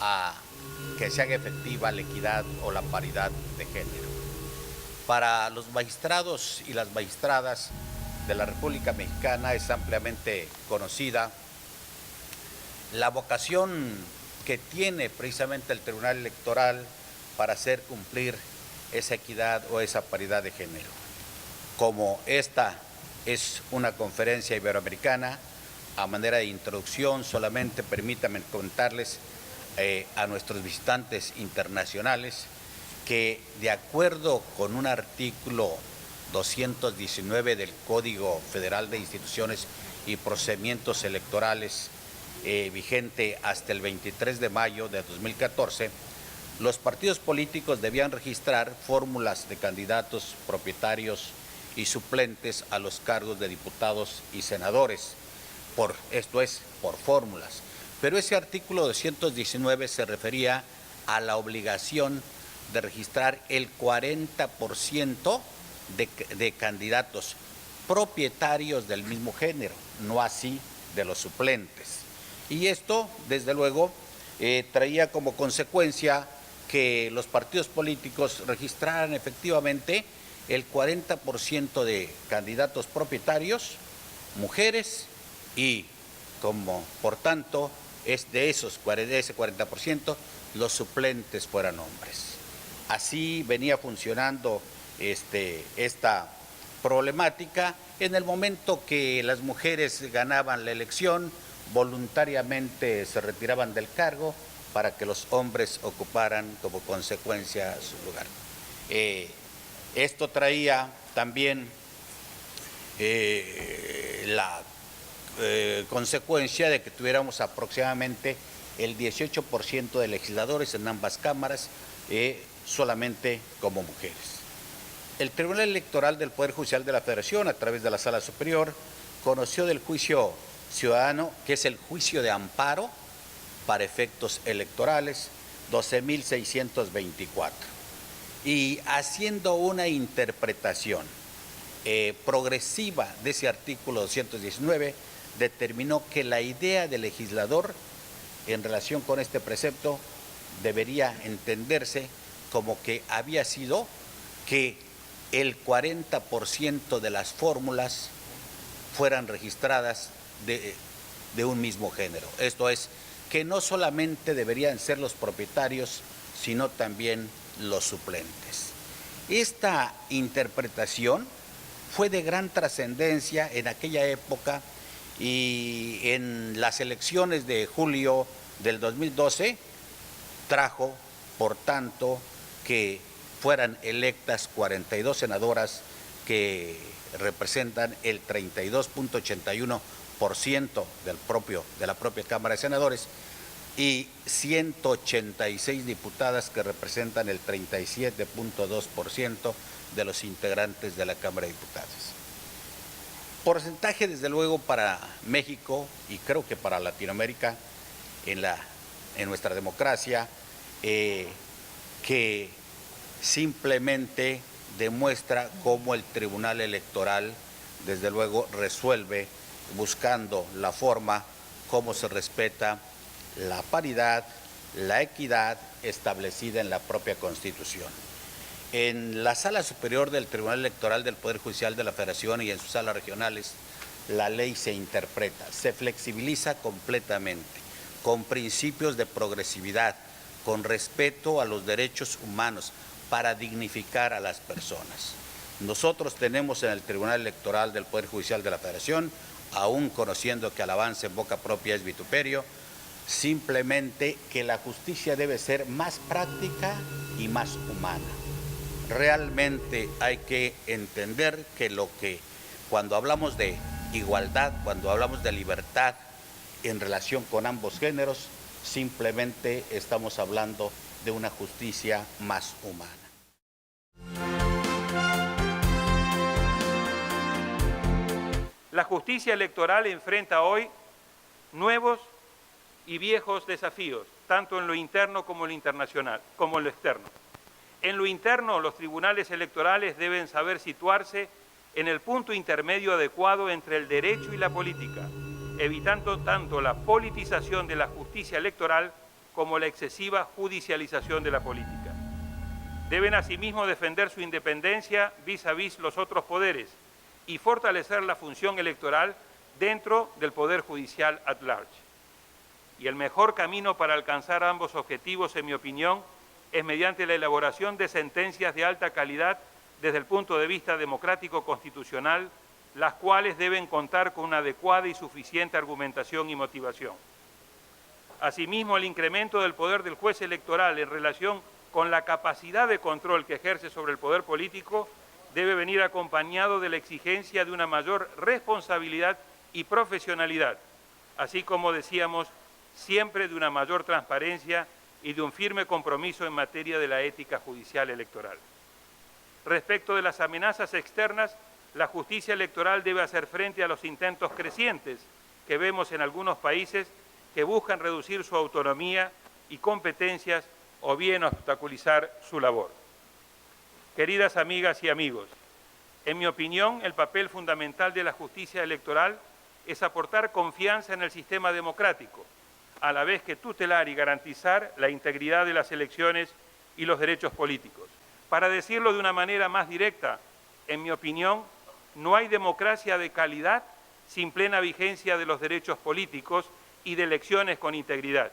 [SPEAKER 20] a que se haga efectiva la equidad o la paridad de género. Para los magistrados y las magistradas de la República Mexicana es ampliamente conocida la vocación que tiene precisamente el Tribunal Electoral para hacer cumplir esa equidad o esa paridad de género. Como esta es una conferencia iberoamericana, a manera de introducción solamente permítanme contarles a nuestros visitantes internacionales que, de acuerdo con un artículo 219 del Código Federal de Instituciones y Procedimientos Electorales, vigente hasta el 23 de mayo de 2014, los partidos políticos debían registrar fórmulas de candidatos, propietarios y suplentes a los cargos de diputados y senadores, esto es, por fórmulas. Pero ese artículo 219 se refería a la obligación de registrar el 40% de candidatos propietarios del mismo género, no así de los suplentes. Y esto, desde luego, traía como consecuencia que los partidos políticos registraran efectivamente el 40% de candidatos propietarios, mujeres, y como por tanto de ese 40% los suplentes fueran hombres. Así venía funcionando esta problemática. En el momento que las mujeres ganaban la elección, voluntariamente se retiraban del cargo para que los hombres ocuparan como consecuencia su lugar. Esto traía también la consecuencia de que tuviéramos aproximadamente el 18% de legisladores en ambas cámaras, solamente como mujeres. El Tribunal Electoral del Poder Judicial de la Federación, a través de la Sala Superior, conoció del juicio ciudadano, que es el juicio de amparo para efectos electorales, 12.624. Y haciendo una interpretación progresiva de ese artículo 219, determinó que la idea del legislador en relación con este precepto debería entenderse como que había sido que el 40% de las fórmulas fueran registradas de un mismo género. Esto es, que no solamente deberían ser los propietarios, sino también los suplentes. Esta interpretación fue de gran trascendencia en aquella época, y en las elecciones de julio del 2012 trajo, por tanto, que fueran electas 42 senadoras que representan el 32.81% de la propia Cámara de Senadores y 186 diputadas que representan el 37.2% de los integrantes de la Cámara de Diputados. Porcentaje, desde luego, para México y creo que para Latinoamérica en nuestra democracia, que simplemente demuestra cómo el Tribunal Electoral, desde luego, resuelve buscando la forma cómo se respeta la paridad, la equidad establecida en la propia Constitución. En la Sala Superior del Tribunal Electoral del Poder Judicial de la Federación y en sus salas regionales, la ley se interpreta, se flexibiliza completamente, con principios de progresividad, con respeto a los derechos humanos, para dignificar a las personas. Nosotros tenemos en el Tribunal Electoral del Poder Judicial de la Federación, aún conociendo que el avance en boca propia es vituperio, simplemente que la justicia debe ser más práctica y más humana. Realmente hay que entender que cuando hablamos de igualdad, cuando hablamos de libertad en relación con ambos géneros, simplemente estamos hablando de una justicia más humana.
[SPEAKER 21] La justicia electoral enfrenta hoy nuevos y viejos desafíos, tanto en lo interno como en lo internacional, como en lo externo. En lo interno, los tribunales electorales deben saber situarse en el punto intermedio adecuado entre el derecho y la política, evitando tanto la politización de la justicia electoral como la excesiva judicialización de la política. Deben asimismo defender su independencia vis a vis los otros poderes y fortalecer la función electoral dentro del Poder Judicial at large. Y el mejor camino para alcanzar ambos objetivos, en mi opinión, es mediante la elaboración de sentencias de alta calidad desde el punto de vista democrático constitucional, las cuales deben contar con una adecuada y suficiente argumentación y motivación. Asimismo, el incremento del poder del juez electoral en relación con la capacidad de control que ejerce sobre el poder político debe venir acompañado de la exigencia de una mayor responsabilidad y profesionalidad, así como decíamos, siempre de una mayor transparencia y de un firme compromiso en materia de la ética judicial electoral. Respecto de las amenazas externas, la justicia electoral debe hacer frente a los intentos crecientes que vemos en algunos países que buscan reducir su autonomía y competencias o bien obstaculizar su labor. Queridas amigas y amigos, en mi opinión, el papel fundamental de la justicia electoral es aportar confianza en el sistema democrático, a la vez que tutelar y garantizar la integridad de las elecciones y los derechos políticos. Para decirlo de una manera más directa, en mi opinión, no hay democracia de calidad sin plena vigencia de los derechos políticos y de elecciones con integridad.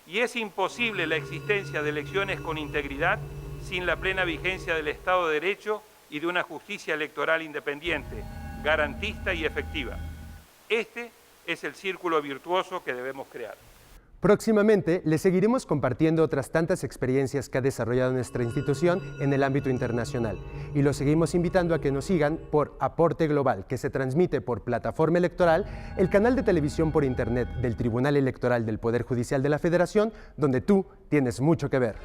[SPEAKER 21] Y es imposible la existencia de elecciones con integridad sin la plena vigencia del Estado de Derecho y de una justicia electoral independiente, garantista y efectiva. Este es el círculo virtuoso que debemos crear.
[SPEAKER 13] Próximamente les seguiremos compartiendo otras tantas experiencias que ha desarrollado nuestra institución en el ámbito internacional y los seguimos invitando a que nos sigan por Aporte Global, que se transmite por Plataforma Electoral, el canal de televisión por internet del Tribunal Electoral del Poder Judicial de la Federación, donde tú tienes mucho que ver.